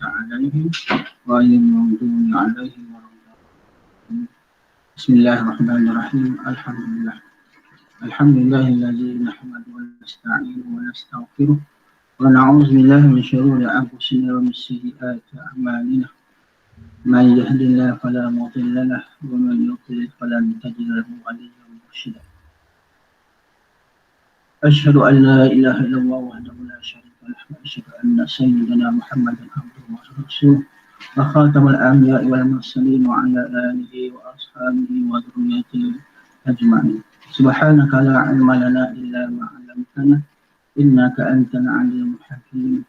أنعمت عليهم غير المغضوب عليهم ولا الضالين. بسم الله الرحمن الرحيم. الحمد لله الذي نحمده ونستعينه ونستغفره ونعوذ بالله من شرور أنفسنا ومن سيئات أعمالنا. من يهد الله فلا مضل له ومن يضلل فلن تجد له وليا مرشدا. أشهد أن لا إله إلا الله وحده لا شريك له وأشهد أن سيدنا محمدا عبده ورسوله وخاتم الأنبياء والمرسلين وعلى آله وأصحابه وذريته أجمعين. سبحانك لا علم لنا إلا ما علمتنا إنك أنت العليم الحكيم.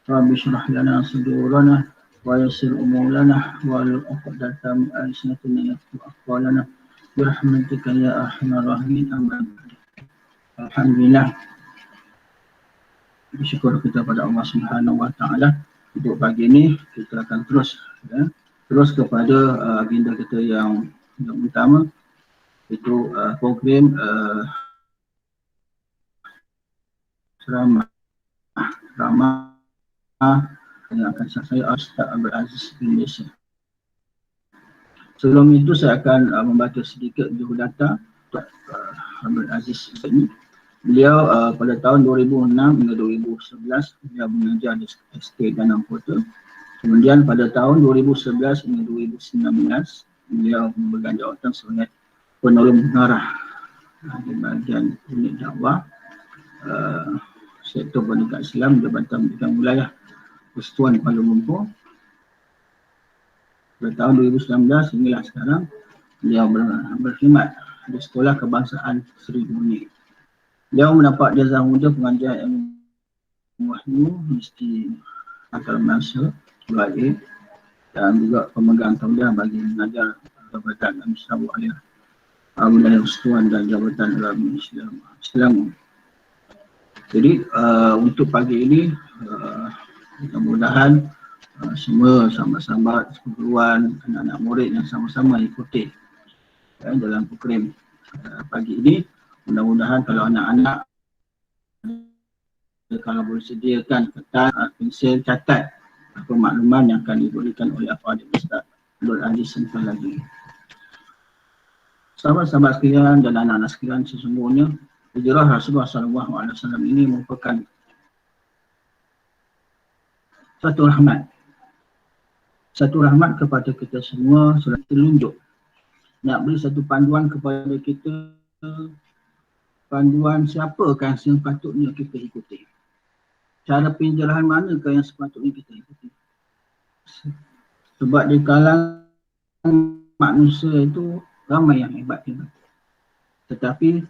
رب اشرح لنا صدورنا ويسر أمورنا واحلل عقدة من ألسنتنا يفقهوا أقوالنا برحمتك يا أرحم الراحمين. أما بعد. Alhamdulillah, bersyukur kita pada Allah Subhanahu Wa Taala. Untuk pagi ini kita akan terus kepada agenda kita yang utama, itu program ceramah yang akan saya Ustaz Abdul Aziz bin Malaysia. Sebelum itu saya akan membaca sedikit biodata Abdul Aziz ini. Beliau pada tahun 2006 hingga 2011 beliau mengajar di SK Danang Kota. Kemudian pada tahun 2011 hingga 2019 beliau memegang jawatan sebagai penolong pengarah di bahagian unit dakwah sektor pendidikan Islam Jabatan Pendidikan Wilayah Persekutuan Kuala Lumpur. Pada tahun 2019 hinggalah sekarang beliau berkhidmat di Sekolah Kebangsaan Seri Brunei. Beliau mendapat jazah muda pengajar ilmu wahyu Universiti Antarabangsa UiA dan juga pemegang tauliah bagi mengajar Jabatan Administrasi Wilayah Persekutuan dan Jabatan Ulama Islam. Jadi untuk pagi ini mudah-mudahan semua sahabat-sahabat seperguruan, anak-anak murid yang sama-sama ikuti dalam program pagi ini. Mudah-mudahan kalau anak-anak kalau boleh sediakan kertas, pensel, catat apa makluman yang akan diberikan oleh Al-Fadhil Ustaz Abdul Aziz sebentar lagi. Sahabat-sahabat sekalian dan anak-anak sekalian, sesungguhnya hijrah Rasulullah SAW ini merupakan satu rahmat kepada kita semua, sudah telunjuk nak beri satu panduan kepada kita, panduan siapakah yang patutnya kita ikuti, cara penjelasan manakah yang sepatutnya kita ikuti. Sebab di kalangan manusia itu ramai yang hebat, tetapi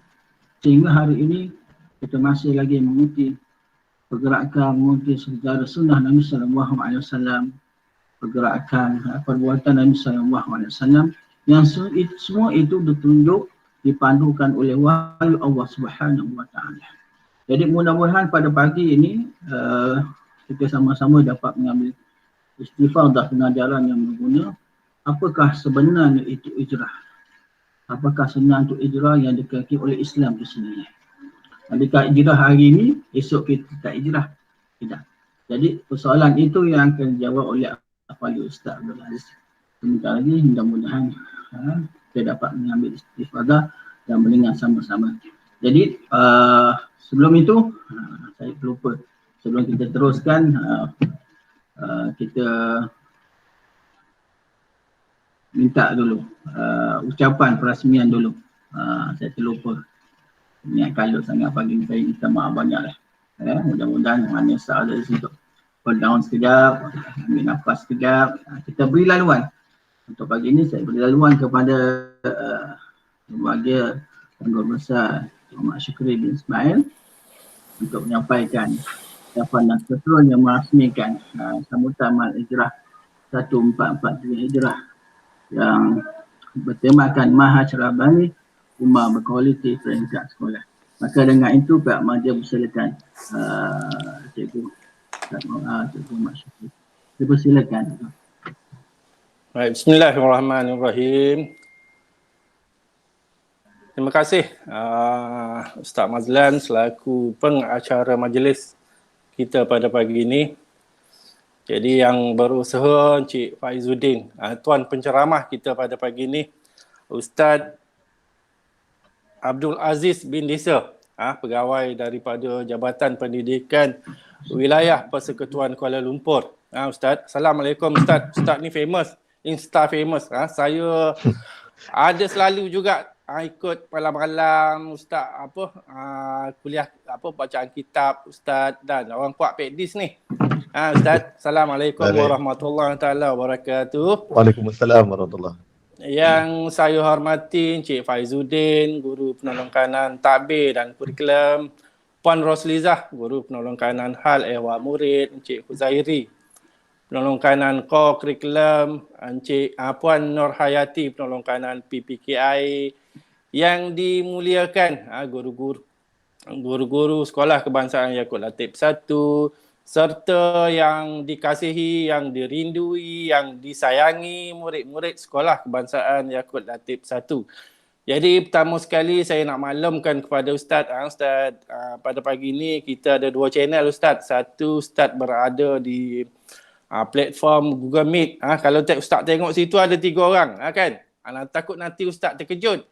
sehingga hari ini kita masih lagi mengikuti pergerakan, mengikuti sejarah sunnah Nabi SAW, pergerakan perbuatan Nabi SAW yang semua itu ditunjuk, dipandukan oleh wahyu Allah Subhanahu Wa Taala. Jadi mudah-mudahan pada pagi ini kita sama-sama dapat mengambil istifadah pengajaran yang berguna. Apakah sebenarnya itu hijrah? Apakah sebenarnya itu hijrah yang dikaki oleh Islam itu sendiri? Adakah hijrah hari ini, esok kita tak hijrah? Tidak. Jadi persoalan itu yang akan dijawab oleh Al-Fadhil Ustaz Abdul Aziz. Sebentar lagi mudah-mudahan kita dapat mengambil istifadah dan mendengar sama-sama. Jadi sebelum itu saya terlupa, sebelum kita teruskan kita minta dulu ucapan perasmian dulu. Saya terlupa. Niat kalau sangat pagi ni saya minta maaf banyak lah. Mudah-mudahan mana ada di situ. Hold down sekejap, ambil nafas sekejap. Kita beri laluan. Untuk pagi ini saya beri laluan kepada lembaga Tanggung Besar Muhammad Syukri bin Ismail untuk menyampaikan ucapan dan keseruan yang merasmikan sambutan Mal Hijrah 1443 Hijrah yang bertemakan Mahaj Rabbani Umar berkualiti peringkat sekolah. Maka dengan itu pihak media persilakan Cikgu Muhammad Syukri. Dipersilakan. Baik, bismillahirrahmanirrahim. Terima kasih Ustaz Mazlan selaku pengacara majlis kita pada pagi ini. Jadi yang berusaha Encik Faizuddin, tuan penceramah kita pada pagi ini, Ustaz Abdul Aziz bin Disa, pegawai daripada Jabatan Pendidikan Wilayah Persekutuan Kuala Lumpur. Ustaz, Assalamualaikum Ustaz. Ustaz ni famous, Insta famous. Saya ada selalu juga ikut malam-malam Ustaz kuliah bacaan kitab Ustaz dan orang kuat Pekdis ni. Ustaz, Assalamualaikum warahmatullahi taala wabarakatuh. Waalaikumsalam warahmatullahi. Yang saya hormati Encik Faizuddin, Guru Penolong Kanan Takbir dan Kurikulum, Puan Roslizah, Guru Penolong Kanan Hal Ehwal Murid, Encik Huzairi, Penolong Kanan Core Kurikulum, Encik Puan Nur Hayati, Penolong Kanan PPKI, yang dimuliakan guru-guru Sekolah Kebangsaan Yaakob Latif 1, serta yang dikasihi, yang dirindui, yang disayangi murid-murid Sekolah Kebangsaan Yaakob Latif 1. Jadi pertama sekali saya nak maklumkan kepada Ustaz, pada pagi ini kita ada 2 channel Ustaz. Satu, Ustaz berada di platform Google Meet. Kalau Ustaz tengok situ ada 3 orang, kan? Takut nanti Ustaz terkejut.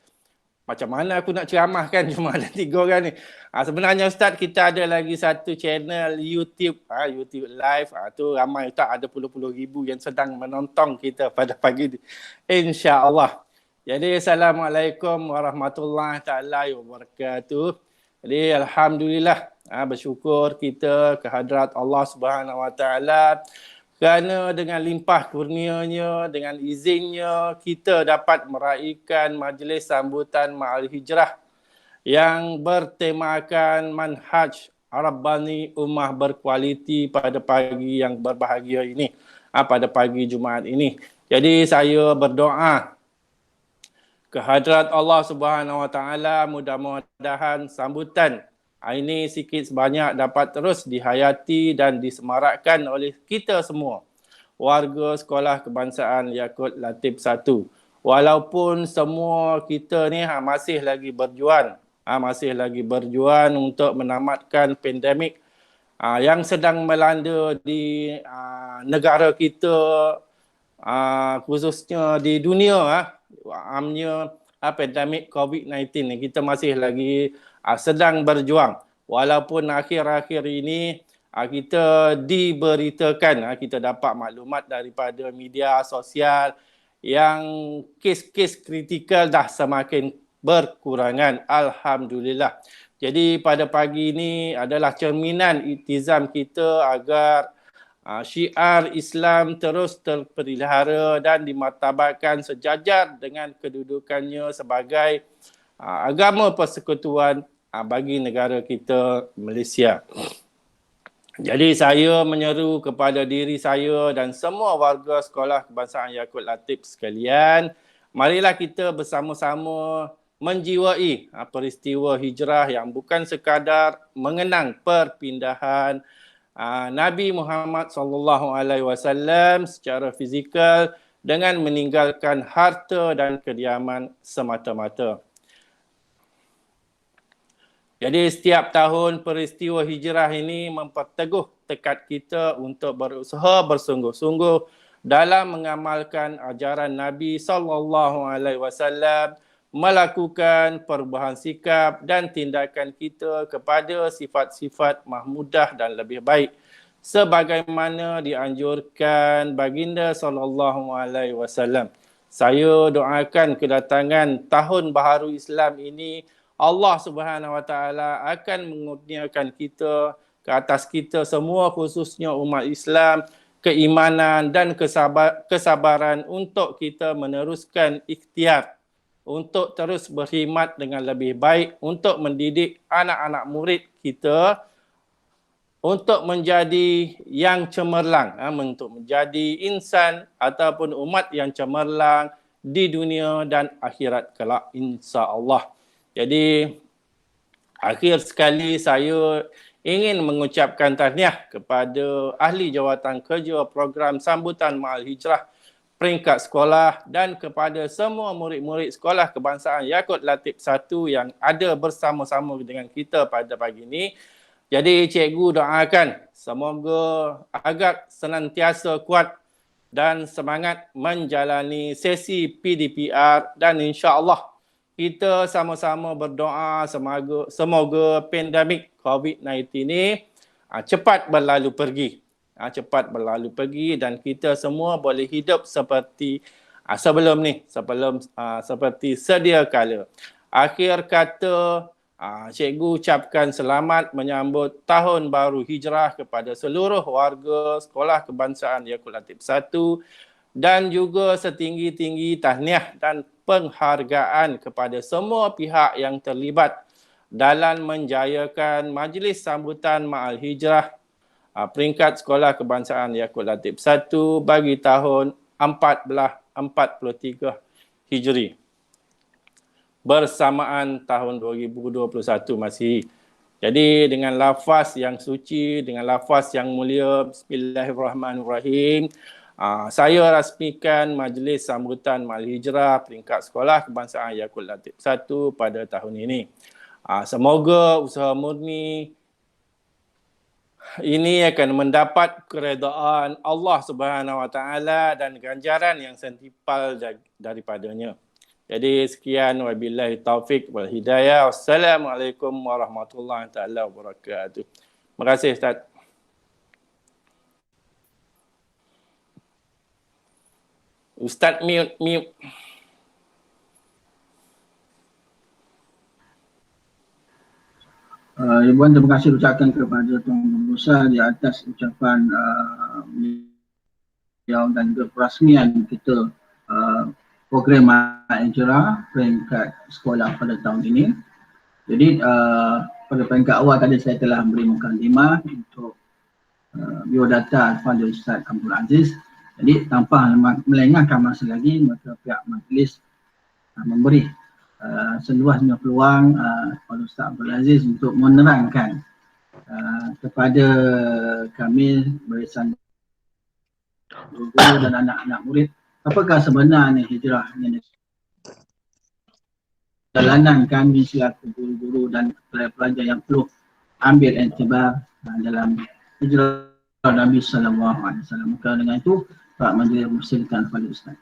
Macam mana aku nak ceramah kan cuma ada 3 orang ni. Sebenarnya Ustaz, kita ada lagi satu channel YouTube, YouTube Live. Tu ramai Ustaz, ada puluh-puluh ribu yang sedang menonton kita pada pagi ni. InsyaAllah. Jadi Assalamualaikum warahmatullahi taala wabarakatuh. Jadi Alhamdulillah, bersyukur kita kehadrat Allah Subhanahu Wa Taala kerana dengan limpah kurnianya, dengan izinnya, kita dapat meraihkan majlis sambutan Ma'al Hijrah yang bertemakan manhaj Rabbani Ummah Berkualiti pada pagi yang berbahagia ini, pada pagi Jumaat ini. Jadi saya berdoa kehadrat Allah Subhanahu Wa Taala, mudah-mudahan sambutan ini sikit sebanyak dapat terus dihayati dan disemarakkan oleh kita semua, warga Sekolah Kebangsaan Yaakob Latif 1. Walaupun semua kita ni masih lagi berjuang untuk menamatkan pandemik yang sedang melanda di negara kita, khususnya di dunia, amnya pandemik COVID-19 ni. Kita masih lagi sedang berjuang. Walaupun akhir-akhir ini kita diberitakan, kita dapat maklumat daripada media sosial yang kes-kes kritikal dah semakin berkurangan. Alhamdulillah. Jadi pada pagi ini adalah cerminan iktizam kita agar syiar Islam terus terpelihara dan dimartabatkan sejajar dengan kedudukannya sebagai agama persekutuan bagi negara kita Malaysia. Jadi saya menyeru kepada diri saya dan semua warga Sekolah Kebangsaan Yaakob Latif sekalian, marilah kita bersama-sama menjiwai peristiwa hijrah yang bukan sekadar mengenang perpindahan Nabi Muhammad SAW secara fizikal dengan meninggalkan harta dan kediaman semata-mata. Jadi setiap tahun peristiwa hijrah ini memperteguh tekad kita untuk berusaha bersungguh-sungguh dalam mengamalkan ajaran Nabi SAW, melakukan perubahan sikap dan tindakan kita kepada sifat-sifat mahmudah dan lebih baik sebagaimana dianjurkan baginda SAW. Saya doakan kedatangan tahun baharu Islam ini, Allah Subhanahu Wa Taala akan mengurniakan kita, ke atas kita semua khususnya umat Islam, keimanan dan kesabaran untuk kita meneruskan ikhtiar untuk terus berkhidmat dengan lebih baik untuk mendidik anak-anak murid kita untuk menjadi yang cemerlang, untuk menjadi insan ataupun umat yang cemerlang di dunia dan akhirat kelak, insya-Allah. Jadi akhir sekali saya ingin mengucapkan tahniah kepada ahli jawatan kerja program sambutan Ma'al Hijrah peringkat sekolah dan kepada semua murid-murid Sekolah Kebangsaan Yaakob Latif 1 yang ada bersama-sama dengan kita pada pagi ini. Jadi cikgu doakan semoga agak senantiasa kuat dan semangat menjalani sesi PDPR dan insya-Allah kita sama-sama berdoa semoga pandemik COVID-19 ini cepat berlalu pergi. Cepat berlalu pergi dan kita semua boleh hidup seperti sebelum ni, seperti sedia kala. Akhir kata, cikgu ucapkan selamat menyambut Tahun Baru Hijrah kepada seluruh warga Sekolah Kebangsaan Yaakub Latif 1 dan juga setinggi-tinggi tahniah dan penghargaan kepada semua pihak yang terlibat dalam menjayakan majlis sambutan Ma'al Hijrah peringkat Sekolah Kebangsaan Yaakub Latif 1 bagi tahun 1443 Hijri bersamaan tahun 2021 Masihi. Jadi dengan lafaz yang suci, dengan lafaz yang mulia, Bismillahirrahmanirrahim, saya rasmikan majlis sambutan Ma'al Hijrah peringkat Sekolah Kebangsaan Yaakub Latif 1 pada tahun ini. Semoga usaha murni ini akan mendapat keredaan Allah Subhanahu Wa Taala dan ganjaran yang sentimpal daripadanya. Jadi sekian, wabillahi taufik wal hidayah. Wassalamualaikum warahmatullahi taala wabarakatuh. Terima kasih Ustaz. Ustaz mute. Ibuan, terima kasih ucapkan kepada Tuan Musa di atas ucapan beliau dan juga perasmian kita program Ma'al peringkat sekolah pada tahun ini. Jadi pada peringkat awal tadi saya telah beri mukadimah untuk biodata Al-Fadhil Ustaz Abdul Aziz. Jadi tanpa melengahkan masa lagi, maka pihak majlis memberi seluasnya peluang kepada Ustaz Abdul Aziz untuk menerangkan kepada kami barisan guru dan anak-anak murid apakah sebenarnya hijrah ini. Jalanan kami selaku guru-guru dan pelajar yang perlu ambil iktibar dalam hijrah Nabi sallallahu alaihi wasallam. Maka dengan itu Pak Majlis mempersilakan kepada Ustaz.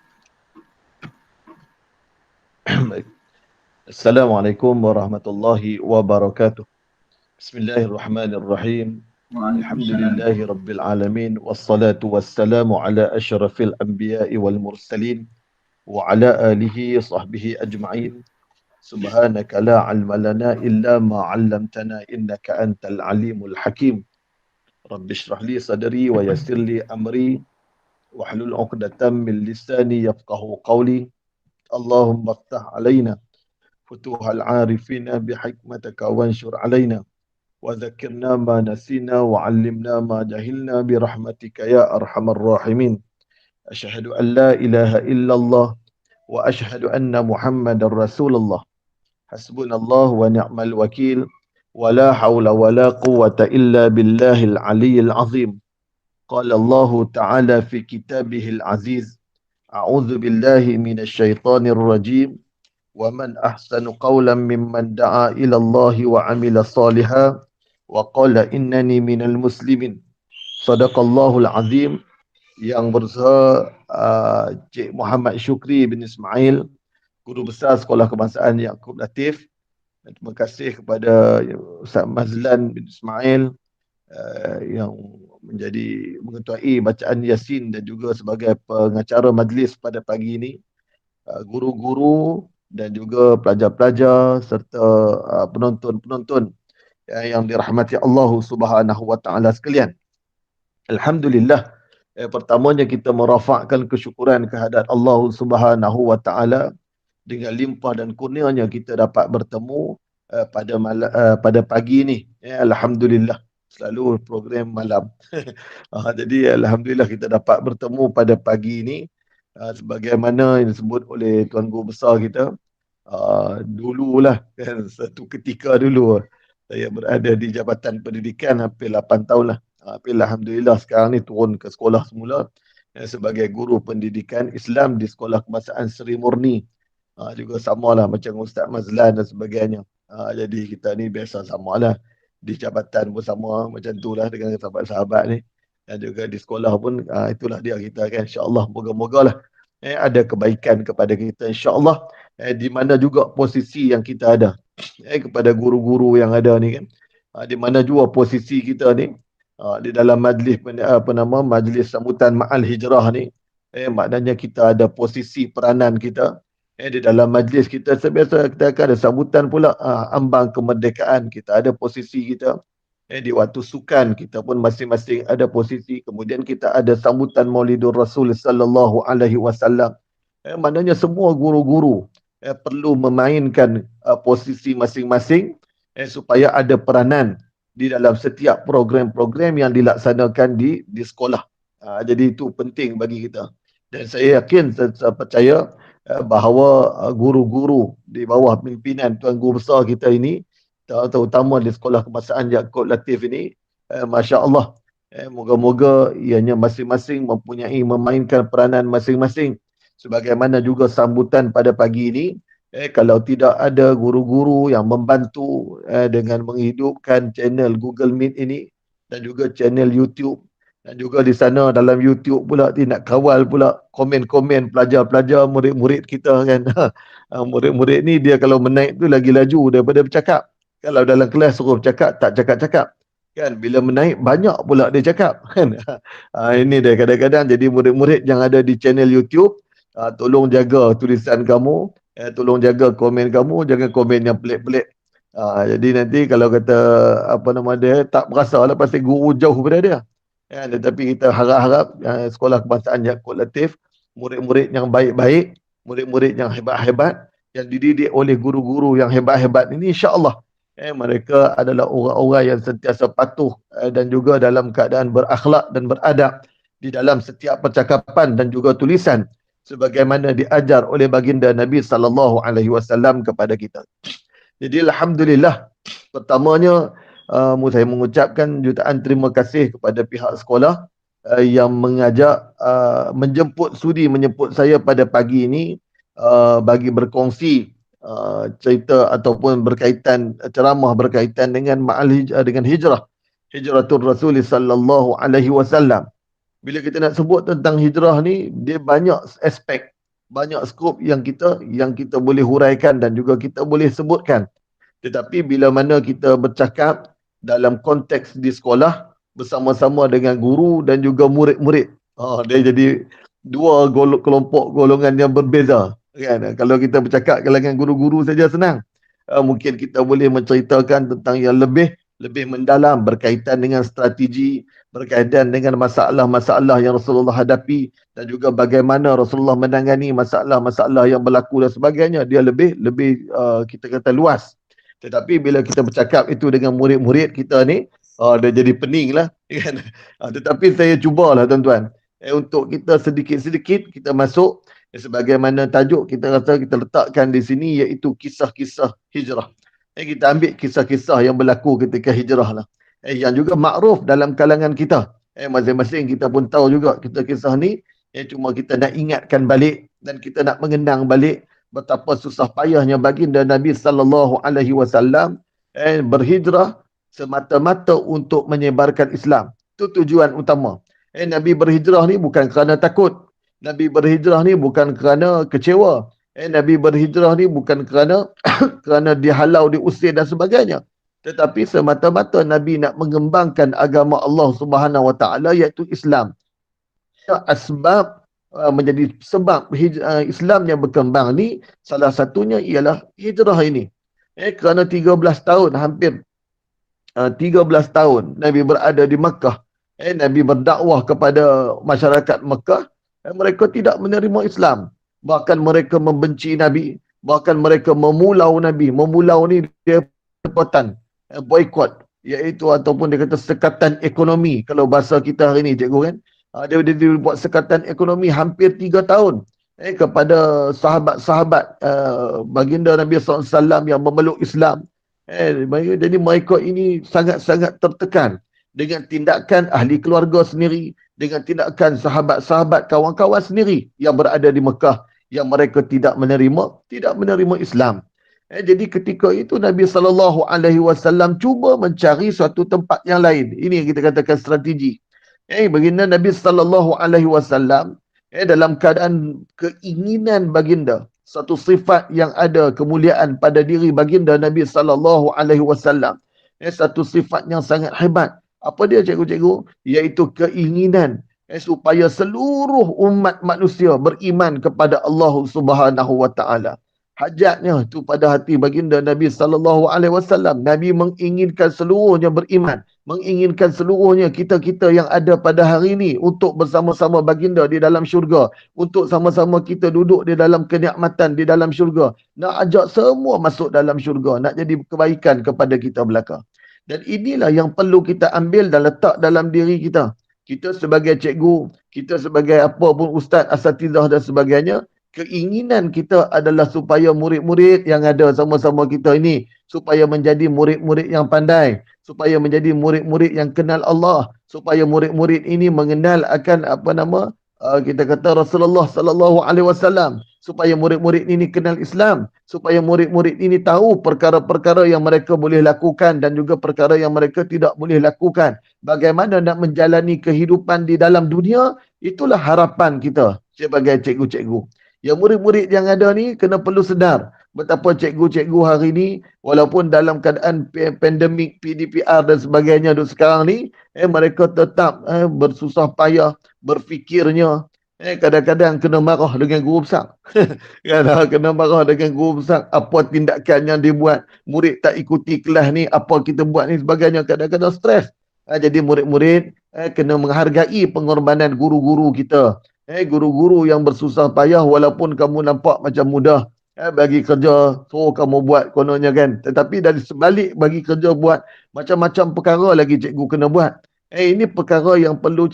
Baik. Assalamualaikum warahmatullahi wabarakatuh. Bismillahirrahmanirrahim. Alhamdulillahi rabbil alamin wassalatu wassalamu ala asyrafil anbiya'i wal mursalin wa ala alihi sahbihi ajma'in. Subhanaka la ilma lana illa ma 'allamtana innaka antal alimul hakim. Rabbi shrah li sadri wa yassir li amri wahlul 'uqdatam min lisani yafqahu qawli. Allahumma iftah 'alaina futuhal 'arifina bihikmatika wanshur 'alaina wa dhakkirna ma nasina wa 'allimna ma jahilna birahmatika ya arhamar rahimin. Asyhadu an la ilaha illallah wa asyhadu anna Muhammadar Rasulullah. Hasbunallah wa ni'mal wakil wa la hawla wa la quwwata illa billahil aliyyil azim. Qala Allah Ta'ala fi kitabihil aziz, a'udzu billahi minasy syaithanir rajim. Wa man ahsanu qawlan mimman da'a ila Allah wa 'amila shalihan wa qala innani minal muslimin. Sadaqallahul azim. Yang berusaha Cik Muhammad Syukri bin Ismail, Guru Besar Sekolah Kebangsaan Yaakub Latif. Dan terima kasih kepada Ustaz Mazlan bin Ismail yang mengetuai bacaan Yasin dan juga sebagai pengacara majlis pada pagi ini. Guru-guru dan juga pelajar-pelajar serta penonton-penonton yang dirahmati Allah Subhanahu Wa Taala sekalian. Alhamdulillah, pertamanya kita merafakkan kesyukuran kehadirat Allah Subhanahu Wa Taala dengan limpah dan kurnianya kita dapat bertemu pada pagi ini. Alhamdulillah, selalu program malam. Jadi alhamdulillah kita dapat bertemu pada pagi ini sebagaimana yang disebut oleh Tuan Guru Besar kita dululah kan, satu ketika dulu saya berada di Jabatan Pendidikan hampir 8 tahun lah. Tapi alhamdulillah sekarang ni turun ke sekolah semula sebagai guru pendidikan Islam di Sekolah Kebangsaan Seri Murni. Juga samalah macam Ustaz Mazlan dan sebagainya. Jadi kita ni biasa samalah di jabatan bersama macam tu lah dengan sahabat-sahabat ni. Dan juga di sekolah pun itulah dia kita kan, insya-Allah moga-mogalah ada kebaikan kepada kita insya-Allah, di mana juga posisi yang kita ada, kepada guru-guru yang ada ni kan, di mana juga posisi kita ni di dalam majlis majlis sambutan Ma'al Hijrah ni, maknanya kita ada posisi peranan kita di dalam majlis kita. Sebiasa kita akan ada sambutan pula ambang kemerdekaan, kita ada posisi kita. Di waktu sukan kita pun masing-masing ada posisi. Kemudian kita ada sambutan Maulidur Rasul sallallahu alaihi wasallam. Maknanya semua guru-guru perlu memainkan posisi masing-masing supaya ada peranan di dalam setiap program-program yang dilaksanakan di sekolah. Jadi itu penting bagi kita. Dan saya yakin, saya percaya bahawa guru-guru di bawah pimpinan Tuan Guru Besar kita ini, terutama di Sekolah Kebangsaan Yaakob Latif ini, Masya Allah, moga-moga ianya masing-masing mempunyai memainkan peranan masing-masing. Sebagaimana juga sambutan pada pagi ini, kalau tidak ada guru-guru yang membantu dengan menghidupkan channel Google Meet ini dan juga channel YouTube, dan juga di sana dalam YouTube pula nak kawal pula komen-komen pelajar-pelajar, murid-murid kita kan. Murid-murid ni dia kalau menaik tu lagi laju daripada bercakap. Kalau dalam kelas suruh bercakap, tak cakap-cakap. Kan bila menaik banyak pula dia cakap kan. Ini dia kadang-kadang jadi murid-murid yang ada di channel YouTube, tolong jaga tulisan kamu, tolong jaga komen kamu, jangan komen yang pelik-pelik. Jadi nanti kalau kata dia tak berasa lah pasti guru jauh daripada dia. Tetapi kita harap-harap Sekolah Kebangsaan Yaakob Latif, murid-murid yang baik-baik, murid-murid yang hebat-hebat, yang dididik oleh guru-guru yang hebat-hebat ini, insya-Allah mereka adalah orang-orang yang sentiasa patuh dan juga dalam keadaan berakhlak dan beradab di dalam setiap percakapan dan juga tulisan sebagaimana diajar oleh baginda Nabi sallallahu alaihi wasallam kepada kita. Jadi alhamdulillah, pertamanya saya mengucapkan jutaan terima kasih kepada pihak sekolah yang mengajak sudi menjemput saya pada pagi ini bagi berkongsi cerita ataupun ceramah berkaitan dengan dengan hijratul Rasul sallallahu alaihi wasallam. Bila kita nak sebut tentang hijrah ni, dia banyak aspek, banyak skop yang kita boleh huraikan dan juga kita boleh sebutkan. Tetapi bila mana kita bercakap dalam konteks di sekolah bersama-sama dengan guru dan juga murid-murid, dia jadi dua kelompok golongan yang berbeza. Kan? Kalau kita bercakap kalangan guru-guru saja senang. Mungkin kita boleh menceritakan tentang yang lebih mendalam berkaitan dengan strategi, berkaitan dengan masalah-masalah yang Rasulullah hadapi dan juga bagaimana Rasulullah menangani masalah-masalah yang berlaku dan sebagainya. Dia lebih kita kata luas. Tetapi bila kita bercakap itu dengan murid-murid kita ni, dia jadi pening lah. Kan? Tetapi saya cubalah tuan-tuan, untuk kita sedikit-sedikit kita masuk sebagaimana tajuk kita rasa kita letakkan di sini, iaitu kisah-kisah hijrah. Kita ambil kisah-kisah yang berlaku ketika hijrah lah. Yang juga makruf dalam kalangan kita. Masing-masing kita pun tahu juga kisah ni. Cuma kita nak ingatkan balik dan kita nak mengenang balik betapa susah payahnya baginda Nabi sallallahu alaihi wasallam berhijrah semata-mata untuk menyebarkan Islam. Itu tujuan utama. Nabi berhijrah ni bukan kerana takut. Nabi berhijrah ni bukan kerana kecewa. Nabi berhijrah ni bukan kerana dihalau, diusir dan sebagainya. Tetapi semata-mata Nabi nak mengembangkan agama Allah Subhanahu Wa Taala, iaitu Islam. Asbab menjadi sebab Islam yang berkembang ni, salah satunya ialah hijrah ini. Kerana 13 tahun, hampir 13 tahun Nabi berada di Makkah. Nabi berdakwah kepada masyarakat Makkah. Mereka tidak menerima Islam. Bahkan mereka membenci Nabi. Bahkan mereka memulau Nabi. Memulau ni dia perbuatan boikot, iaitu ataupun dia kata sekatan ekonomi. Kalau bahasa kita hari ni cikgu kan, dia buat sekatan ekonomi hampir 3 tahun kepada sahabat-sahabat baginda Nabi SAW yang memeluk Islam. Jadi mereka ini sangat-sangat tertekan dengan tindakan ahli keluarga sendiri, dengan tindakan sahabat-sahabat kawan-kawan sendiri yang berada di Mekah, yang mereka tidak menerima Islam. Jadi ketika itu Nabi SAW cuba mencari suatu tempat yang lain. Ini yang kita katakan strategi. Baginda Nabi SAW dalam keadaan keinginan baginda, satu sifat yang ada kemuliaan pada diri baginda Nabi SAW, satu sifat yang sangat hebat. Apa dia cikgu-cikgu? Iaitu keinginan supaya seluruh umat manusia beriman kepada Allah Subhanahu wa taala. Hajatnya tu pada hati baginda Nabi SAW. Nabi menginginkan seluruhnya beriman, menginginkan seluruhnya kita-kita yang ada pada hari ini untuk bersama-sama baginda di dalam syurga, untuk sama-sama kita duduk di dalam kenikmatan di dalam syurga, nak ajak semua masuk dalam syurga, nak jadi kebaikan kepada kita belaka. Dan inilah yang perlu kita ambil dan letak dalam diri kita. Kita sebagai cikgu, kita sebagai apa pun ustaz, asatidzah dan sebagainya, keinginan kita adalah supaya murid-murid yang ada sama-sama kita ini supaya menjadi murid-murid yang pandai, supaya menjadi murid-murid yang kenal Allah, supaya murid-murid ini mengenal akan kita kata Rasulullah sallallahu alaihi wasallam, supaya murid-murid ini kenal Islam, supaya murid-murid ini tahu perkara-perkara yang mereka boleh lakukan dan juga perkara yang mereka tidak boleh lakukan. Bagaimana nak menjalani kehidupan di dalam dunia, itulah harapan kita sebagai cikgu-cikgu. Ya, murid-murid yang ada ni kena perlu sedar betapa cikgu-cikgu hari ni walaupun dalam keadaan pandemik, PDPR dan sebagainya sekarang ni, mereka tetap bersusah payah berfikirnya. Kadang-kadang kena marah dengan guru besar. Kena marah dengan guru besar. Apa tindakan yang dibuat, murid tak ikuti kelas ni, apa kita buat ni sebagainya. Kadang-kadang stres. Jadi murid-murid kena menghargai pengorbanan guru-guru kita. Guru-guru yang bersusah payah walaupun kamu nampak macam mudah bagi kerja, suruh kamu buat kononnya kan. Tetapi dari sebalik bagi kerja buat, macam-macam perkara lagi cikgu kena buat. Ini perkara yang perlu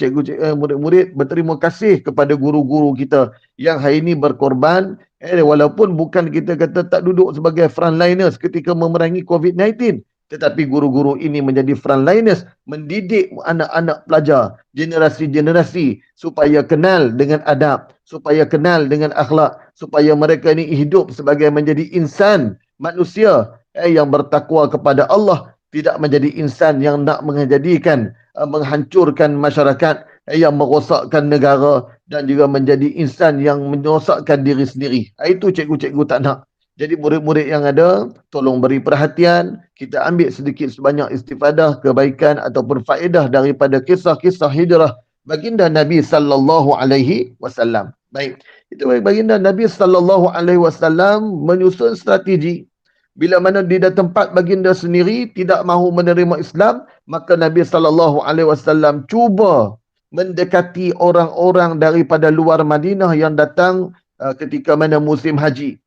murid-murid berterima kasih kepada guru-guru kita yang hari ini berkorban. Walaupun bukan kita kata tak duduk sebagai frontliners ketika memerangi COVID-19. Tetapi guru-guru ini menjadi frontliners, mendidik anak-anak pelajar, generasi-generasi supaya kenal dengan adab, supaya kenal dengan akhlak, supaya mereka ini hidup sebagai menjadi insan, manusia yang bertakwa kepada Allah, tidak menjadi insan yang nak menghancurkan masyarakat, yang merosakkan negara dan juga menjadi insan yang merosakkan diri sendiri. Itu cikgu-cikgu tak nak. Jadi murid-murid yang ada, tolong beri perhatian, kita ambil sedikit sebanyak istifadah, kebaikan ataupun faedah daripada kisah-kisah hijrah baginda Nabi sallallahu alaihi wasallam. Baik, itu baginda Nabi sallallahu alaihi wasallam menyusun strategi. Bila mana di tempat baginda sendiri tidak mahu menerima Islam, maka Nabi sallallahu alaihi wasallam cuba mendekati orang-orang daripada luar Madinah yang datang ketika mana musim haji.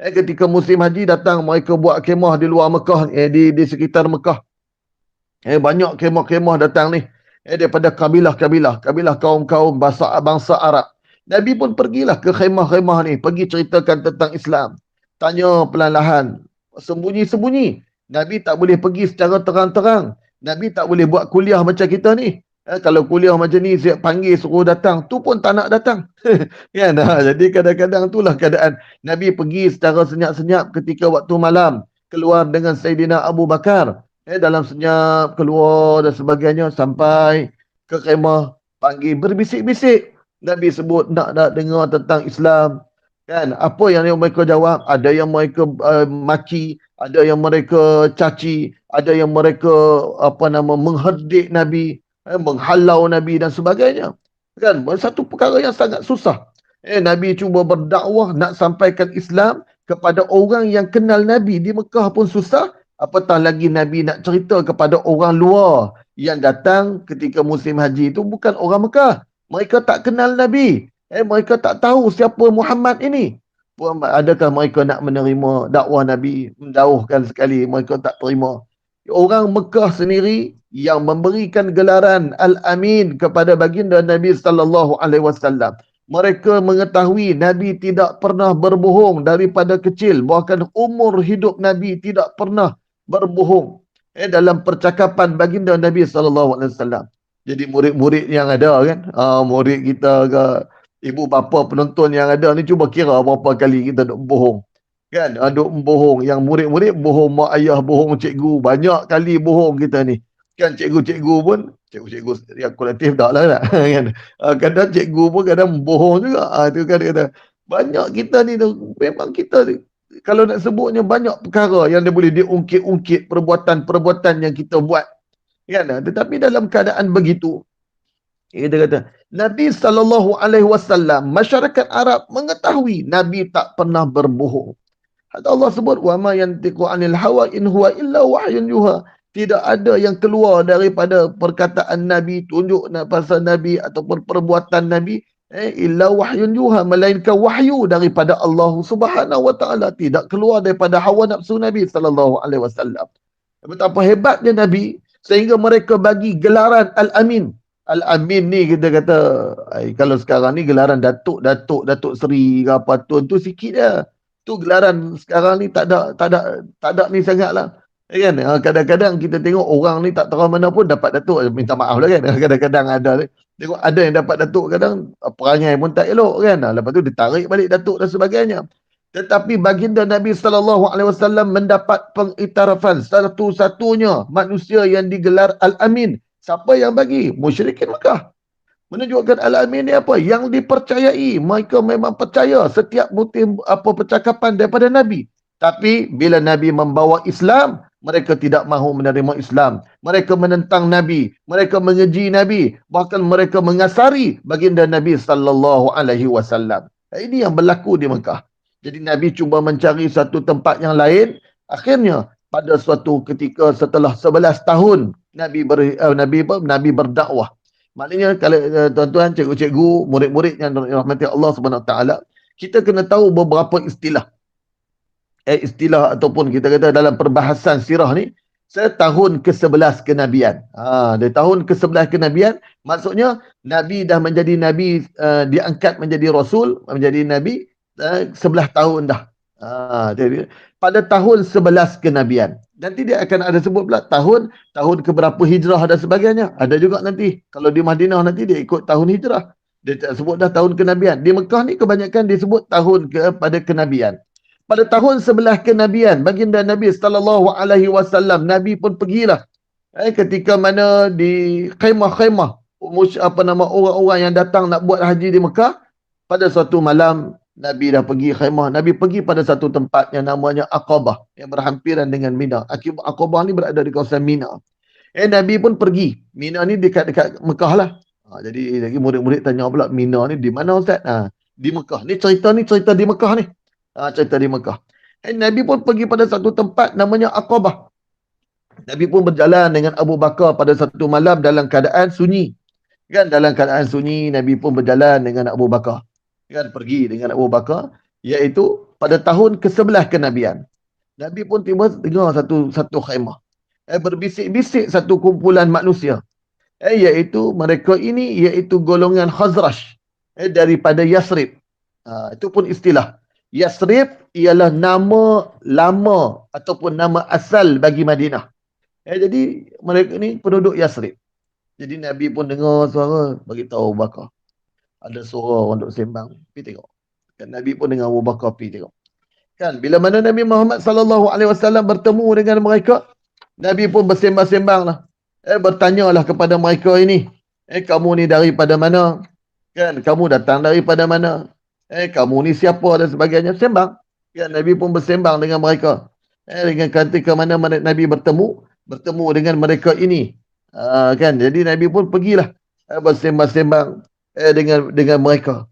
Ketika musim haji datang, mereka buat kemah di luar Mekah, di sekitar Mekah. Banyak kemah-kemah datang ni. Daripada kabilah-kabilah, kaum-kaum bangsa Arab. Nabi pun pergilah ke khemah-khemah ni, pergi ceritakan tentang Islam. Tanya perlahan-lahan, sembunyi-sembunyi. Nabi tak boleh pergi secara terang-terang. Nabi tak boleh buat kuliah macam kita ni. Kalau kuliah macam ni, siap panggil suruh datang, tu pun tak nak datang. Kan? Jadi kadang-kadang itulah keadaan. Nabi pergi secara senyap-senyap ketika waktu malam, keluar dengan Sayyidina Abu Bakar. Dalam senyap, keluar dan sebagainya, sampai ke khemah, panggil, berbisik-bisik. Nabi sebut nak dengar tentang Islam. Kan? Apa yang mereka jawab? Ada yang mereka maki, ada yang mereka caci, ada yang mereka mengherdik Nabi, menghalau Nabi dan sebagainya. Kan? Satu perkara yang sangat susah. Nabi cuba berdakwah nak sampaikan Islam kepada orang yang kenal Nabi di Mekah pun susah. Apatah lagi Nabi nak cerita kepada orang luar yang datang ketika musim haji itu bukan orang Mekah. Mereka tak kenal Nabi. Mereka tak tahu siapa Muhammad ini. Adakah mereka nak menerima dakwah Nabi? Menjauhkan sekali, mereka tak terima. Orang Mekah sendiri yang memberikan gelaran Al-Amin kepada baginda Nabi sallallahu alaihi wasallam. Mereka mengetahui Nabi tidak pernah berbohong daripada kecil, bahkan umur hidup Nabi tidak pernah berbohong dalam percakapan baginda Nabi sallallahu alaihi wasallam. Jadi murid-murid yang ada kan, murid kita ke ibu bapa penonton yang ada ni, cuba kira berapa kali kita nak bohong. Kan, duk bohong. Yang murid-murid bohong mak ayah, bohong cikgu. Banyak kali bohong kita ni. Kan cikgu-cikgu pun, cikgu-cikgu yang kolektif tak lah tak. Kan? Kadang cikgu pun kadang bohong juga. Tu kan kata. Banyak kita ni tu, memang kita ni, kalau nak sebutnya banyak perkara yang dia boleh diungkit-ungkit perbuatan-perbuatan yang kita buat. Kan? Tetapi dalam keadaan begitu, kita kata, Nabi SAW, masyarakat Arab mengetahui Nabi tak pernah berbohong. Allah sebut, wa ma yantiqu 'anil hawa in huwa illa wahyun yuha. Tidak ada yang keluar daripada perkataan Nabi, tunjuk pasal Nabi ataupun perbuatan Nabi, illa wahyun yuha, melainkan wahyu daripada Allah Subhanahu wa taala, tidak keluar daripada hawa nafsu Nabi sallallahu alaihi wasallam. Betapa hebatnya Nabi sehingga mereka bagi gelaran Al-Amin. Al-Amin ni kita kata, kalau sekarang ni gelaran Datuk Seri ke apa tu sikit je. Tu gelaran sekarang ni tak ada ni sangatlah. Kan? Kadang-kadang kita tengok orang ni tak tahu mana pun dapat Datuk, minta maaf lah kan. Kadang-kadang ada tengok ada yang dapat Datuk, kadang perangai pun tak elok kan. Lepas tu ditarik balik Datuk dan sebagainya. Tetapi baginda Nabi SAW mendapat pengiktirafan, satu-satunya manusia yang digelar Al-Amin. Siapa yang bagi? Musyrikin Mekah. Menunjukkan Al-Amin ni apa? Yang dipercayai. Mereka memang percaya setiap butir percakapan daripada Nabi. Tapi bila Nabi membawa Islam, mereka tidak mahu menerima Islam. Mereka menentang Nabi. Mereka mengeji Nabi. Bahkan mereka mengasari baginda Nabi SAW. Ini yang berlaku di Mekah. Jadi Nabi cuba mencari satu tempat yang lain. Akhirnya pada suatu ketika setelah 11 tahun Nabi berdakwah. Maknanya kalau tuan-tuan, cikgu-cikgu, murid-murid yang dirahmati Allah SWT, kita kena tahu beberapa istilah. Istilah ataupun kita kata dalam perbahasan sirah ni, tahun ke-11 kenabian. Dari tahun ke-11 kenabian, maksudnya Nabi dah menjadi Nabi, diangkat menjadi Rasul, menjadi Nabi 11 tahun dah. Jadi pada tahun 11 kenabian. Nanti dia akan ada sebut pula tahun keberapa hijrah dan sebagainya. Ada juga nanti. Kalau di Madinah nanti dia ikut tahun hijrah. Dia tak sebut dah tahun kenabian. Di Mekah ni kebanyakan disebut tahun pada kenabian. Pada tahun 11 kenabian, baginda Nabi SAW, Nabi pun pergilah. Ketika mana di khemah-khemah, orang-orang yang datang nak buat haji di Mekah, pada suatu malam, Nabi dah pergi khemah. Nabi pergi pada satu tempat yang namanya Aqabah, yang berhampiran dengan Mina. Aqabah ni berada di kawasan Mina. Nabi pun pergi. Mina ni dekat Mekah lah. Jadi lagi murid-murid tanya pula, Mina ni di mana Ustaz? Di Mekah. Ni cerita di Mekah ni. Cerita di Mekah. Nabi pun pergi pada satu tempat namanya Aqabah. Nabi pun berjalan dengan Abu Bakar pada satu malam dalam keadaan sunyi. Kan, dalam keadaan sunyi, Nabi pun berjalan dengan Abu Bakar. Kan, pergi dengan Abu Bakar, iaitu pada tahun ke-11 kenabian. Nabi pun tiba dengar satu khemah. Berbisik-bisik satu kumpulan manusia. Iaitu mereka ini, iaitu golongan Khazraj. Daripada Yasrib. Itu pun istilah. Yasrib ialah nama lama ataupun nama asal bagi Madinah. Jadi mereka ni penduduk Yasrib. Jadi Nabi pun dengar suara, bagi tahu Abu Bakar. Ada suara orang duk sembang, pergi tengok. Kan Nabi pun dengan Abu Bakar pergi tengok. Kan bila mana Nabi Muhammad SAW bertemu dengan mereka, Nabi pun bersembang-sembang lah. Bertanyalah kepada mereka ini. Kamu ni daripada mana? Kan, kamu datang daripada mana? Kamu ni siapa dan sebagainya. Sembang. Kan, Nabi pun bersembang dengan mereka. Dengan ketika mana Nabi bertemu dengan mereka ini. Kan, jadi Nabi pun pergilah bersembang-sembang dengan mereka.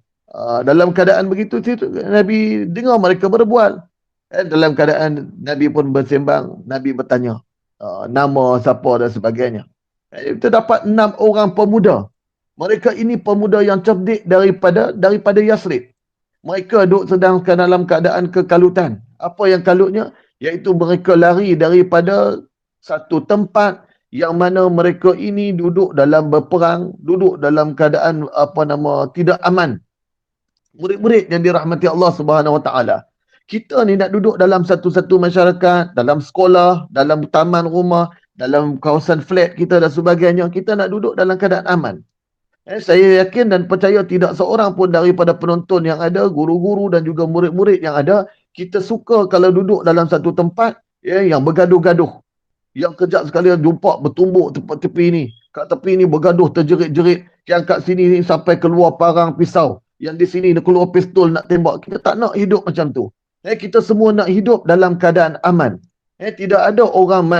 Dalam keadaan begitu, Nabi dengar mereka berbual. Dalam keadaan Nabi pun bersembang, Nabi bertanya nama siapa dan sebagainya. Terdapat 6 orang pemuda. Mereka ini pemuda yang cerdik daripada Yasrib. Mereka sedang dalam keadaan kekalutan. Apa yang kalutnya? Iaitu mereka lari daripada satu tempat yang mana mereka ini duduk dalam berperang, duduk dalam keadaan tidak aman. Murid-murid yang dirahmati Allah Subhanahu Wa Taala. Kita ni nak duduk dalam satu-satu masyarakat, dalam sekolah, dalam taman rumah, dalam kawasan flat kita dan sebagainya, kita nak duduk dalam keadaan aman. Saya yakin dan percaya tidak seorang pun daripada penonton yang ada, guru-guru dan juga murid-murid yang ada, kita suka kalau duduk dalam satu tempat yang bergaduh-gaduh. Yang kejap sekali jumpa bertumbuk tepi ni. Kat tepi ni bergaduh terjerit-jerit. Yang kat sini ni sampai keluar parang pisau. Yang di sini dia keluar pistol nak tembak. Kita tak nak hidup macam tu. Kita semua nak hidup dalam keadaan aman. Tidak ada orang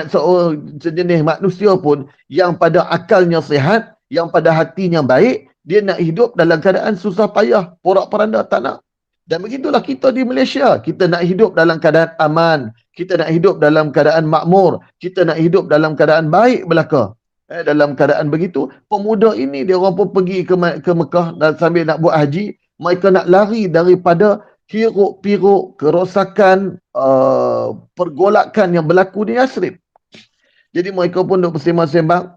sejenis manusia pun yang pada akalnya sihat, yang pada hatinya baik, dia nak hidup dalam keadaan susah payah, porak-poranda, tak nak. Dan begitulah kita di Malaysia. Kita nak hidup dalam keadaan aman. Kita nak hidup dalam keadaan makmur. Kita nak hidup dalam keadaan baik belaka. Dalam keadaan begitu, pemuda ini dia orang pun pergi ke Mekah dan sambil nak buat haji. Mereka nak lari daripada hiruk-piruk, kerosakan, pergolakan yang berlaku di Yasrib. Jadi mereka pun duduk bersembang-sembang.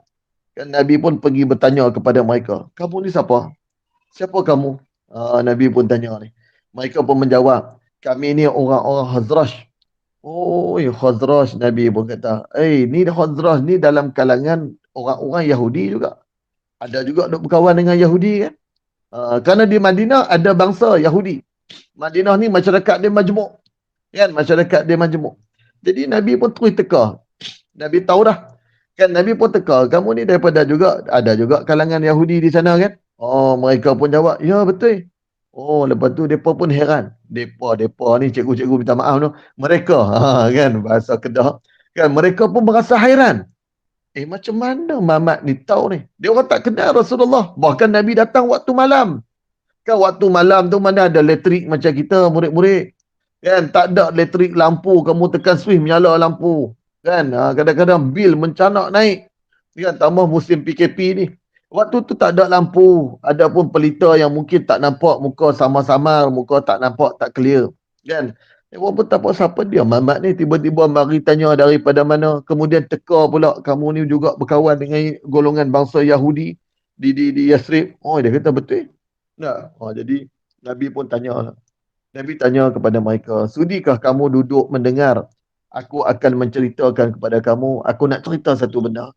Dan Nabi pun pergi bertanya kepada mereka, kamu ni siapa? Siapa kamu? Nabi pun tanya ni. Mereka pun menjawab, kami ni orang-orang Khazraj. Oh, Khazraj. Nabi pun kata, ni Khazraj ni dalam kalangan orang-orang Yahudi juga. Ada juga duk berkawan dengan Yahudi kan. Kerana di Madinah ada bangsa Yahudi. Madinah ni masyarakat dia majmuk. Kan, masyarakat dia majmuk. Jadi Nabi pun terus teka. Nabi tahu dah. Kan Nabi pun teka, kamu ni daripada juga, ada juga kalangan Yahudi di sana kan. Oh, mereka pun jawab, ya betul. Oh, lepas tu mereka pun heran. Mereka ni cikgu-cikgu minta maaf tu. Mereka, kan, bahasa Kedah. Kan, mereka pun merasa hairan. Macam mana Muhammad ni tahu ni? Dia orang tak kenal Rasulullah. Bahkan Nabi datang waktu malam. Kan waktu malam tu mana ada elektrik macam kita murid-murid. Kan, tak ada elektrik, lampu. Kamu tekan switch menyala lampu. Kan, kadang-kadang bil mencanak naik. Kan, tambah musim PKP ni. Waktu tu tak ada lampu. Ada pun pelita yang mungkin tak nampak muka samar-samar, muka tak nampak, tak clear. Kan? Orang pun tak tahu siapa dia. Muhammad ni tiba-tiba mari tanya daripada mana. Kemudian teka pula, kamu ni juga berkawan dengan golongan bangsa Yahudi di Yasrib. Oh, dia kata betul. Nah, jadi Nabi pun tanya. Nabi tanya kepada mereka, sudikah kamu duduk mendengar? Aku akan menceritakan kepada kamu. Aku nak cerita satu benda.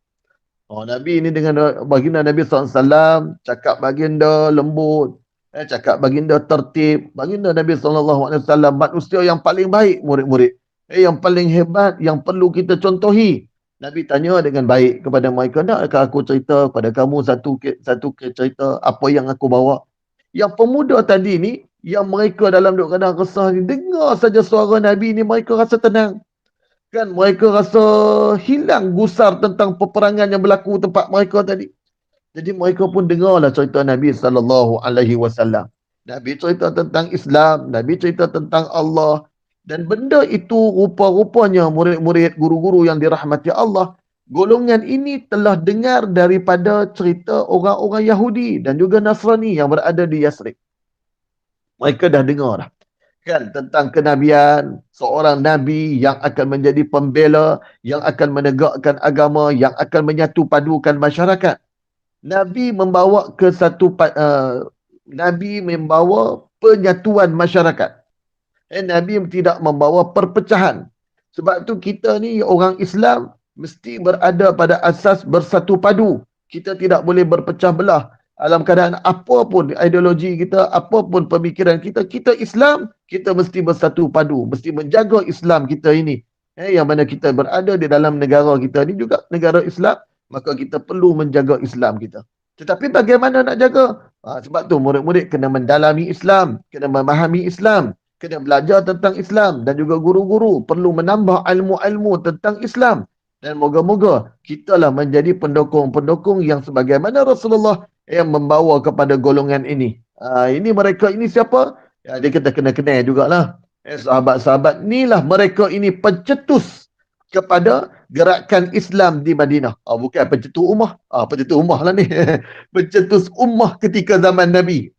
Nabi ni dengan baginda Nabi SAW cakap baginda lembut, cakap baginda tertib. Baginda Nabi SAW manusia yang paling baik murid-murid, yang paling hebat, yang perlu kita contohi. Nabi tanya dengan baik kepada mereka, nakkah aku cerita kepada kamu satu cerita apa yang aku bawa? Yang pemuda tadi ni, yang mereka dalam keadaan resah ni, dengar saja suara Nabi ni, mereka rasa tenang. Kan, mereka rasa hilang gusar tentang peperangan yang berlaku tempat mereka tadi. Jadi mereka pun dengarlah cerita Nabi SAW. Nabi cerita tentang Islam, Nabi cerita tentang Allah. Dan benda itu rupa-rupanya murid-murid, guru-guru yang dirahmati Allah, golongan ini telah dengar daripada cerita orang-orang Yahudi dan juga Nasrani yang berada di Yasrib. Mereka dah dengar dah. Kan, tentang kenabian, seorang Nabi yang akan menjadi pembela, yang akan menegakkan agama, yang akan menyatu padukan masyarakat. Nabi membawa Nabi membawa penyatuan masyarakat. Nabi tidak membawa perpecahan. Sebab tu kita ni orang Islam mesti berada pada asas bersatu padu. Kita tidak boleh berpecah belah. Dalam keadaan apapun ideologi kita, apapun pemikiran kita, kita Islam, kita mesti bersatu padu, mesti menjaga Islam kita ini. Yang mana kita berada di dalam negara kita ini juga negara Islam, maka kita perlu menjaga Islam kita. Tetapi bagaimana nak jaga? Sebab tu murid-murid kena mendalami Islam, kena memahami Islam, kena belajar tentang Islam, dan juga guru-guru perlu menambah ilmu-ilmu tentang Islam. Dan moga-moga kitalah menjadi pendukung-pendukung yang sebagaimana Rasulullah yang membawa kepada golongan ini. Ini mereka ini siapa? Dia kata kena kenal jugalah. Sahabat-sahabat inilah mereka ini pencetus kepada gerakan Islam di Madinah. Bukan pencetus ummah. Pencetus ummah lah ni. Pencetus ummah ketika zaman Nabi.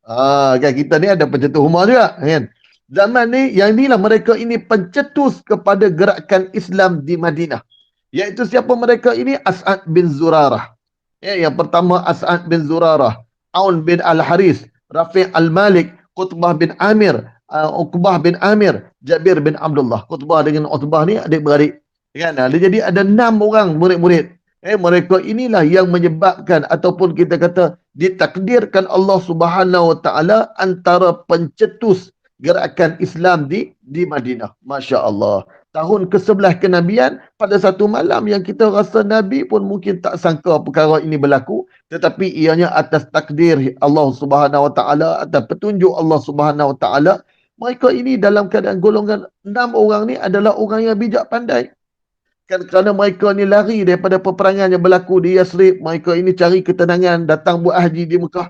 Kan kita ni ada pencetus ummah juga. Kan? Zaman ni, yang inilah mereka ini pencetus kepada gerakan Islam di Madinah. Iaitu siapa mereka ini? As'ad bin Zurarah. Yang pertama As'ad bin Zurarah, Aun bin Al-Haris, Rafi' Al-Malik, Qutbah bin Amir, Uqbah bin Amir, Jabir bin Abdullah. Qutbah dengan Utbah ni adik-beradik. Kan? Jadi ada 6 orang murid-murid. Mereka inilah yang menyebabkan ataupun kita kata ditakdirkan Allah Subhanahu Wa Taala antara pencetus gerakan Islam di Madinah. Masya Allah. Tahun ke-11 kenabian, pada satu malam yang kita rasa Nabi pun mungkin tak sangka perkara ini berlaku, tetapi ianya atas takdir Allah Subhanahu Wa Taala, atas petunjuk Allah Subhanahu Wa Taala. Mereka ini dalam keadaan golongan 6 orang ni adalah orang yang bijak pandai. Kan kerana mereka ni lari daripada peperangan yang berlaku di Yasrib, mereka ini cari ketenangan, datang buat haji di Mekah.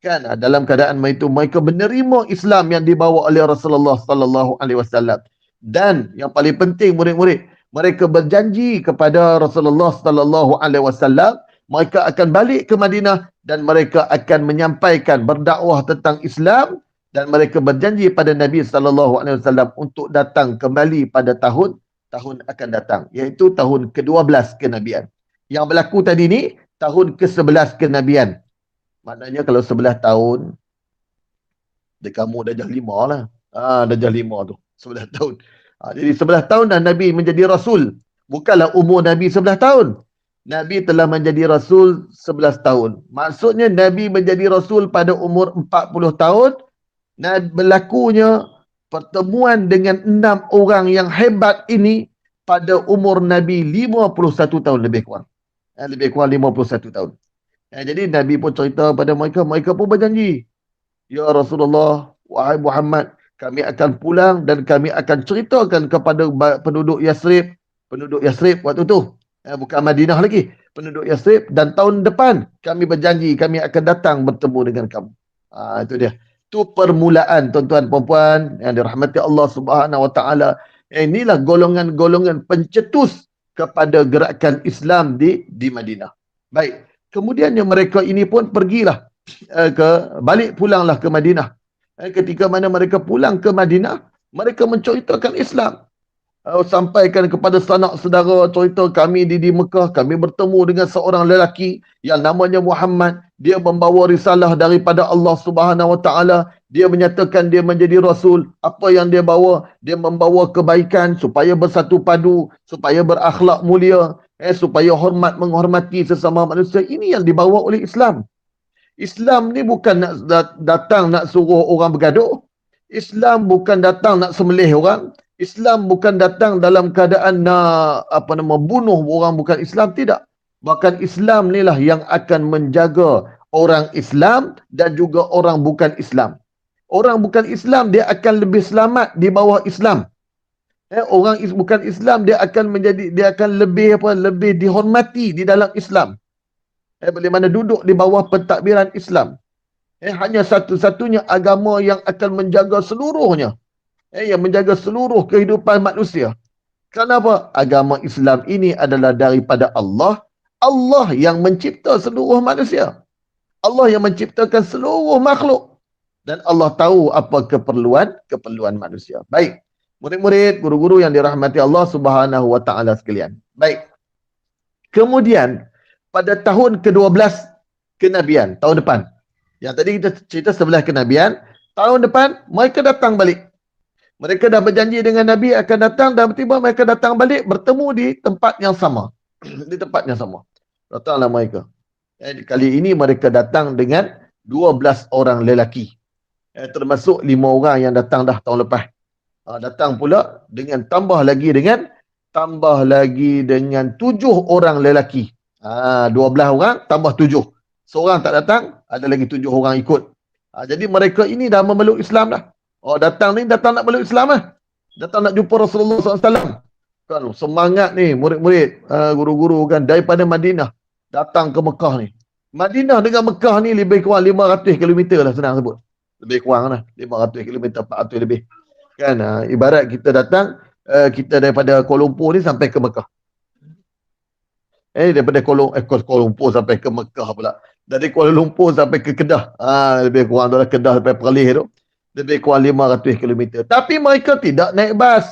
Kan dalam keadaan itu mereka menerima Islam yang dibawa oleh Rasulullah sallallahu alaihi wasallam. Dan yang paling penting murid-murid, mereka berjanji kepada Rasulullah sallallahu alaihi wasallam mereka akan balik ke Madinah dan mereka akan menyampaikan berdakwah tentang Islam, dan mereka berjanji pada Nabi sallallahu alaihi wasallam untuk datang kembali pada tahun akan datang, iaitu tahun ke-12 kenabian. Yang berlaku tadi ni tahun ke-11 kenabian. Maknanya kalau 11 tahun, dia kamu darjah 5 lah. Darjah 5 tu, 11 tahun. Jadi 11 tahun dah Nabi menjadi Rasul. Bukanlah umur Nabi 11 tahun. Nabi telah menjadi Rasul 11 tahun. Maksudnya Nabi menjadi Rasul pada umur 40 tahun. Berlakunya pertemuan dengan 6 orang yang hebat ini pada umur Nabi 51 tahun lebih kurang. Lebih kurang 51 tahun. Jadi Nabi pun cerita pada mereka, mereka pun berjanji, ya Rasulullah, wahai Muhammad, kami akan pulang dan kami akan ceritakan kepada penduduk Yasrib waktu tu, bukan Madinah lagi, penduduk Yasrib, dan tahun depan kami berjanji kami akan datang bertemu dengan kamu. Itu dia. Itu permulaan tuan-tuan puan-puan yang dirahmati Allah Subhanahu Wa Taala. Inilah golongan-golongan pencetus kepada gerakan Islam di Madinah. Baik. Kemudiannya mereka ini pun pergilah balik pulanglah ke Madinah. Ketika mana mereka pulang ke Madinah, mereka menceritakan Islam. Sampaikan kepada sanak saudara, cerita kami di Mekah, kami bertemu dengan seorang lelaki yang namanya Muhammad. Dia membawa risalah daripada Allah Subhanahu Wa Taala. Dia menyatakan dia menjadi Rasul. Apa yang dia bawa? Dia membawa kebaikan supaya bersatu padu, supaya berakhlak mulia, supaya menghormati sesama manusia. Ini yang dibawa oleh Islam. Islam ni bukan nak datang nak suruh orang bergaduh. Islam bukan datang nak sembelih orang. Islam bukan datang dalam keadaan nak bunuh orang bukan Islam, tidak. Bahkan Islam ni lah yang akan menjaga orang Islam dan juga orang bukan Islam. Orang bukan Islam dia akan lebih selamat di bawah Islam. Orang bukan Islam dia akan lebih dihormati di dalam Islam. Bagaimana duduk di bawah pentadbiran Islam. Hanya satu-satunya agama yang akan menjaga seluruhnya. Yang menjaga seluruh kehidupan manusia. Kenapa? Agama Islam ini adalah daripada Allah. Allah yang mencipta seluruh manusia. Allah yang menciptakan seluruh makhluk. Dan Allah tahu apa keperluan manusia. Baik. Murid-murid, guru-guru yang dirahmati Allah Subhanahu Wa Taala sekalian. Baik. Kemudian pada tahun ke-12 kenabian, tahun depan. Yang tadi kita cerita 11 kenabian, tahun depan mereka datang balik. Mereka dah berjanji dengan Nabi akan datang, dan tiba mereka datang balik bertemu di tempat yang sama. Di tempat yang sama. Datanglah mereka. Kali ini mereka datang dengan 12 orang lelaki. Termasuk 5 orang yang datang dah tahun lepas. Datang pula dengan tambah lagi dengan 7 orang lelaki. 12 orang tambah 7. Seorang tak datang, ada lagi 7 orang ikut. Jadi mereka ini dah memeluk Islam dah. Datang nak meluk Islam lah. Datang nak jumpa Rasulullah SAW. Kan, semangat ni murid-murid, guru-guru kan daripada Madinah datang ke Mekah ni. Madinah dengan Mekah ni lebih kurang 500 km lah, senang sebut. Lebih kurang lah, 500 km, 400 lebih. Kan, ibarat kita datang, kita daripada Kuala Lumpur ni sampai ke Mekah. Daripada Kuala Lumpur sampai ke Mekah pula. Dari Kuala Lumpur sampai ke Kedah. Lebih kurang tu lah, Kedah sampai Perlis tu. Lebih kurang 500 km. Tapi mereka tidak naik bas.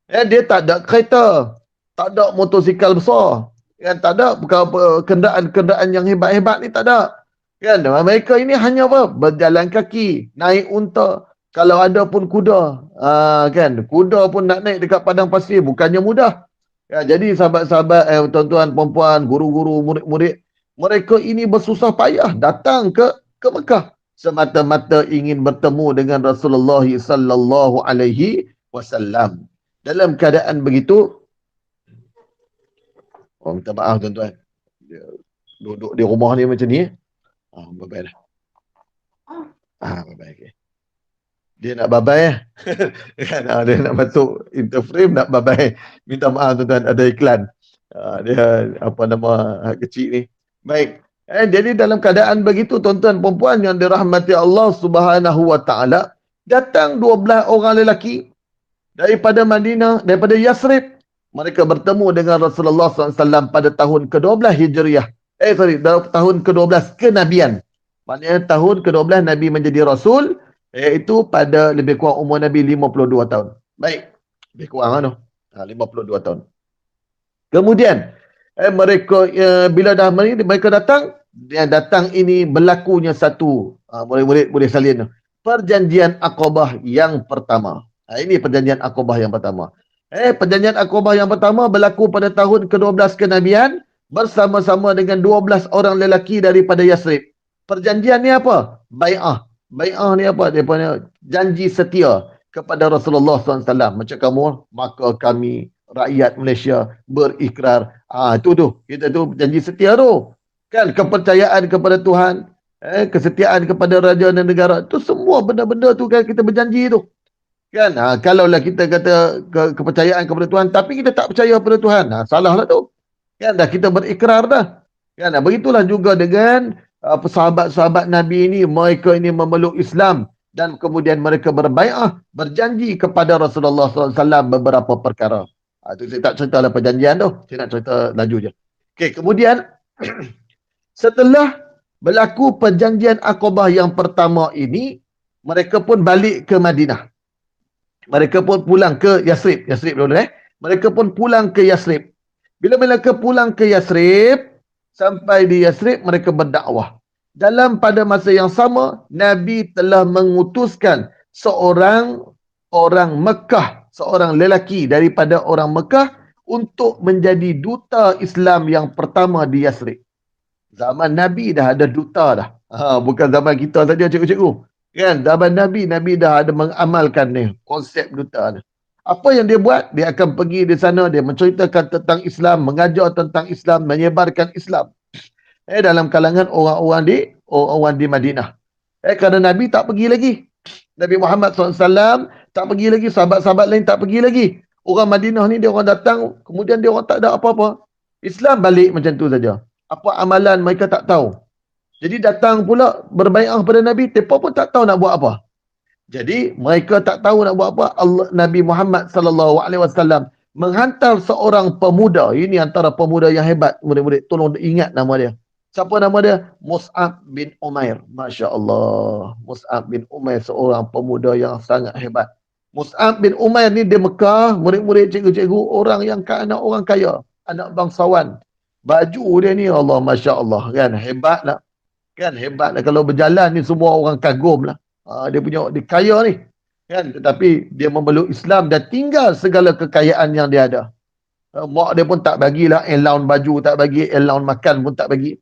Dia tak ada kereta. Tak ada motosikal besar. Tak ada kenderaan-kenderaan yang hebat-hebat ni, tak ada. Mereka ini hanya berjalan kaki, naik unta. Kalau ada pun kuda. Kuda pun nak naik dekat padang pasir bukannya mudah. Jadi sahabat-sahabat, tuan-tuan, puan-puan, guru-guru, murid-murid, mereka ini bersusah payah datang ke Mekah. semata-mata ingin bertemu dengan Rasulullah sallallahu alaihi wasallam. Dalam keadaan begitu, minta maaf tuan-tuan. Duduk di rumah ni macam ni. Bye-bye dah. Bye-bye. Okay. Dia nak babai kan, dia nak masuk interframe, nak babai. Minta maaf tuan-tuan, ada iklan. Dia apa nama kecil ni. Baik. Jadi dalam keadaan begitu tuan-tuan perempuan yang dirahmati Allah Subhanahu wa taala, datang 12 orang lelaki daripada Madinah, daripada Yasrib. Mereka bertemu dengan Rasulullah SAW pada tahun ke-12 Hijriah. Tahun ke-12 kenabian. Maknanya tahun ke-12 Nabi menjadi Rasul, iaitu pada lebih kurang umur Nabi 52 tahun. Baik. Lebih kurang 52 tahun. Kemudian mereka bila dah mereka datang, yang datang ini berlakunya satu, murid-murid boleh salin, perjanjian Aqabah yang pertama. Ini perjanjian Aqabah yang pertama. Perjanjian Aqabah yang pertama berlaku pada tahun ke-12 kenabian bersama-sama dengan 12 orang lelaki daripada Yasrib. Perjanjian ni apa? Bai'ah. Bai'ah ni apa? Dia punya janji setia kepada Rasulullah SAW. Macam kamu, maka kami rakyat Malaysia berikrar. Itu tu. Kita tu janji setia tu. Kan kepercayaan kepada Tuhan, kesetiaan kepada raja dan negara. Tu semua benda-benda tu kan kita berjanji tu. Kan? Kalaulah kita kata kepercayaan kepada Tuhan tapi kita tak percaya kepada Tuhan, salah lah tu. Kan dah kita berikrar dah. Kan? Begitulah juga dengan sahabat-sahabat Nabi ini, mereka ini memeluk Islam dan kemudian mereka berbai'ah, berjanji kepada Rasulullah SAW beberapa perkara. Itu saya tak cerita lah perjanjian tu. Saya nak cerita laju je. Okey, kemudian setelah berlaku perjanjian Aqabah yang pertama ini, mereka pun balik ke Madinah. Mereka pun pulang ke Yasrib. Yasrib dulu Mereka pun pulang ke Yasrib. Bila mereka pulang ke Yasrib, sampai di Yasrib mereka berdakwah. Dalam pada masa yang sama, Nabi telah mengutuskan seorang orang Mekah, seorang lelaki daripada orang Mekah untuk menjadi duta Islam yang pertama di Yasrib. Zaman Nabi dah ada duta dah. Bukan zaman kita saja cikgu-cikgu. Kan, zaman Nabi dah ada mengamalkan ni konsep duta ni. Apa yang dia buat? Dia akan pergi di sana, dia menceritakan tentang Islam, mengajar tentang Islam, menyebarkan Islam. Dalam kalangan orang-orang di Madinah. Kerana Nabi tak pergi lagi. Nabi Muhammad SAW tak pergi lagi, sahabat-sahabat lain tak pergi lagi. Orang Madinah ni dia orang datang, kemudian dia orang tak ada apa-apa. Islam balik macam tu saja. Apa amalan mereka tak tahu. Jadi datang pula berbai'ah pada Nabi, mereka pun tak tahu nak buat apa. Jadi mereka tak tahu nak buat apa. Nabi Muhammad SAW menghantar seorang pemuda. Ini antara pemuda yang hebat. Murid-murid tolong ingat nama dia. Siapa nama dia? Mus'ab bin Umair. Masya Allah. Mus'ab bin Umair seorang pemuda yang sangat hebat. Mus'ab bin Umair ni di Mekah, murid-murid cikgu-cikgu, orang yang anak orang kaya, anak bangsawan. Baju dia ni Allah, Masya Allah. Kan hebat lah. Kan hebat lah. Kalau berjalan ni semua orang kagum lah. Dia punya, dia kaya ni. Kan? Tetapi dia memeluk Islam dan tinggal segala kekayaan yang dia ada. Mak dia pun tak bagilah allowance baju, tak bagi allowance makan pun tak bagi.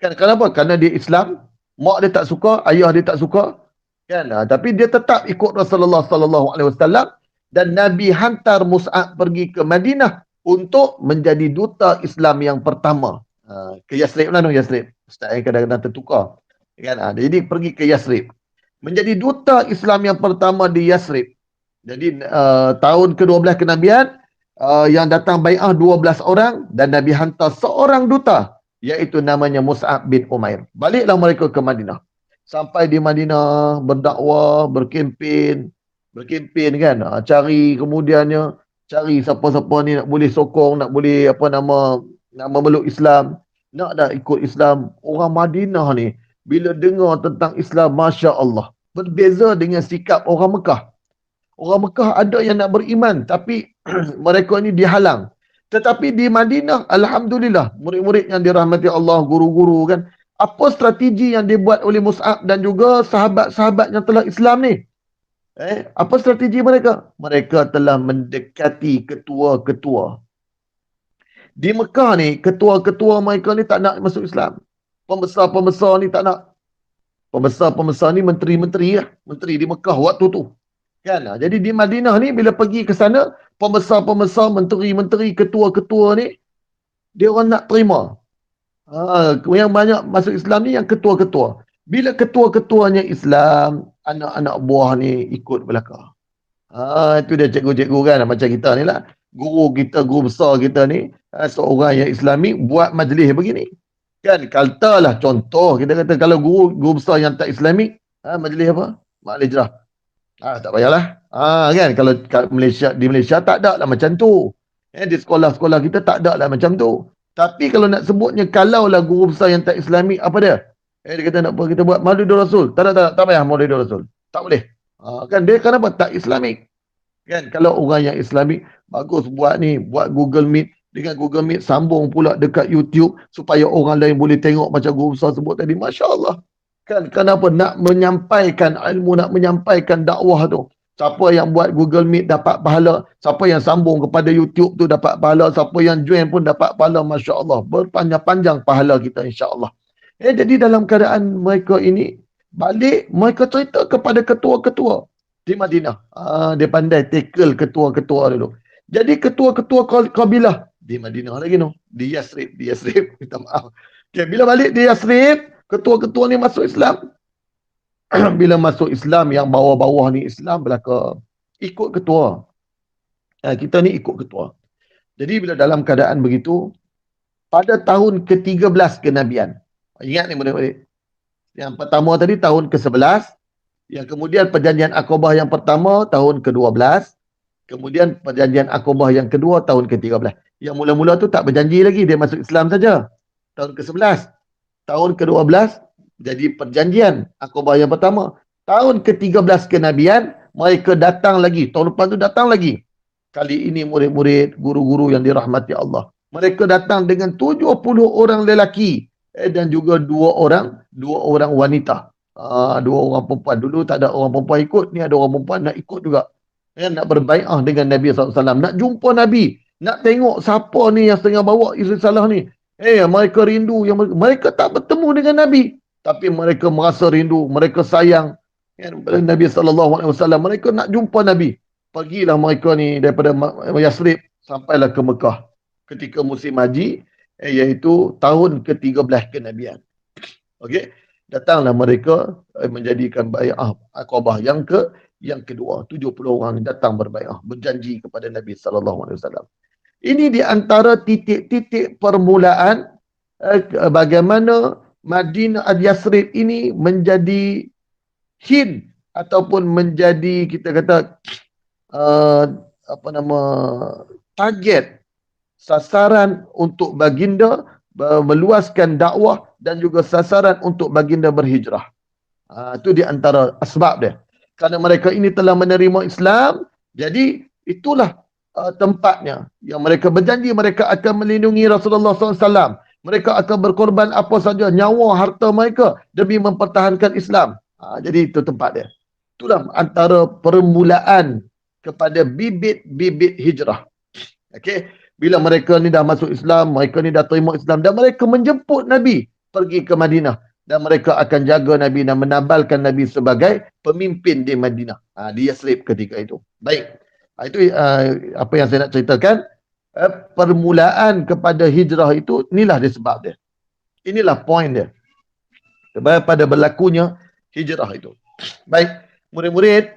Kan kenapa? Kerana dia Islam. Mak dia tak suka, ayah dia tak suka. Kan? Tapi dia tetap ikut Rasulullah SAW dan Nabi hantar Mus'ab pergi ke Madinah untuk menjadi duta Islam yang pertama. Ke Yasrib lah, Yasrib. Ustaz kadang-kadang tertukar. Kan? Jadi pergi ke Yasrib. Menjadi duta Islam yang pertama di Yasrib. Jadi tahun ke-12 kenabian, yang datang bai'ah 12 orang dan Nabi hantar seorang duta, iaitu namanya Mus'ab bin Umair. Baliklah mereka ke Madinah. Sampai di Madinah berdakwah, berkempen kan, cari kemudiannya, cari siapa-siapa ni nak boleh sokong, nak boleh nak memeluk Islam, nak dah ikut Islam. Orang Madinah ni bila dengar tentang Islam, Masya Allah, berbeza dengan sikap orang Mekah. Orang Mekah ada yang nak beriman tapi mereka ni dihalang. Tetapi di Madinah, Alhamdulillah, murid-murid yang dirahmati Allah, guru-guru kan, apa strategi yang dibuat oleh Mus'ab dan juga sahabat-sahabat yang telah Islam ni? Apa strategi mereka? Mereka telah mendekati ketua-ketua. Di Mekah ni, ketua-ketua mereka ni tak nak masuk Islam. Pembesar-pembesar ni tak nak. Pembesar-pembesar ni menteri-menteri lah. Menteri di Mekah waktu tu. Kan? Jadi di Madinah ni bila pergi ke sana, pembesar-pembesar, menteri-menteri, ketua-ketua ni, dia orang nak terima. Yang banyak masuk Islam ni yang ketua-ketua. Bila ketua-ketuanya Islam, anak-anak buah ni ikut belakang. Itu dia cikgu-cikgu kan, macam kita ni lah. Guru kita, guru besar kita ni, seorang yang Islami buat majlis begini. Kan, katalah contoh, kita kata kalau guru besar yang tak Islami, majlis apa? Mak Hijrah. Tak payahlah. Kan, kalau di Malaysia tak ada lah macam tu. Di sekolah-sekolah kita tak ada lah macam tu. Tapi kalau nak sebutnya, kalau lah guru besar yang tak Islami, apa dia? Dia kata nak apa? Kita buat Maulidur Rasul. Tak payah Maulidur Rasul. Tak boleh. Kan dia kenapa? Tak Islamik. Kan kalau orang yang Islamik, bagus buat ni, buat Google Meet. Dengan Google Meet sambung pula dekat YouTube supaya orang lain boleh tengok macam guru besar sebut tadi. Masya Allah. Kan kenapa? Nak menyampaikan ilmu, nak menyampaikan dakwah tu. Siapa yang buat Google Meet dapat pahala. Siapa yang sambung kepada YouTube tu dapat pahala. Siapa yang join pun dapat pahala. Masya Allah. Berpanjang-panjang pahala kita insya Allah. Jadi dalam keadaan mereka ini, balik mereka cerita kepada ketua-ketua di Madinah. Dia pandai tackle ketua-ketua dulu. Jadi ketua-ketua kabilah di Madinah lagi no. Di Yasrib. Minta maaf. Okay, bila balik di Yasrib, ketua-ketua ni masuk Islam. Bila masuk Islam, yang bawah-bawah ni Islam belaka ikut ketua. Kita ni ikut ketua. Jadi bila dalam keadaan begitu, pada tahun ke-13 kenabian. Ingat ni murid-murid. Yang pertama tadi tahun ke-11. Yang kemudian perjanjian Aqabah yang pertama tahun ke-12. Kemudian perjanjian Aqabah yang kedua tahun ke-13. Yang mula-mula tu tak berjanji lagi, dia masuk Islam saja. Tahun ke-11. Tahun ke-12 jadi perjanjian Aqabah yang pertama. Tahun ke-13 kenabian, mereka datang lagi. Tahun depan tu datang lagi. Kali ini murid-murid, guru-guru yang dirahmati Allah. Mereka datang dengan 70 orang lelaki dan juga dua orang wanita. Dua orang perempuan. Dulu tak ada orang perempuan ikut, ni ada orang perempuan nak ikut juga. Nak berbai'ah dengan Nabi SAW. Nak jumpa Nabi. Nak tengok siapa ni yang setengah bawa isteri salah ni. Mereka rindu. Mereka tak bertemu dengan Nabi. Tapi mereka merasa rindu. Mereka sayang Nabi SAW. Mereka nak jumpa Nabi. Pergilah mereka ni daripada Yasrib sampailah ke Mekah. Ketika musim haji, iaitu tahun ke-13 kenabian. Okey. Datanglah mereka menjadikan bai'ah Aqabah yang kedua. 70 orang datang berbai'ah, berjanji kepada Nabi SAW. Ini di antara titik-titik permulaan bagaimana Madinah Yasrib ini menjadi hint ataupun menjadi kita kata target sasaran untuk baginda meluaskan dakwah dan juga sasaran untuk baginda berhijrah. Itu di antara asbab dia. Kerana mereka ini telah menerima Islam, jadi itulah tempatnya yang mereka berjanji mereka akan melindungi Rasulullah SAW. Mereka akan berkorban apa saja, nyawa, harta mereka demi mempertahankan Islam. Jadi itu tempat dia. Itulah antara permulaan kepada bibit-bibit hijrah. Okey. Bila mereka ni dah masuk Islam, mereka ni dah terima Islam dan mereka menjemput Nabi pergi ke Madinah dan mereka akan jaga Nabi dan menabalkan Nabi sebagai pemimpin di Madinah. Di Yasrib ketika itu. Baik. Itu apa yang saya nak ceritakan. Permulaan kepada hijrah itu, inilah dia sebab dia. Inilah poin dia. Pada berlakunya hijrah itu. Baik. Murid-murid,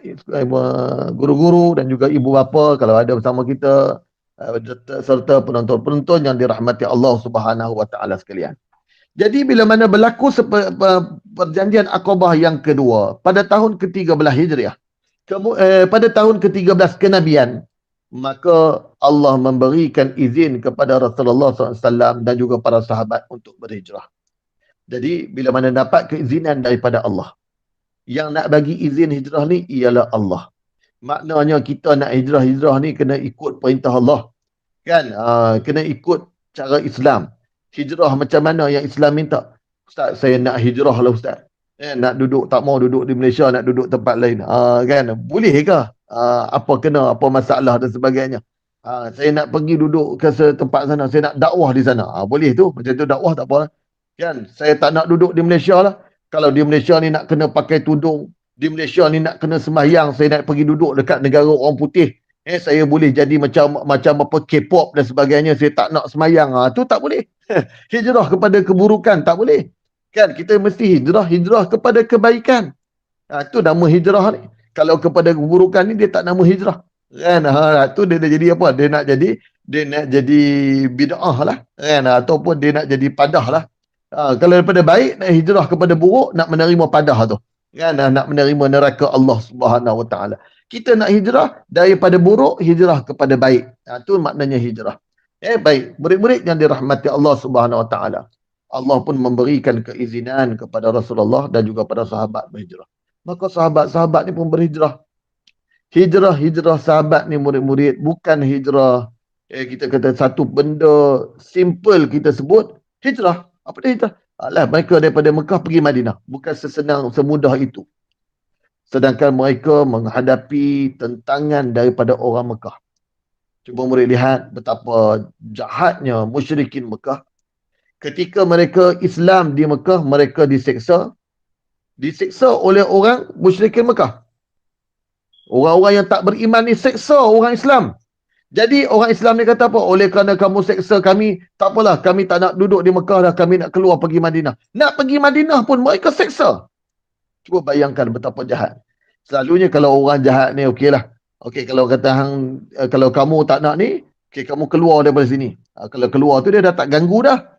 guru-guru dan juga ibu bapa kalau ada bersama kita, serta penonton-penonton yang dirahmati Allah Subhanahu wa taala sekalian. Jadi bila mana berlaku perjanjian Aqabah yang kedua pada tahun ke-13 Hijriah, pada tahun ke-13 kenabian, maka Allah memberikan izin kepada Rasulullah SAW dan juga para sahabat untuk berhijrah. Jadi bila mana dapat keizinan daripada Allah, yang nak bagi izin hijrah ni ialah Allah. Maknanya kita nak hijrah ni kena ikut perintah Allah. Kan? Kena ikut cara Islam. Hijrah macam mana yang Islam minta? Ustaz, saya nak hijrah lah Ustaz. Nak duduk, tak mau duduk di Malaysia, nak duduk tempat lain. Kan? Boleh ke? Apa kena, apa masalah dan sebagainya. Saya nak pergi duduk ke tempat sana, saya nak dakwah di sana. Boleh tu, macam tu dakwah tak apa. Kan? Saya tak nak duduk di Malaysia lah. Kalau di Malaysia ni nak kena pakai tudung, di Malaysia ni nak kena sembahyang, saya nak pergi duduk dekat negara orang putih, saya boleh jadi macam apa K-pop dan sebagainya, saya tak nak sembahyang, tu tak boleh. Hijrah kepada keburukan tak boleh. Kan kita mesti hijrah kepada kebaikan. Tu nama hijrah ni. Kalau kepada keburukan ni dia tak nama hijrah. Kan tu dia dah jadi apa? Dia nak jadi bid'ah lah. Kan ataupun dia nak jadi padah lah. Kalau daripada baik nak hijrah kepada buruk, nak menerima padah tu. Kan nak menerima neraka Allah Subhanahu Wa Taala. Kita nak hijrah daripada buruk, hijrah kepada baik. Tu maknanya hijrah. Baik, murid-murid yang dirahmati Allah Subhanahu Wa Taala. Allah pun memberikan keizinan kepada Rasulullah dan juga pada sahabat berhijrah. Maka sahabat-sahabat ni pun berhijrah. Hijrah sahabat ni murid-murid bukan hijrah kita kata satu benda simple kita sebut hijrah. Apa dia hijrah? Alah, mereka daripada Mekah pergi Madinah. Bukan semudah itu. Sedangkan mereka menghadapi tentangan daripada orang Mekah. Cuba murid lihat betapa jahatnya musyrikin Mekah. Ketika mereka Islam di Mekah, mereka diseksa oleh orang musyrikin Mekah. Orang-orang yang tak beriman ni seksa orang Islam. Jadi orang Islam ni kata apa? Oleh kerana kamu seksa kami, tak apalah, kami tak nak duduk di Mekah dah, kami nak keluar pergi Madinah. Nak pergi Madinah pun mereka seksa. Cuba bayangkan betapa jahat. Selalunya kalau orang jahat ni okeylah. Okey, kalau kata kalau kamu tak nak ni, kamu keluar daripada sini. Kalau keluar tu dia dah tak ganggu dah.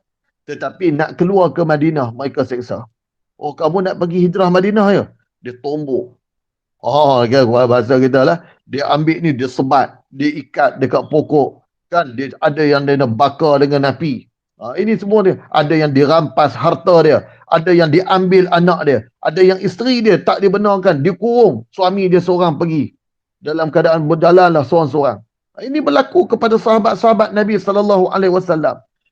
Tetapi nak keluar ke Madinah, mereka seksa. Oh, kamu nak pergi hijrah Madinah ya? Dia tombok. Kan bahasa kita lah. Dia ambil ni, dia sebat. Dia ikat dekat pokok. Kan, dia ada yang dia nak bakar dengan api. Ini semua dia. Ada yang dirampas harta dia. Ada yang diambil anak dia. Ada yang isteri dia tak dibenarkan. Dikurung. Suami dia seorang pergi. Dalam keadaan berjalanlah seorang-seorang. Ini berlaku kepada sahabat-sahabat Nabi SAW.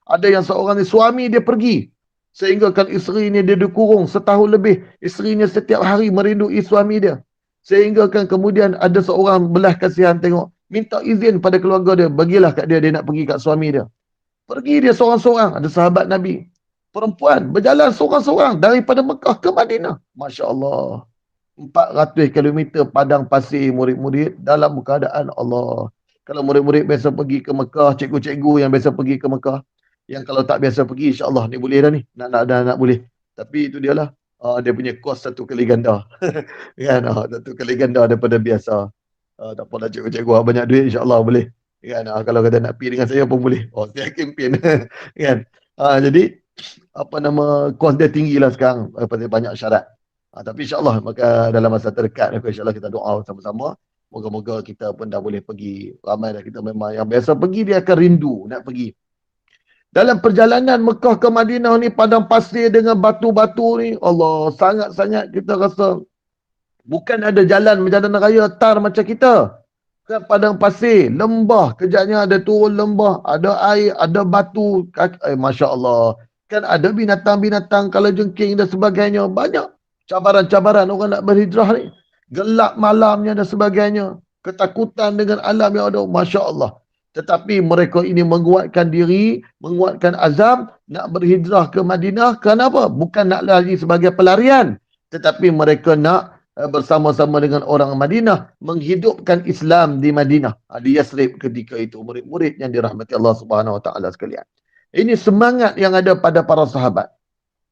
Ada yang seorang ni suami dia pergi. Sehingga kan isteri ni dia dikurung setahun lebih. Isterinya setiap hari merindui suami dia. Sehingga kan kemudian ada seorang belas kasihan tengok. Minta izin pada keluarga dia. Bagilah kat dia nak pergi kat suami dia. Pergi dia seorang-seorang. Ada sahabat Nabi. Perempuan berjalan seorang-seorang daripada Mekah ke Madinah. Masya Allah. 400 km padang pasir murid-murid dalam keadaan Allah. Kalau murid-murid biasa pergi ke Mekah, cikgu-cikgu yang biasa pergi ke Mekah, yang kalau tak biasa pergi, insya-Allah ni boleh dah ni. Nak boleh. Tapi itu dialah, dia punya kos 1 kali ganda. Kan, 1 kali ganda daripada biasa. Tak apalah cikgu-cikgu banyak duit, insya-Allah boleh. Kan, kalau kata nak pergi dengan saya pun boleh. Saya kempen. Kan. Jadi kos dia tinggi lah sekarang, banyak syarat. Tapi insya-Allah maka dalam masa terdekat insya-Allah kita doa sama-sama. Moga-moga kita pun dah boleh pergi. Ramai dah kita memang yang biasa pergi dia akan rindu nak pergi. Dalam perjalanan Mekah ke Madinah ni padang pasir dengan batu-batu ni, Allah, sangat-sangat kita rasa bukan ada jalan raya tar macam kita. Kan padang pasir, lembah, kejapnya ada turun lembah, ada air, ada batu. Masya-Allah. Kan ada binatang-binatang kalajengking dan sebagainya, banyak. Cabaran-cabaran orang nak berhijrah ni. Gelap malamnya dan sebagainya. Ketakutan dengan alam yang ada. Masya Allah. Tetapi mereka ini menguatkan diri, menguatkan azam, nak berhijrah ke Madinah. Kenapa? Bukan nak lari sebagai pelarian. Tetapi mereka nak bersama-sama dengan orang Madinah, menghidupkan Islam di Madinah. Di Yasrib ketika itu. Murid-murid yang dirahmati Allah Subhanahu Wa Taala sekalian. Ini semangat yang ada pada para sahabat.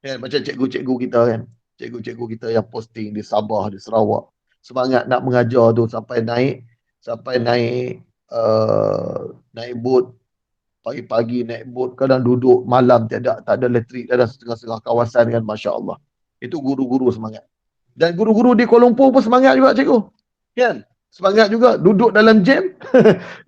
Macam cikgu-cikgu kita kan. Cikgu-cikgu kita yang posting di Sabah, di Sarawak. Semangat nak mengajar tu sampai naik bot. Pagi-pagi naik bot, kadang duduk malam tak ada elektrik, ada setengah-setengah kawasan kan, Masya Allah. Itu guru-guru semangat. Dan guru-guru di Kuala Lumpur pun semangat juga cikgu. Kan? Semangat juga duduk dalam jam.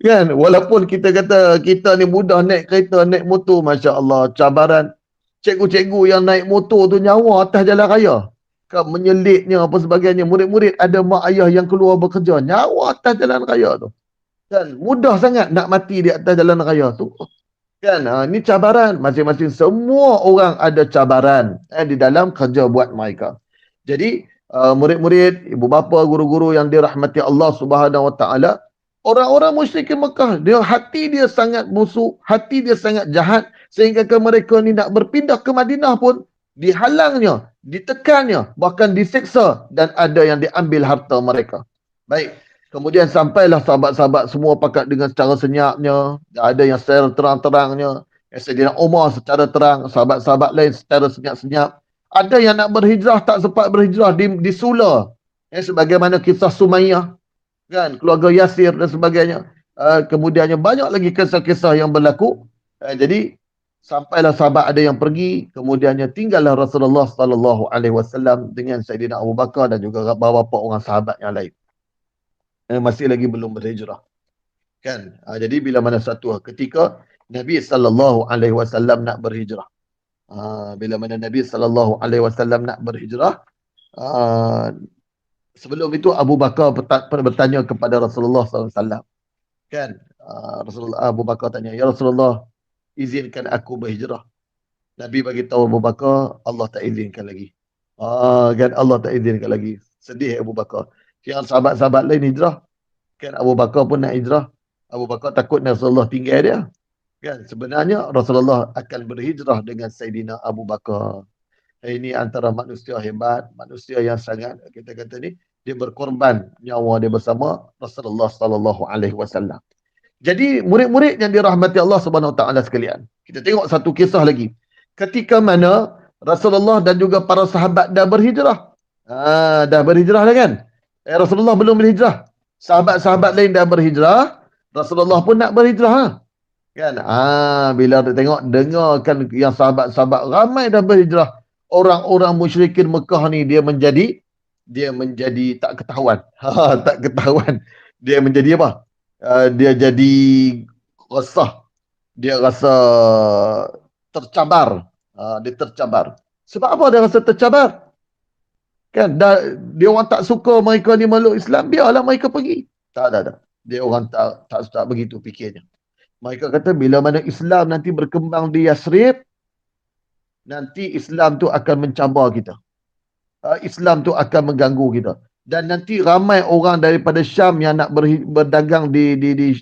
Kan? Walaupun kita kata kita ni mudah naik kereta, naik motor, Masya Allah, cabaran. Cikgu-cikgu yang naik motor tu nyawa atas jalan raya. Kan menyelitnya apa sebagainya. Murid-murid ada mak ayah yang keluar bekerja. Nyawa atas jalan raya tu. Kan mudah sangat nak mati di atas jalan raya tu. Kan ni cabaran. Masing-masing semua orang ada cabaran di dalam kerja buat mereka. Jadi murid-murid, ibu bapa, guru-guru yang dirahmati Allah Subhanahu Wa Taala, orang-orang musyrikin Mekah, hati dia sangat busuk, hati dia sangat jahat, sehingga mereka ni nak berpindah ke Madinah pun dihalangnya, ditekannya, bahkan disiksa, dan ada yang diambil harta mereka. Baik, kemudian sampailah sahabat-sahabat semua pakat dengan secara senyapnya, ada yang secara terang-terangnya, Sayyidina Umar secara terang, sahabat-sahabat lain secara senyap-senyap. Ada yang nak berhijrah tak sempat berhijrah, di Sula. Sebagaimana kisah Sumayyah, kan, keluarga Yasir dan sebagainya. Kemudiannya banyak lagi kisah-kisah yang berlaku. Jadi sampailah sahabat ada yang pergi, kemudiannya tinggallah Rasulullah sallallahu alaihi wasallam dengan Sayyidina Abu Bakar dan juga beberapa orang sahabat yang lain. Masih lagi belum berhijrah. Kan? Jadi bila mana satu ketika Nabi sallallahu alaihi wasallam nak berhijrah. Bila mana Nabi sallallahu alaihi wasallam nak berhijrah, sebelum itu Abu Bakar bertanya kepada Rasulullah sallallahu alaihi wasallam. Kan? Rasulullah Abu Bakar tanya, "Ya Rasulullah, izinkan aku berhijrah." Nabi bagi tahu Abu Bakar, Allah tak izinkan lagi. Kan, Allah tak izinkan lagi. Sedih Abu Bakar. Yang sahabat-sahabat lain hijrah, kan, Abu Bakar pun nak hijrah. Abu Bakar takut Rasulullah tinggal dia. Kan, sebenarnya Rasulullah akan berhijrah dengan Sayyidina Abu Bakar. Ini antara manusia hebat, manusia yang sangat, kita kata ni, dia berkorban nyawa dia bersama Rasulullah sallallahu alaihi wasallam. Jadi murid-murid yang dirahmati Allah Subhanahu Wa Taala sekalian, kita tengok satu kisah lagi. Ketika mana Rasulullah dan juga para sahabat dah berhijrah. Dah berhijrah dah kan? Rasulullah belum berhijrah. Sahabat-sahabat lain dah berhijrah, Rasulullah pun nak berhijrah. Kan? Bila tengok, dengarkan yang sahabat-sahabat ramai dah berhijrah, orang-orang musyrikin Mekah ni dia menjadi tak ketahuan. Tak ketahuan. Dia menjadi apa? Dia jadi resah. Dia rasa tercabar. Dia tercabar. Sebab apa dia rasa tercabar? Kan, dia orang tak suka mereka ni meluk Islam, biarlah mereka pergi. Tak. Dia orang tak begitu fikirnya. Mereka kata bila mana Islam nanti berkembang di Yasrib, nanti Islam tu akan mencabar kita. Islam tu akan mengganggu kita. Dan nanti ramai orang daripada Syam yang nak berdagang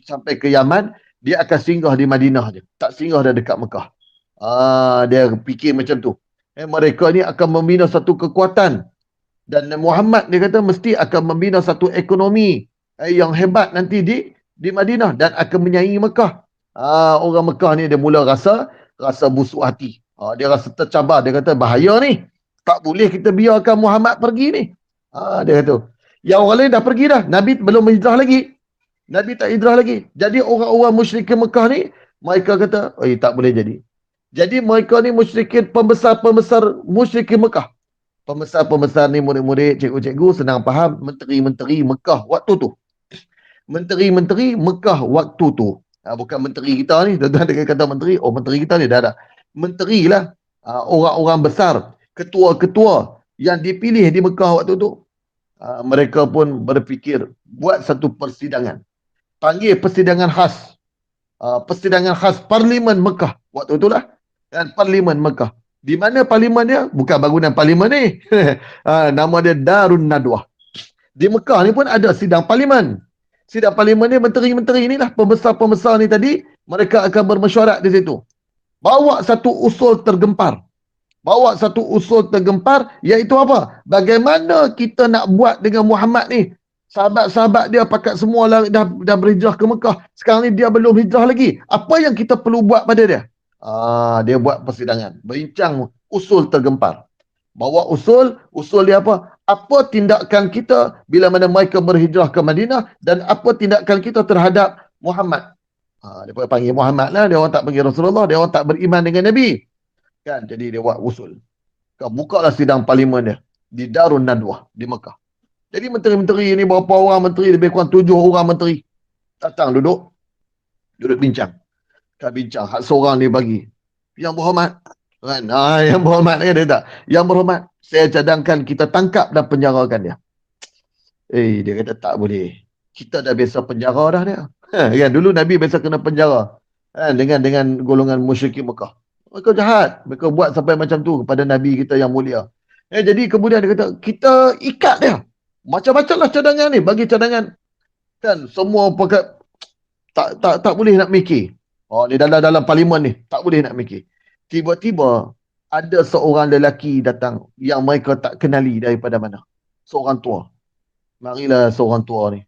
sampai ke Yaman, dia akan singgah di Madinah je. Tak singgah dah dekat Mekah. Dia fikir macam tu. Mereka ni akan membina satu kekuatan. Dan Muhammad dia kata mesti akan membina satu ekonomi yang hebat nanti di Madinah dan akan menyaingi Mekah. Orang Mekah ni dia mula rasa busuk hati. Dia rasa tercabar. Dia kata bahaya ni. Tak boleh kita biarkan Muhammad pergi ni. Dia kata. Yang orang lain dah pergi dah. Nabi belum hijrah lagi. Nabi tak hijrah lagi. Jadi orang-orang musyrikin Mekah ni, mereka kata, tak boleh jadi. Jadi mereka ni musyrikin, pembesar-pembesar musyrikin Mekah. Pembesar-pembesar ni murid-murid, cikgu-cikgu senang faham, menteri-menteri Mekah waktu tu. Menteri-menteri Mekah waktu tu. Bukan menteri kita ni, tuan-tuan dengan kata menteri, menteri kita ni dah. Menteri lah. Orang-orang besar, ketua-ketua yang dipilih di Mekah waktu tu. Mereka pun berfikir, buat satu persidangan. Panggil persidangan khas. Persidangan khas Parlimen Mekah. Waktu itulah. Dan Parlimen Mekah. Di mana parlimen dia? Bukan bangunan parlimen ni. Nama dia Darun Nadwah. Di Mekah ni pun ada sidang parlimen. Sidang parlimen ni menteri-menteri ni lah. Pembesar-pembesar ni tadi. Mereka akan bermesyuarat di situ. Bawa satu usul tergempar. Iaitu apa? Bagaimana kita nak buat dengan Muhammad ni? Sahabat-sahabat dia pakat semua dah berhijrah ke Mekah. Sekarang ni dia belum hijrah lagi. Apa yang kita perlu buat pada dia? Dia buat persidangan. Bincang usul tergempar. Bawa usul dia apa? Apa tindakan kita bila mana mereka berhijrah ke Madinah dan apa tindakan kita terhadap Muhammad? Dia panggil Muhammad lah. Dia orang tak panggil Rasulullah. Dia orang tak beriman dengan Nabi. Kan? Jadi dia buat usul. Bukalah sidang parlimen dia. Di Darun Nadwah. Di Mekah. Jadi menteri-menteri ni berapa orang menteri? Lebih kurang 7 orang menteri. Datang duduk bincang. Kan bincang. Hak seorang ni bagi. Yang berhormat. Kan? Yang berhormat kan dia tak? Yang berhormat. Saya cadangkan kita tangkap dan penjarakan dia. Dia kata tak boleh. Kita dah biasa penjara dah dia. Kan? Dulu Nabi biasa kena penjara. Dengan golongan musyrikin Mekah. Mereka jahat. Mereka buat sampai macam tu kepada Nabi kita yang mulia. Jadi kemudian dia kata, kita ikat dia. Macam-macam lah cadangan ni. Bagi cadangan. Kan? Semua pakai tak boleh nak mikir. Ni dalam parlimen ni. Tak boleh nak mikir. Tiba-tiba ada seorang lelaki datang yang mereka tak kenali daripada mana. Seorang tua. Marilah seorang tua ni.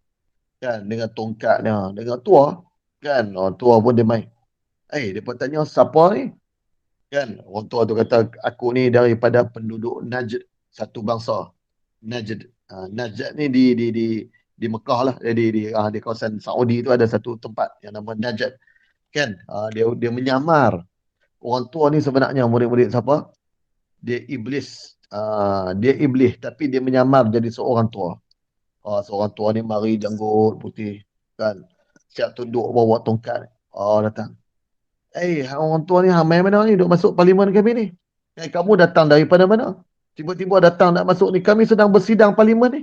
Kan, dengan tongkatnya, dengan tua. Kan, orang tua pun dia main. Dia pun tanya, siapa ni? Kan, orang tua tu kata, aku ni daripada penduduk Najd, satu bangsa. Najd. Najd ni di Mekah lah. Di kawasan Saudi tu ada satu tempat yang nama Najd. Kan, dia menyamar. Orang tua ni sebenarnya murid-murid siapa? Dia iblis. Dia iblis tapi dia menyamar jadi seorang tua. Seorang tua ni mari janggut putih kan. Siap tunduk bawa tongkat. Datang. Orang tua ni hamai mana ni duk masuk parlimen kami ni? Kamu datang daripada mana? Tiba-tiba datang nak masuk ni. Kami sedang bersidang parlimen ni.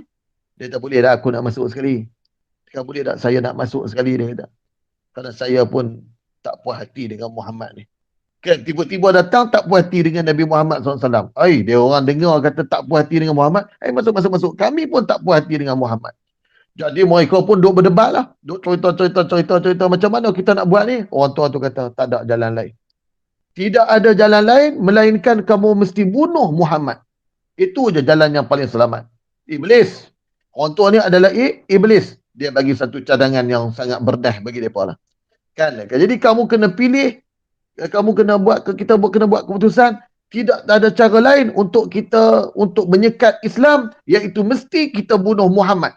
Dia tak boleh dah aku nak masuk sekali. Tak boleh tak saya nak masuk sekali dia kata. Kerana saya pun tak puas hati dengan Muhammad ni. Kan tiba-tiba datang tak puas hati dengan Nabi Muhammad SAW. Dia orang dengar kata tak puas hati dengan Muhammad. Masuk. Kami pun tak puas hati dengan Muhammad. Jadi mereka pun duk berdebat lah. Duk cerita. Macam mana kita nak buat ni? Orang tua tu kata tak ada jalan lain. Tidak ada jalan lain melainkan kamu mesti bunuh Muhammad. Itu je jalan yang paling selamat. Iblis. Orang tua ni adalah iblis. Dia bagi satu cadangan yang sangat berdah bagi mereka lah. Kan? Jadi kamu kena pilih. Kita kena buat keputusan. Tidak ada cara lain untuk menyekat Islam, iaitu mesti kita bunuh Muhammad.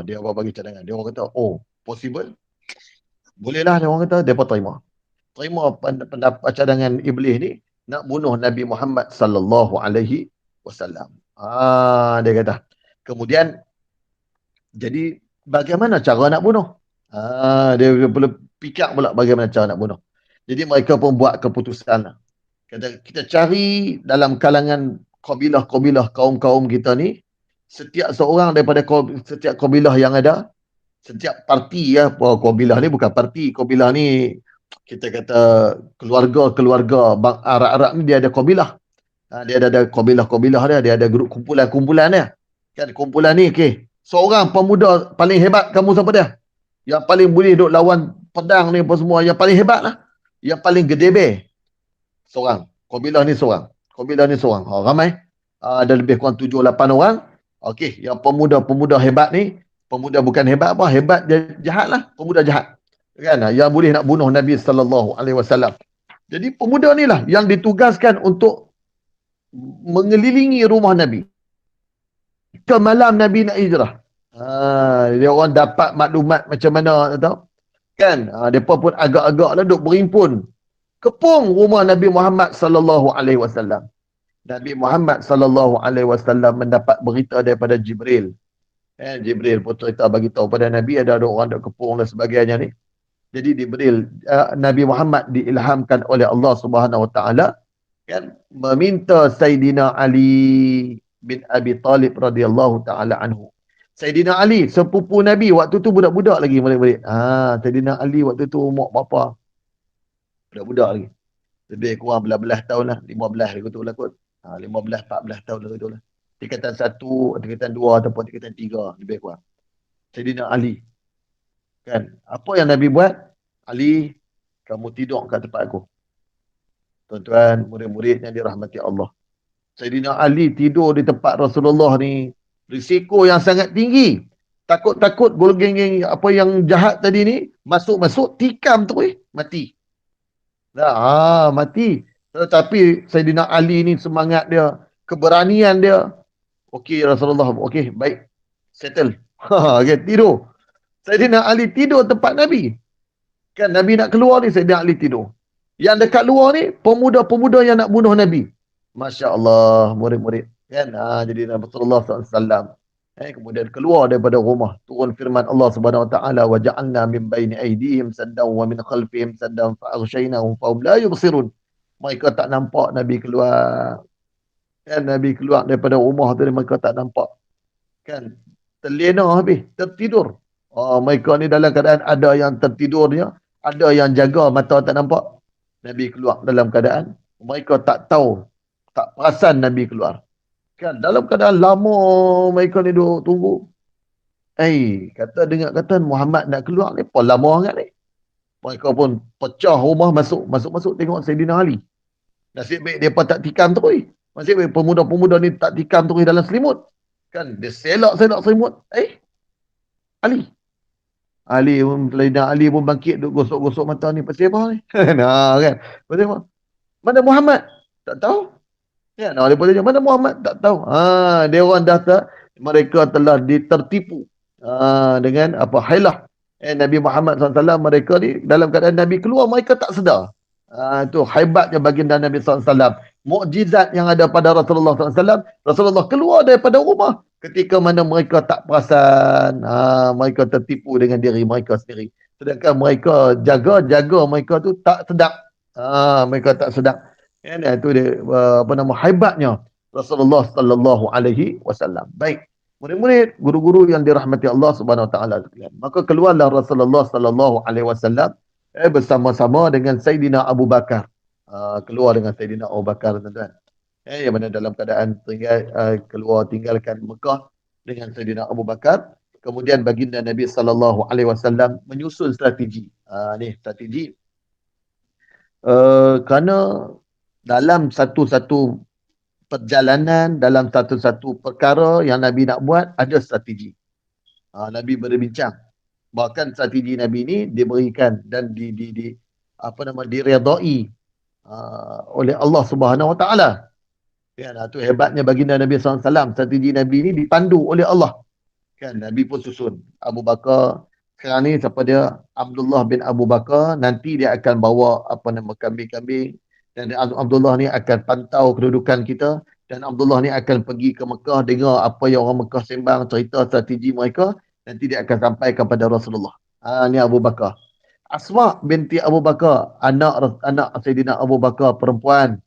Dia orang bagi cadangan. Dia orang kata, possible. Bolehlah dia orang kata, dia pun terima pendapat cadangan iblis ni nak bunuh Nabi Muhammad sallallahu alaihi wasallam. Dia kata. Kemudian jadi bagaimana cara nak bunuh? Dia perlu fikir pula bagaimana cara nak bunuh. Jadi mereka pun buat keputusan. Kata, kita cari dalam kalangan kabilah-kabilah kaum-kaum kita ni, setiap seorang daripada setiap kabilah yang ada, setiap parti ya, kabilah ni bukan parti, kabilah ni kita kata keluarga Arab-Arab ni dia ada kabilah. Dia ada kabilah-kabilah dia ada grup kumpulan dia. Kan kumpulan ni seorang pemuda paling hebat kamu siapa dia? Yang paling boleh duk lawan pedang ni apa semua, yang paling hebat lah. Yang paling gedebe. Seorang. Kabilah ni seorang. Ramai. Ada lebih kurang 7-8 orang. Yang pemuda hebat ni, pemuda bukan hebat apa, hebat jahat lah. Pemuda jahat. Kan? Yang boleh nak bunuh Nabi sallallahu alaihi wasallam. Jadi pemuda ni lah yang ditugaskan untuk mengelilingi rumah Nabi. Ke malam Nabi nak hijrah. Dia orang dapat maklumat macam mana tahu? Kan? Depa pun agak-agak lah duk berimpun. Kepung rumah Nabi Muhammad sallallahu alaihi wasallam. Nabi Muhammad sallallahu alaihi wasallam mendapat berita daripada Jibril. Jibril pun cerita bagi tahu pada Nabi ada orang duk kepung dan sebagainya ni. Jadi Nabi Muhammad diilhamkan oleh Allah Subhanahu wa taala kan meminta Sayyidina Ali bin Abi Talib radhiyallahu taala anhu. Sayyidina Ali sepupu Nabi waktu tu budak-budak lagi murid-murid. Sayyidina Ali waktu tu umur berapa? Budak-budak lagi. Lebih kurang belas tahun lah, 15 gitu lah kot. 15-14 tahun lah gitu lah. Tingkatan 1, tingkatan 2 ataupun tingkatan 3 lebih kurang. Sayyidina Ali. Kan? Apa yang Nabi buat? Ali, kamu tidur kat tempat aku. Tuan-tuan, murid-murid yang dirahmati Allah. Sayyidina Ali tidur di tempat Rasulullah ni. Risiko yang sangat tinggi. Takut-takut geng-geng apa yang jahat tadi ni masuk-masuk tikam tu mati. Mati. Tetapi Sayyidina Ali ni semangat dia, keberanian dia. Rasulullah, baik. Settle. Tidur. Sayyidina Ali tidur tempat Nabi. Kan Nabi nak keluar ni, Sayyidina Ali tidur. Yang dekat luar ni pemuda-pemuda yang nak bunuh Nabi. Masya-Allah, murid-murid. Kan? Jadi Nabi sallallahu alaihi wasallam kemudian keluar daripada rumah, turun firman Allah Subhanahu wa taala, wa ja'alna min baini aydihim saddan wa min khalfihim saddan fa aghshaynahum fa hum la yubsirun. Mereka tak nampak Nabi keluar. Kan Nabi keluar daripada rumah tu mereka tak nampak. Kan terlena habis, tertidur. Mereka ni dalam keadaan ada yang tertidurnya, ada yang jaga mata tak nampak. Nabi keluar dalam keadaan mereka tak tahu, tak perasan Nabi keluar. Kan dalam keadaan lama mereka ni duduk tunggu. Dengar kata Muhammad nak keluar ni pun lama sangat ni. Mereka pun pecah rumah masuk tengok Sayyidina Ali. Nasib baik mereka tak tikam terus. Nasib baik pemuda-pemuda ni tak tikam terus dalam selimut. Kan dia selak-selak selimut. Ali. Ali pun bangkit duk gosok-gosok mata ni. Pasal apa ni? Nah, kan. Pasal apa? Mana Muhammad? Tak tahu. Ya, nah, dia tanya, mana Muhammad? Tak tahu. Dia orang dah mereka telah ditertipu dengan apa hailah. Nabi Muhammad SAW, mereka ni dalam keadaan Nabi keluar, mereka tak sedar. Itu hebatnya baginda Nabi SAW. Mukjizat yang ada pada Rasulullah SAW. Rasulullah keluar daripada rumah ketika mana mereka tak perasan. Mereka tertipu dengan diri mereka sendiri. Sedangkan mereka jaga mereka tu tak sedap. Mereka tak sedap. Itu dia apa nama hebatnya Rasulullah sallallahu alaihi wasallam. Baik. Murid-murid, guru-guru yang dirahmati Allah Subhanahu wa taala sekalian. Maka keluarlah Rasulullah sallallahu alaihi wasallam bersama-sama dengan Sayyidina Abu Bakar. Keluar dengan Sayyidina Abu Bakar, tuan-tuan. Yang mana dalam keadaan keluar tinggalkan Mekah dengan Sayyidina Abu Bakar. Kemudian baginda Nabi sallallahu alaihi wasallam menyusun strategi. Ni strategi. Kerana dalam satu-satu perjalanan, dalam satu-satu perkara yang Nabi nak buat, ada strategi. Nabi berbincang. Bahkan strategi Nabi ni diberikan dan diredai oleh Allah Subhanahu Wa Taala. Ya, itu hebatnya baginda Nabi SAW. Strategi Nabi ni dipandu oleh Allah. Kan, Nabi pun susun. Abu Bakar, sekarang ni siapa dia? Abdullah bin Abu Bakar. Nanti dia akan bawa kambing-kambing. Dan Abdullah ni akan pantau kedudukan kita. Dan Abdullah ni akan pergi ke Mekah, dengar apa yang orang Mekah sembang, cerita strategi mereka. Nanti dia akan sampai kepada Rasulullah. Ni Abu Bakar. Asma binti Abu Bakar, anak Sayyidina Abu Bakar, perempuan.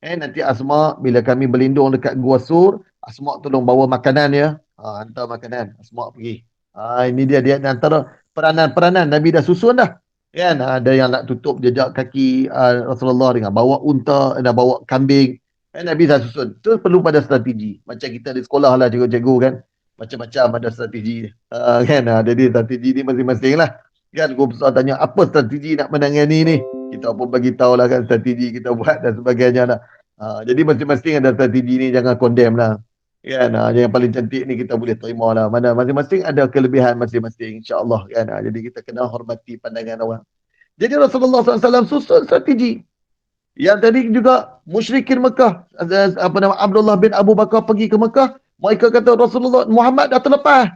Nanti Asma, bila kami berlindung dekat Gua Sur, Asma tolong bawa makanan ya. Hantar makanan. Asma pergi. Ini dia antara peranan-peranan Nabi dah susun dah. Kan, ada yang nak tutup jejak kaki Rasulullah dengan bawa unta dan bawa kambing. Nabi dah susun. Itu perlu pada strategi. Macam kita di sekolah lah, cikgu-cikgu kan. Macam-macam ada strategi. Kan, jadi strategi ni masing-masing lah. Kan, guru besar tanya, apa strategi nak menangani ni? Kita pun bagi tahu lah kan strategi kita buat dan sebagainya lah. Jadi masing-masing ada strategi ni, jangan condemn lah. Kan, yang paling cantik ni kita boleh terima lah. Mana masing-masing ada kelebihan masing-masing, insya-Allah kan. Jadi kita kena hormati pandangan orang. Jadi Rasulullah SAW susun strategi. Yang tadi juga musyrikin Mekah, Abdullah bin Abu Bakar pergi ke Mekah, mereka kata Rasulullah Muhammad dah terlepas.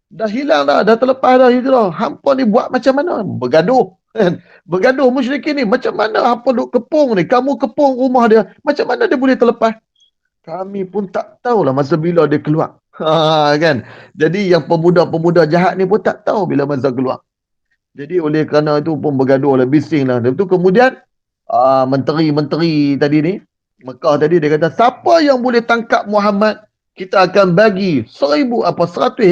Dah hilang dah terlepas dah hijrah. Hampa ni buat macam mana? Bergaduh. Bergaduh musyrikin ni. Macam mana hampa duk kepung ni? Kamu kepung rumah dia. Macam mana dia boleh terlepas? Kami pun tak tahulah masa bila dia keluar. Kan? Jadi yang pemuda-pemuda jahat ni pun tak tahu bila masa keluar. Jadi oleh kerana itu pun bergaduh lah, bising lah. Lepas tu kemudian menteri-menteri tadi ni, Mekah tadi dia kata, siapa yang boleh tangkap Muhammad, kita akan bagi 100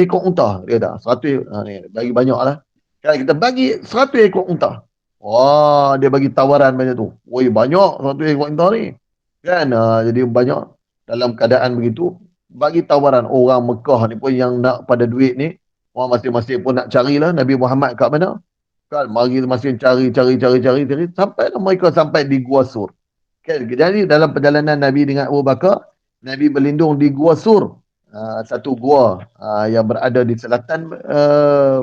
ekor unta. Dia kata 100, ni, bagi banyak lah. Kan kita bagi 100 ekor unta. Wah, dia bagi tawaran macam tu. Woi, banyak 100 ekor unta ni. Kan, jadi banyak. Dalam keadaan begitu, bagi tawaran orang Mekah ni pun yang nak pada duit ni, orang masing-masing pun nak carilah Nabi Muhammad kat mana. Kan, mari masing cari, sampailah mereka sampai di Gua Sur. Kan, jadi dalam perjalanan Nabi dengan Abu Bakar, Nabi berlindung di Gua Sur. Satu gua yang berada di selatan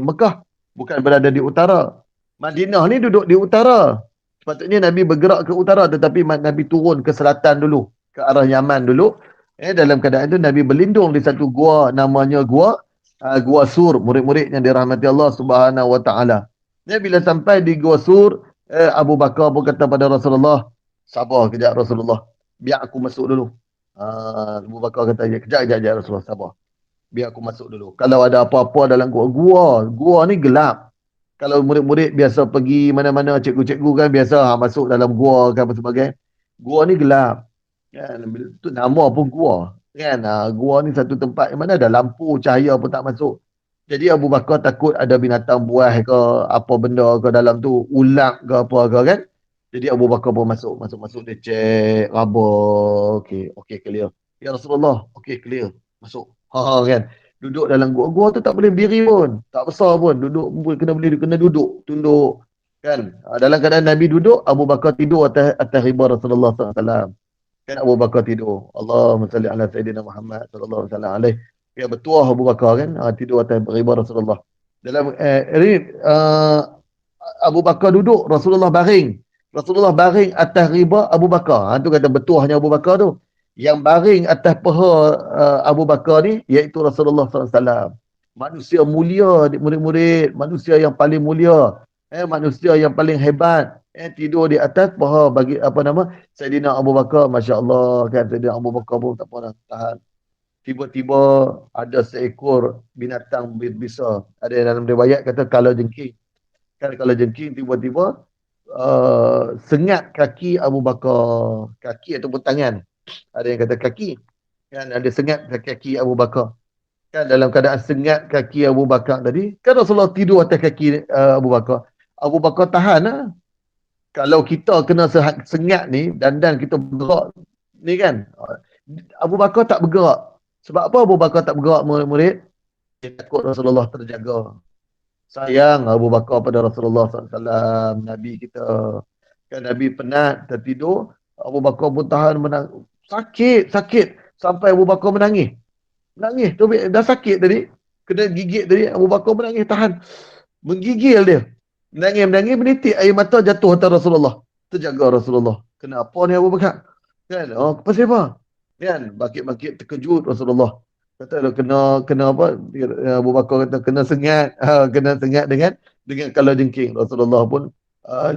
Mekah, bukan berada di utara. Madinah ni duduk di utara. Sepatutnya Nabi bergerak ke utara, tetapi Nabi turun ke selatan dulu, ke arah Yaman dulu. Dalam keadaan itu Nabi berlindung di satu gua, namanya Gua Sur. Murid-murid yang dirahmati Allah Subhanahu Wa Taala. Bila sampai di Gua Sur, Abu Bakar pun kata pada Rasulullah, sabar kejap Rasulullah, biar aku masuk dulu. Abu Bakar kata, kejap Rasulullah, sabar, biar aku masuk dulu. Kalau ada apa-apa dalam gua ni gelap. Kalau murid-murid biasa pergi mana-mana, cikgu-cikgu kan biasa masuk dalam gua kan apa sebagainya. Gua ni gelap. Kan, tu nama pun gua. Kan, gua ni satu tempat yang mana ada lampu, cahaya pun tak masuk. Jadi Abu Bakar takut ada binatang buas ke apa benda ke dalam tu, ulat ke apa ke kan. Jadi Abu Bakar pun masuk dia cek raba, okey clear. Ya Rasulullah, okey clear. Masuk. Kan. Duduk dalam gua tu tak boleh berdiri pun, tak besar pun, kena duduk, tunduk. Kan. Dalam keadaan Nabi duduk, Abu Bakar tidur atas riba Rasulullah SAW. Kan Abu Bakar tidur. Allahumma salli ala Sayyidina Muhammad sallallahu alaihi. Ya bertuah Abu Bakar kan, tidur atas riba Rasulullah. Dalam ini Abu Bakar duduk, Rasulullah baring. Rasulullah baring atas riba Abu Bakar. Tu kata bertuahnya Abu Bakar tu. Yang baring atas paha Abu Bakar ni iaitu Rasulullah SAW. Manusia mulia, murid-murid, manusia yang paling mulia, manusia yang paling hebat, tidur di atas paha bagi apa nama Saidina Abu Bakar. Masya-Allah kan, Saidina Abu Bakar pun tak pernah tahan. Tiba-tiba ada seekor binatang besar. Ada yang dalam riwayat kata kala jengking. Kan kala jengking tiba-tiba sengat kaki Abu Bakar. Kaki ataupun tangan. Ada yang kata kaki. Kan ada sengat kaki Abu Bakar. Kan dalam keadaan sengat kaki Abu Bakar tadi, kan Rasulullah tidur atas kaki Abu Bakar. Abu Bakar tahan lah. Kalau kita kena sengat ni, dandan kita bergerak ni kan. Abu Bakar tak bergerak. Sebab apa Abu Bakar tak bergerak, murid-murid? Dia takut Rasulullah terjaga. Sayang Abu Bakar pada Rasulullah SAW, Nabi kita. Kan Nabi penat, tertidur. Abu Bakar pun tahan menang. Sakit. Sampai Abu Bakar menangis. Menangis. Dah sakit tadi. Kena gigit tadi. Abu Bakar menangis, tahan. Menggigil dia. Menangis, menitik air mata jatuh atas Rasulullah. Terjaga Rasulullah. Kenapa ni Abu Bakar? Kan? Pasal apa? Kan? Bakit-bakit terkejut Rasulullah. Kata kena apa? Abu Bakar kata kena sengat. Kena sengat dengan kala jengking. Rasulullah pun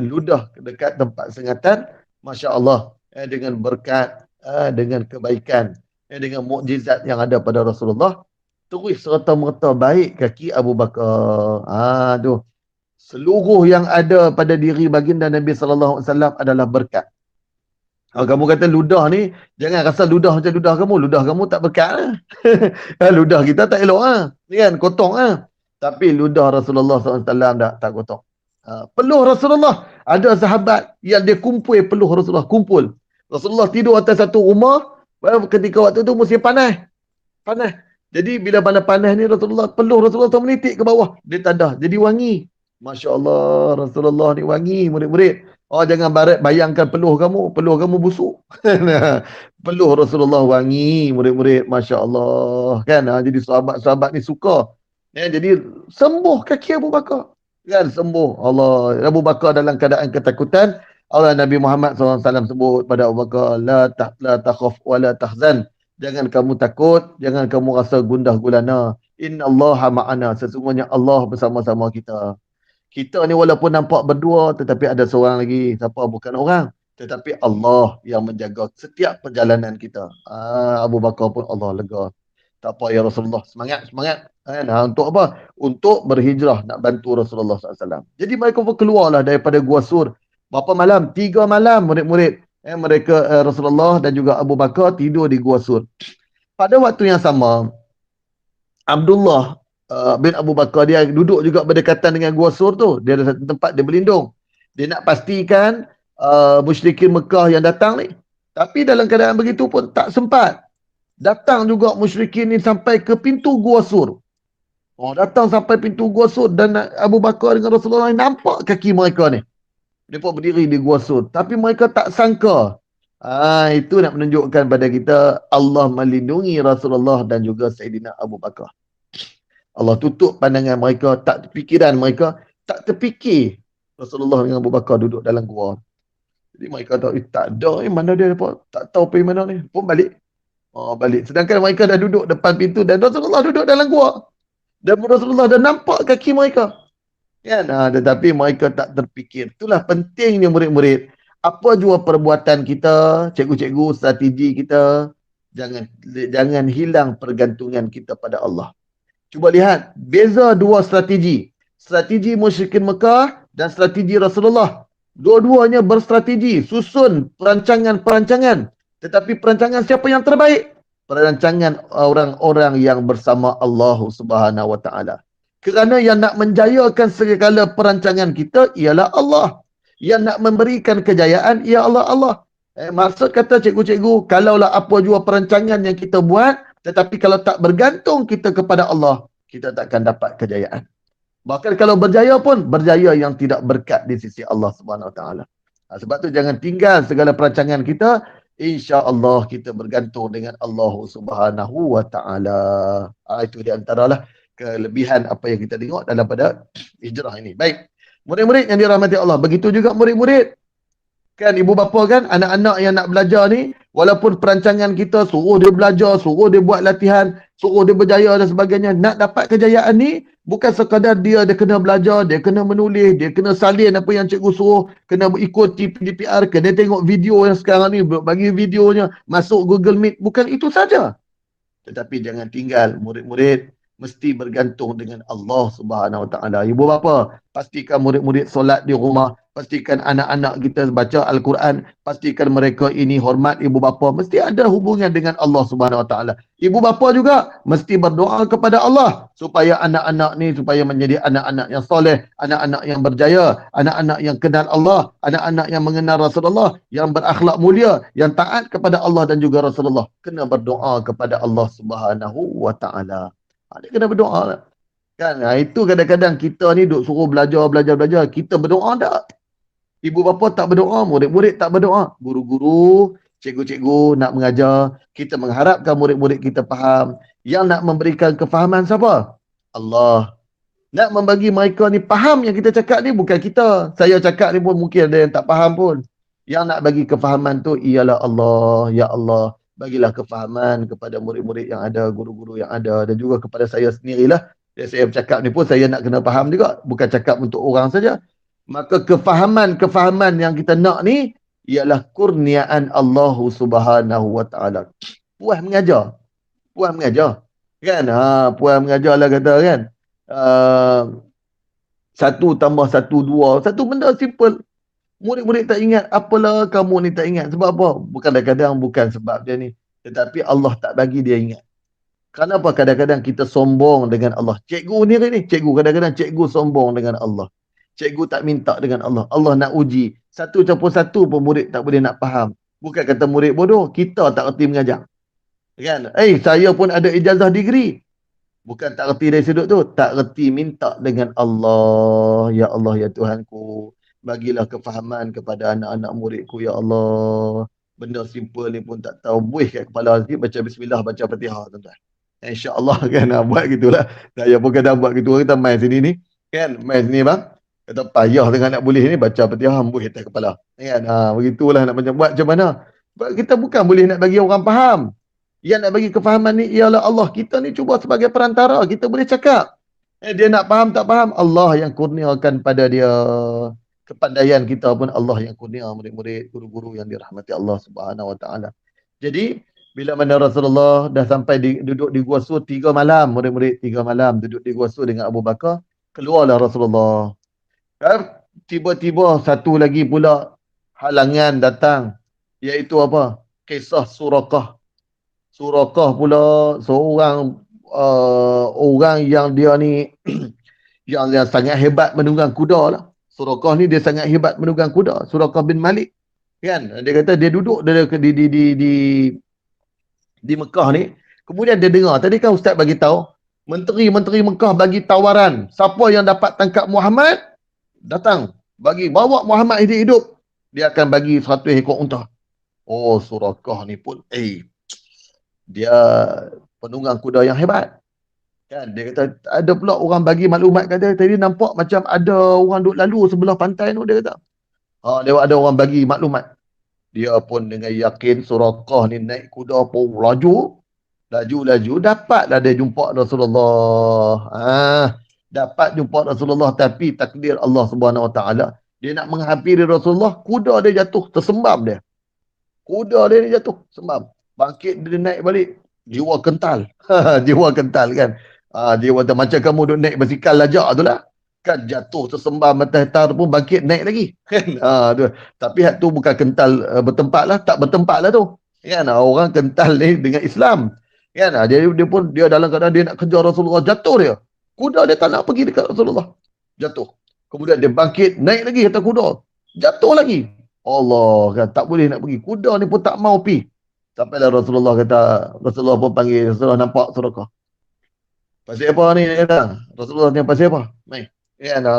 ludah dekat tempat sengatan. Masya Allah. Dengan berkat, dengan kebaikan, dengan mukjizat yang ada pada Rasulullah. Terus serta-merta baik kaki Abu Bakar. Tu. Seluruh yang ada pada diri baginda Nabi SAW adalah berkat. Kamu kata ludah ni, jangan rasa ludah macam ludah kamu. Ludah kamu tak berkat lah. Ludah kita tak elok lah. Ni kan, kotong lah. Tapi ludah Rasulullah SAW tak kotong. Peluh Rasulullah. Ada sahabat yang dia kumpul peluh Rasulullah. Kumpul. Rasulullah tidur atas satu rumah. Ketika waktu tu musim panas. Jadi bila panas-panas ni peluh Rasulullah tu menitik ke bawah. Dia tadah. Jadi wangi. Masya Allah. Rasulullah ni wangi, murid-murid. Jangan bayangkan peluh kamu busuk. Peluh Rasulullah wangi, murid-murid. Masya Allah. Kan? Jadi sahabat-sahabat ni suka. Jadi sembuh kaki Abu Bakar. Kan? Sembuh. Allah. Abu Bakar dalam keadaan ketakutan. Allah Nabi Muhammad SAW sebut pada Abu Bakar, la takhaf wa la tahzan. Jangan kamu takut, jangan kamu rasa gundah gulana. Inna Allaha ma'ana. Sesungguhnya Allah bersama-sama kita. Kita ni walaupun nampak berdua, tetapi ada seorang lagi. Siapa? Bukan orang. Tetapi Allah yang menjaga setiap perjalanan kita. Abu Bakar pun Allah lega. Tak apa ya Rasulullah. Semangat. Untuk apa? Untuk berhijrah nak bantu Rasulullah SAW. Jadi mereka pun keluarlah daripada Gua Sur. Berapa malam? 3 malam murid-murid. Mereka Rasulullah dan juga Abu Bakar tidur di Gua Sur. Pada waktu yang sama, Abdullah bin Abu Bakar dia duduk juga berdekatan dengan Gua Sur tu. Dia ada satu tempat dia berlindung. Dia nak pastikan musyrikin Mekah yang datang ni. Tapi dalam keadaan begitu pun tak sempat. Datang juga musyrikin ni sampai ke pintu Gua Sur. Datang sampai pintu Gua Sur dan Abu Bakar dengan Rasulullah ni nampak kaki mereka ni. Mereka berdiri di Gua Sur. Tapi mereka tak sangka. Itu nak menunjukkan pada kita Allah melindungi Rasulullah dan juga Sayyidina Abu Bakar. Allah tutup pandangan mereka, tak fikiran mereka, tak terfikir Rasulullah dengan Abu Bakar duduk dalam gua. Jadi mereka tahu, tak ada mana dia dapat, tak tahu pergi mana ni. Pun balik. Balik. Sedangkan mereka dah duduk depan pintu dan Rasulullah duduk dalam gua. Dan Rasulullah dah nampak kaki mereka. Kan? Tetapi mereka tak terfikir. Itulah pentingnya murid-murid. Apa jua perbuatan kita, cikgu-cikgu, strategi kita, jangan hilang pergantungan kita pada Allah. Cuba lihat, beza dua strategi. Strategi musyrikin Mekah dan strategi Rasulullah. Dua-duanya berstrategi, susun perancangan-perancangan. Tetapi perancangan siapa yang terbaik? Perancangan orang-orang yang bersama Allah Subhanahu Wa Taala. Kerana yang nak menjayakan segala perancangan kita ialah Allah. Yang nak memberikan kejayaan ialah Allah. Maksud kata cikgu-cikgu, kalaulah apa jua perancangan yang kita buat, tetapi kalau tak bergantung kita kepada Allah, kita tak akan dapat kejayaan. Bahkan kalau berjaya pun, berjaya yang tidak berkat di sisi Allah Subhanahu Wa Taala. Sebab tu jangan tinggal segala perancangan kita, insya-Allah kita bergantung dengan Allah Subhanahu wa taala. Itu di antaralah kelebihan apa yang kita tengok dalam pada hijrah ini. Baik. Murid-murid yang dirahmati Allah, begitu juga murid-murid. Kan ibu bapa kan, anak-anak yang nak belajar ni, walaupun perancangan kita suruh dia belajar, suruh dia buat latihan, suruh dia berjaya dan sebagainya, nak dapat kejayaan ni bukan sekadar dia kena belajar, dia kena menulis, dia kena salin apa yang cikgu suruh, kena ikut DPR, kena tengok video yang sekarang ni, bagi videonya masuk Google Meet, bukan itu saja. Tetapi jangan tinggal murid-murid mesti bergantung dengan Allah Subhanahu Wa Taala. Ibu bapa, pastikan murid-murid solat di rumah, pastikan anak-anak kita baca Al-Quran, pastikan mereka ini hormat ibu bapa, mesti ada hubungan dengan Allah Subhanahu Wa Taala. Ibu bapa juga mesti berdoa kepada Allah supaya anak-anak ni supaya menjadi anak-anak yang soleh, anak-anak yang berjaya, anak-anak yang kenal Allah, anak-anak yang mengenal Rasulullah, yang berakhlak mulia, yang taat kepada Allah dan juga Rasulullah. Kena berdoa kepada Allah Subhanahu Wa Taala. Dia kena berdoa lah. Kan? Itu kadang-kadang kita ni duk suruh belajar. Kita berdoa tak? Ibu bapa tak berdoa, murid-murid tak berdoa. Guru-guru, cikgu-cikgu nak mengajar. Kita mengharapkan murid-murid kita faham. Yang nak memberikan kefahaman siapa? Allah. Nak membagi mereka ni faham yang kita cakap ni bukan kita. Saya cakap ni pun mungkin ada yang tak faham pun. Yang nak bagi kefahaman tu ialah Allah. Ya Allah. Bagilah kefahaman kepada murid-murid yang ada, guru-guru yang ada dan juga kepada saya sendirilah. Saya bercakap ni pun saya nak kena faham juga. Bukan cakap untuk orang saja. Maka kefahaman yang kita nak ni ialah kurniaan Allah Subhanahu Wa Taala. Puas mengajar. Kan? Puas mengajar lah kata kan. 1 tambah 1, 2. Satu benda simple. Murid-murid tak ingat, apalah kamu ni tak ingat. Sebab apa? Kadang-kadang bukan sebab dia ni. Tetapi Allah tak bagi dia ingat. Kenapa kadang-kadang kita sombong dengan Allah? Cikgu ni, kadang-kadang cikgu sombong dengan Allah. Cikgu tak minta dengan Allah. Allah nak uji. 1+1 pun murid tak boleh nak faham. Bukan kata murid bodoh, kita tak reti mengajar. Kan? Saya pun ada ijazah degree. Bukan tak reti dari sudut tu. Tak reti minta dengan Allah. Ya Allah, ya Tuhanku. Bagilah kefahaman kepada anak-anak muridku, ya Allah. Benda simple ni pun tak tahu. Buih kat kepala sikit, baca bismillah, baca Fatihah, tuan-tuan. InsyaAllah kan, buat gitulah. Saya pun kadang buat gitu, kita main sini ni. Kan, main sini bang. Kata payah dengan nak boleh ni, baca Fatihah, buih atas kepala. Kan, begitulah nak buat macam mana. Kita bukan boleh nak bagi orang faham. Yang nak bagi kefahaman ni ialah Allah. Kita ni cuba sebagai perantara, kita boleh cakap. Dia nak faham tak faham, Allah yang kurniakan pada dia. Kepandaian kita pun Allah yang kurnia, murid-murid, guru-guru yang dirahmati Allah Subhanahu Wa Taala. Jadi bila mana Rasulullah dah sampai duduk di Gua Sur 3 malam, murid-murid 3 malam duduk di Gua Sur dengan Abu Bakar, keluarlah Rasulullah. Tiba-tiba satu lagi pula halangan datang, iaitu apa? Kisah Suraqah. Suraqah pula seorang orang yang dia ni yang sangat hebat menunggang kuda lah. Suraqah ni dia sangat hebat menunggang kuda. Suraqah bin Malik. Kan? Dia kata dia duduk di Mekah ni. Kemudian dia dengar. Tadi kan Ustaz bagi tahu, menteri-menteri Mekah bagi tawaran. Siapa yang dapat tangkap Muhammad, datang. Bawa Muhammad hidup-hidup. Dia akan bagi 100 ekor unta. Oh, Suraqah ni pun, dia penunggang kuda yang hebat. Kan, dia kata ada pula orang bagi maklumat, kata tadi nampak macam ada orang duk lalu sebelah pantai tu, dia kata. Dia ada orang bagi maklumat. Dia pun dengan yakin Suraqah ni naik kuda pun laju dapatlah dia jumpa Rasulullah. Dapat jumpa Rasulullah, tapi takdir Allah Subhanahu Wa Taala, dia nak menghampiri Rasulullah, kuda dia jatuh, tersembam dia. Kuda dia ni jatuh, sembam. Bangkit dia naik balik, jiwa kental. Jiwa kental kan. Dia kata macam kamu duk naik basikal lajak tu lah. Kan jatuh tersembam atas tar pun bangkit naik lagi. Kan? Tu. Tapi hak tu bukan kental bertempat lah. Tak bertempat lah tu. Kan? Orang kental ni dengan Islam. Kan? Dia dalam keadaan dia nak kejar Rasulullah. Jatuh dia. Kuda dia tak nak pergi dekat Rasulullah. Jatuh. Kemudian dia bangkit naik lagi atas kuda. Jatuh lagi. Allah kan, tak boleh nak pergi. Kuda ni pun tak mau pergi. Sampailah Rasulullah kata, Rasulullah pun panggil, Rasulullah nampak Suraqah. Pasal apa ni? Dia kata, Rasulullah ni pasal apa? Mai.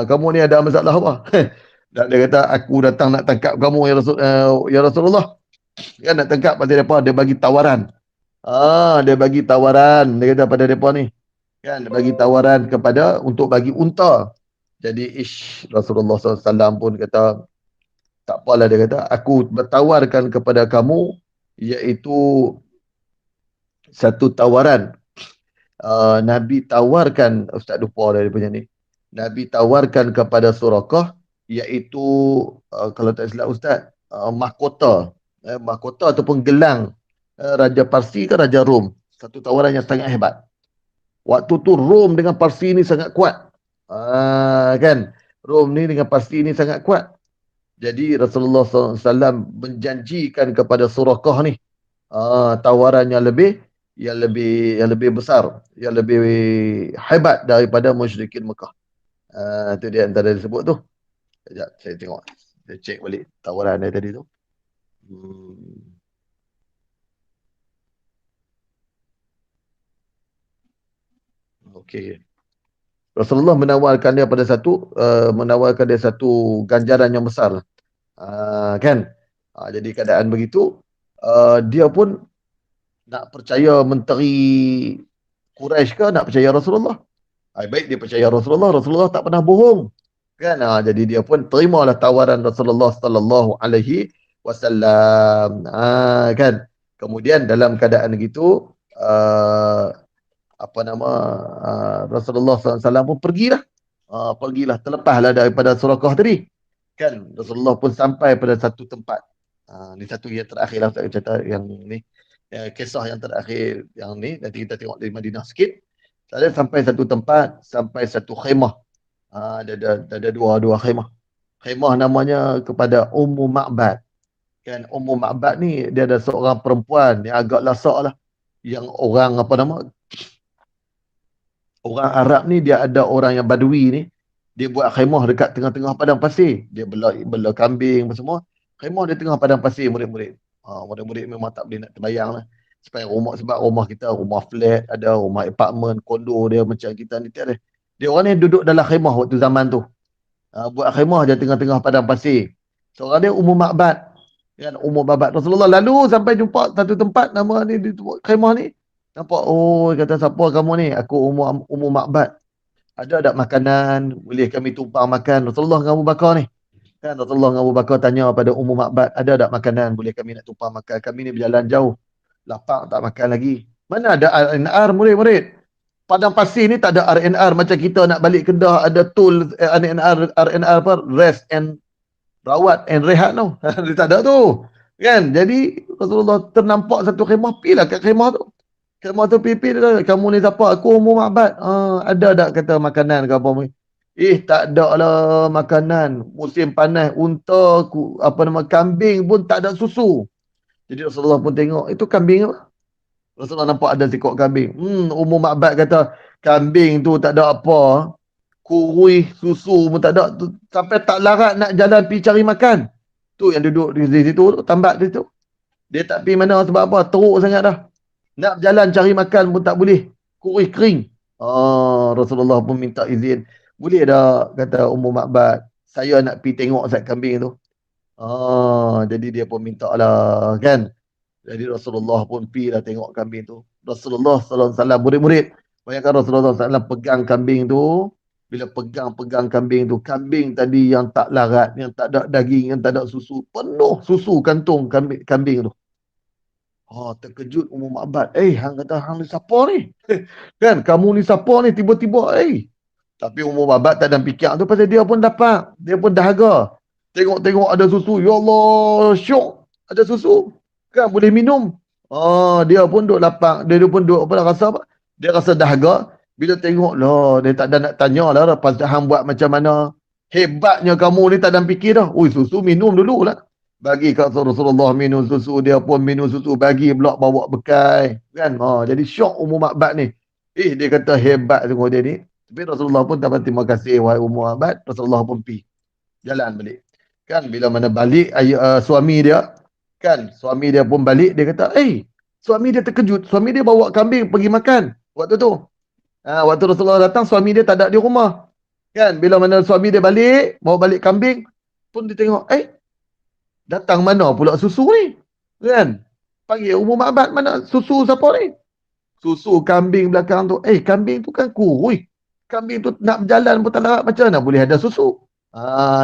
Kamu ni ada masalah apa? Dan dia kata, aku datang nak tangkap kamu ya Rasulullah. Kan nak tangkap pasal depa, dia bagi tawaran. Dia bagi tawaran, dia kata pada depa ni. Kan dia bagi tawaran kepada untuk bagi unta. Jadi Rasulullah SAW pun kata, tak apalah, dia kata, aku bertawarkan kepada kamu iaitu satu tawaran. Nabi tawarkan, Ustaz lupa dari punya ni. Nabi tawarkan kepada Suraqah iaitu kalau tak silap Ustaz, mahkota. Mahkota ataupun gelang Raja Parsi ke Raja Rom. Satu tawaran yang sangat hebat. Waktu tu Rom dengan Parsi ni sangat kuat. Kan? Rom ni dengan Parsi ni sangat kuat. Jadi Rasulullah SAW menjanjikan kepada Suraqah ni tawaran yang lebih besar, yang lebih hebat daripada musyrikin Mekah. Itu dia antara disebut tu. Sekejap saya tengok. Saya cek balik tawaran dia tadi tu. Okey. Rasulullah menawarkan dia satu ganjaran yang besar. Kan? Jadi keadaan begitu, dia pun nak percaya menteri Quraisy ke nak percaya Rasulullah? Baik dia percaya Rasulullah, Rasulullah tak pernah bohong. Kan? Jadi dia pun terimalah tawaran Rasulullah sallallahu alaihi wasallam. Kan? Kemudian dalam keadaan begitu, Rasulullah SAW pun pergilah. Terlepaslah daripada Suraqah tadi. Kan? Rasulullah pun sampai pada satu tempat. Ni satu yang terakhir lah saya cerita yang ni. Kisah yang terakhir yang ni, nanti kita tengok dari Madinah sikit. Saya sampai satu tempat, sampai satu khemah. Ada dua khemah. Khemah namanya kepada Ummu Ma'bad. Kan, Ummu Ma'bad ni dia ada seorang perempuan yang agak lasak lah. Yang orang orang Arab ni, dia ada orang yang Badui ni, dia buat khemah dekat tengah-tengah padang pasir. Dia bela kambing semua. Khemah di tengah padang pasir murid-murid. Murid-murid memang tak boleh nak terbayang lah. Sebab rumah kita, rumah flat, ada rumah apartment, kondo dia macam kita ni tiada. Dia orang ni duduk dalam khemah waktu zaman tu. Buat khemah je tengah-tengah padang pasir. Seorang dia Ummu Ma'bad. Kan, Ummu Ma'bad. Rasulullah lalu sampai jumpa satu tempat nama ni di khemah ni. Nampak, kata siapa kamu ni? Aku Ummu Ma'bad. Ada tak makanan? Boleh kami tumpang makan? Rasulullah dengan Abu Bakar ni. Kan Rasulullah dengan Abu Bakar tanya pada Ummu Ma'bad, ada tak makanan? Boleh kami nak tumpang makan? Kami ni berjalan jauh. Lapar tak makan lagi. Mana ada RNR murid-murid? Padang pasir ni tak ada RNR macam kita nak balik Kedah ada tool RNR apa? Rest and rawat and rehat tu. Dia tak ada tu. Kan? Jadi Rasulullah ternampak satu khemah, pilah kat khemah tu. Khemah tu pipi dia, kamu ni siapa? Aku Ummu Ma'bad. Ada tak kata makanan ke apa? Tak ada lah makanan. Musim panas, unta, kambing pun tak ada susu. Jadi Rasulullah pun tengok, itu kambing apa? Rasulullah nampak ada seekor kambing. Ummu Ma'bad kata, kambing tu tak ada apa. Kurui, susu pun tak ada. Sampai tak larat nak jalan pergi cari makan. Tu yang duduk di situ, tambat di situ. Dia tak pergi mana sebab apa? Teruk sangat dah. Nak jalan cari makan pun tak boleh. Kurui kering. Rasulullah pun minta izin. Boleh tak, kata Ummu Ma'bad, saya nak pergi tengok sat kambing tu. Jadi dia pun minta lah, kan. Jadi Rasulullah pun pergi lah tengok kambing tu. Rasulullah SAW, murid-murid, bayangkan Rasulullah SAW pegang kambing tu. Bila pegang kambing tu, kambing tadi yang tak larat, yang tak ada daging, yang tak ada susu, penuh susu kantung kambing tu. Terkejut Ummu Ma'bad. Hang kata, hang ni siapa ni? Kan, kamu ni siapa ni? Tiba-tiba, Tapi Ummu Ma'bad tak ada fikir tu pasal dia pun dapat. Dia pun dahaga. Tengok-tengok ada susu. Ya Allah, syok. Ada susu. Kan, boleh minum. Dia pun duk lapang. Dia pun duk rasa apa? Dia rasa dahaga. Bila tengok lah, dia tak ada nak tanya lah. Pasal hang buat macam mana. Hebatnya kamu ni tak ada fikir dah. Susu minum dulu lah. Bagi kat Rasulullah minum susu, dia pun minum susu, bagi pula bawa bekal, kan. Jadi syok Ummu Ma'bad ni. Dia kata hebat tengok dia ni. Tapi Rasulullah pun tak terima kasih wahai Ummu Ma'bad. Rasulullah pun pergi jalan balik. Kan bila mana balik suami dia, kan, suami dia pun balik, dia kata, suami dia terkejut. Suami dia bawa kambing pergi makan waktu tu. Waktu Rasulullah datang, suami dia tak ada di rumah. Kan, bila mana suami dia balik, bawa balik kambing, pun dia tengok, datang mana pula susu ni? Kan? Panggil umur makbat, mana susu siapa ni? Susu kambing belakang tu. Kambing tu kan kurus. Kambing tu nak berjalan pun tak larat, macam mana boleh ada susu?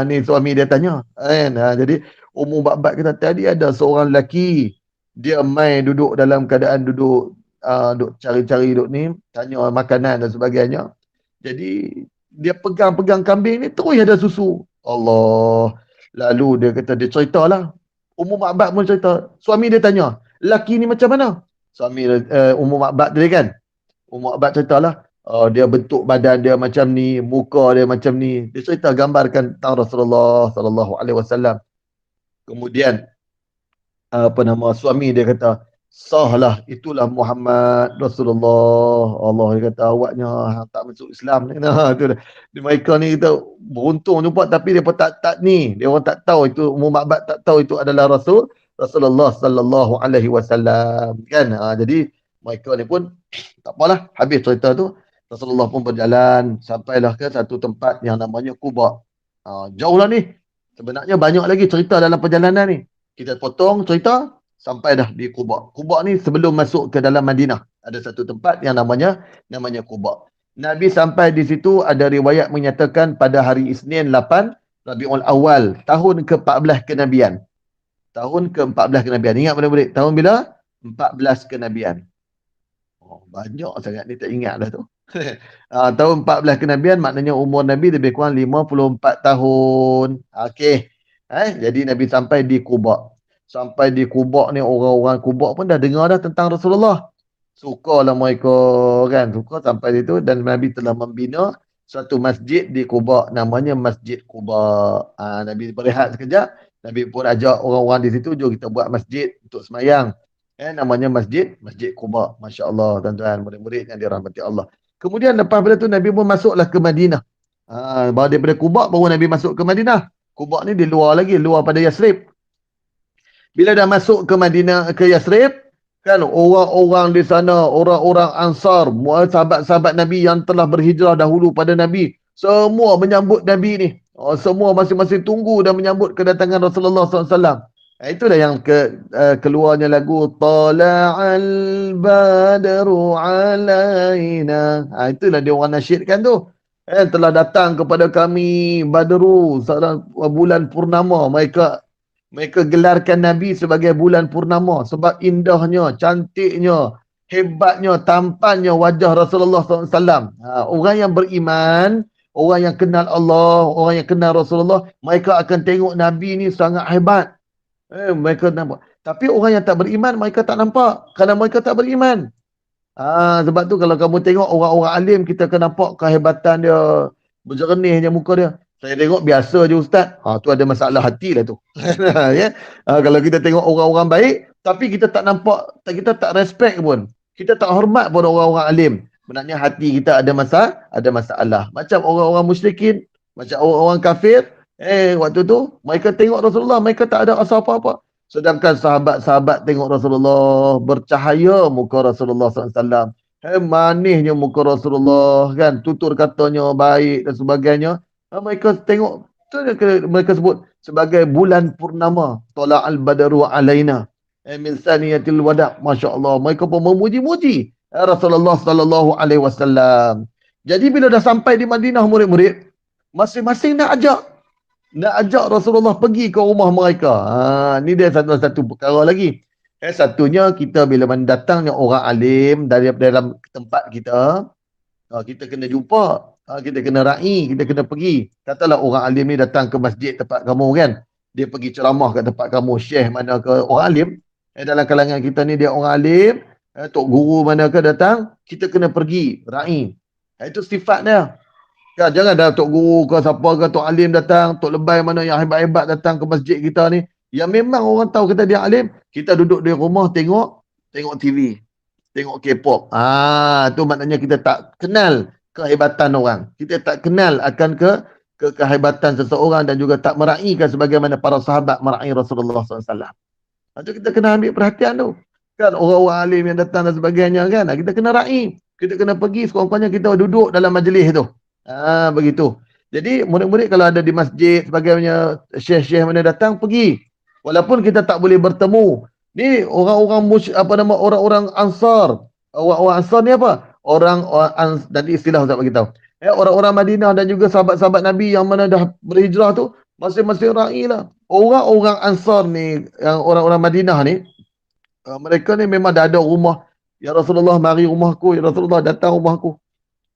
Ni suami dia tanya. Kan? Jadi umur makbat kata tadi ada seorang lelaki. Dia main duduk dalam keadaan duduk cari-cari duduk ni. Tanya makanan dan sebagainya. Jadi dia pegang-pegang kambing ni terus ada susu. Allah. Lalu dia kata, dia ceritalah. Umur makbat pun cerita. Suami dia tanya, lelaki ni macam mana? Suami umur makbat tadi kan. Umur makbat ceritalah. Dia bentuk badan dia macam ni, muka dia macam ni. Dia cerita gambarkan tentang Rasulullah sallallahu alaihi wasallam. Kemudian suami dia kata, sahlah, itulah Muhammad Rasulullah. Allah, dia kata, awaknya tak masuk Islam ni. Tu dah. Mereka ni kita beruntung jumpa, tapi dia pun tak ni. Dia orang tak tahu itu, umum makbat tak tahu itu adalah Rasulullah sallallahu alaihi wasallam. Kan? Jadi mereka ni pun tak apalah, habis cerita tu. Rasulullah pun berjalan sampailah ke satu tempat yang namanya Quba. Jauh lah ni. Sebenarnya banyak lagi cerita dalam perjalanan ni. Kita potong cerita sampai dah di Quba. Quba ni sebelum masuk ke dalam Madinah. Ada satu tempat yang namanya Quba. Nabi sampai di situ, ada riwayat menyatakan pada hari Isnin 8 Rabiul Awal, tahun ke-14 kenabian. Tahun ke-14 kenabian. Ingat murid-murid, tahun bila? 14 kenabian. Banyak sangat ni, tak ingat dah tu. Tahun 14 kenabian maknanya umur Nabi lebih kurang 54 tahun. Okey. Jadi Nabi sampai di Quba. Sampai di Quba ni, orang-orang Quba pun dah dengar dah tentang Rasulullah. Sukalah mereka kan. Suka sampai situ, dan Nabi telah membina satu masjid di Quba, namanya Masjid Quba. Nabi berehat sekejap. Nabi pun ajak orang-orang di situ, jom kita buat masjid untuk semayang. Namanya Masjid Quba. Masya Allah, tuan-tuan, murid-murid yang dirahmati Allah. Kemudian lepas pada tu Nabi pun masuklah ke Madinah. Baru daripada Quba baru Nabi masuk ke Madinah. Quba ni di luar lagi, luar pada Yasrib. Bila dah masuk ke Madinah, ke Yasrib, kan orang-orang di sana, orang-orang Ansar, sahabat-sahabat Nabi yang telah berhijrah dahulu pada Nabi, semua menyambut Nabi ni. Semua masing-masing tunggu dan menyambut kedatangan Rasulullah SAW. Itulah yang keluarnya lagu Tala'al Badru Alaina. Itulah dia orang nasyidkan tu. Telah datang kepada kami Badru, bulan purnama. Mereka gelarkan Nabi sebagai bulan purnama sebab indahnya, cantiknya, hebatnya, tampannya wajah Rasulullah SAW. Orang yang beriman, orang yang kenal Allah, orang yang kenal Rasulullah, mereka akan tengok Nabi ni sangat hebat. Mereka nampak. Tapi orang yang tak beriman, mereka tak nampak kerana mereka tak beriman. Sebab tu kalau kamu tengok orang-orang alim, kita akan nampak kehebatan dia, berjernihnya muka dia. Saya tengok biasa je ustaz. Tu ada masalah hati lah tu. Ya? Kalau kita tengok orang-orang baik, tapi kita tak nampak, kita tak respect pun. Kita tak hormat pada orang-orang alim. Sebenarnya hati kita ada masalah. Macam orang-orang musyrikin, macam orang-orang kafir, waktu tu mereka tengok Rasulullah, mereka tak ada rasa apa-apa. Sedangkan sahabat-sahabat tengok Rasulullah, bercahaya muka Rasulullah SAW. Manisnya muka Rasulullah, kan, tutur katanya baik dan sebagainya. Mereka tengok, mereka sebut sebagai bulan purnama. Tala'al badaru alaina min saniyatil wada'. Masya Allah, mereka pun memuji-muji Rasulullah SAW. Jadi bila dah sampai di Madinah, murid-murid masing-masing nak ajak Rasulullah pergi ke rumah mereka. Ni dia satu perkara lagi. Satunya, kita bila mendatangnya orang alim dari dalam tempat kita, kita kena jumpa, kita kena ra'i, kita kena pergi. Katalah orang alim ni datang ke masjid tempat kamu kan, dia pergi ceramah kat tempat kamu, syekh mana ke orang alim, dalam kalangan kita ni dia orang alim, tok guru mana ke datang, kita kena pergi ra'i. Itu sifat dia. Ya, jangan dah tok guru ke siapa ke, tok alim datang, tok lebay mana yang hebat-hebat datang ke masjid kita ni. Yang memang orang tahu kita dia alim, kita duduk di rumah tengok TV, tengok K-pop. Tu maknanya kita tak kenal kehebatan orang. Kita tak kenal akan kehebatan seseorang dan juga tak meraihkan sebagaimana para sahabat meraih Rasulullah SAW. Itu kita kena ambil perhatian tu. Kan orang-orang alim yang datang dan sebagainya kan, kita kena raih. Kita kena pergi, sekurang-kurangnya kita duduk dalam majlis tu. Begitu. Jadi murid-murid kalau ada di masjid sebagainya, syekh-syekh mana datang, pergi. Walaupun kita tak boleh bertemu Ni orang-orang orang-orang Ansar. Orang-orang Ansar ni apa? Nanti istilah Ustaz bagi tahu. Orang-orang Madinah dan juga sahabat-sahabat Nabi yang mana dah berhijrah tu masing-masing ra'i lah. Orang-orang Ansar ni, yang orang-orang Madinah ni, mereka ni memang dah ada rumah. Ya Rasulullah, mari rumahku. Ya Rasulullah, datang rumahku.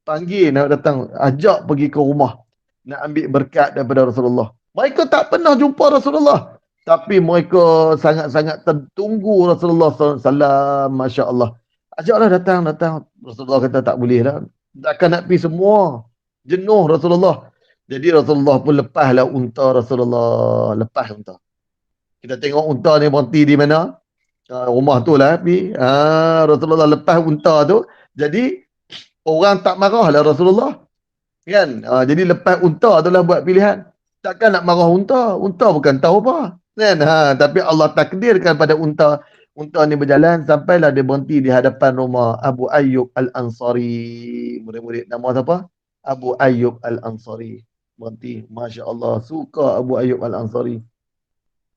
Panggil nak datang, ajak pergi ke rumah. Nak ambil berkat daripada Rasulullah. Mereka tak pernah jumpa Rasulullah. Tapi mereka sangat-sangat tertunggu Rasulullah SAW. Masya Allah. Ajaklah datang. Rasulullah kata tak boleh lah. Takkan nak pergi semua. Jenuh Rasulullah. Jadi Rasulullah pun lepaslah unta Rasulullah. Lepas unta. Kita tengok unta ni berhenti di mana? Rumah tu lah. Rasulullah lepas unta tu. Jadi orang tak marah lah Rasulullah. Kan? Jadi lepas unta tu lah buat pilihan. Takkan nak marah unta. Unta bukan tahu apa. Kan? Tapi Allah takdirkan pada unta. Unta ni berjalan sampailah dia berhenti di hadapan rumah Abu Ayyub Al-Ansari. Murid-murid nama siapa? Abu Ayyub Al-Ansari. Berhenti. Masya Allah. Suka Abu Ayyub Al-Ansari.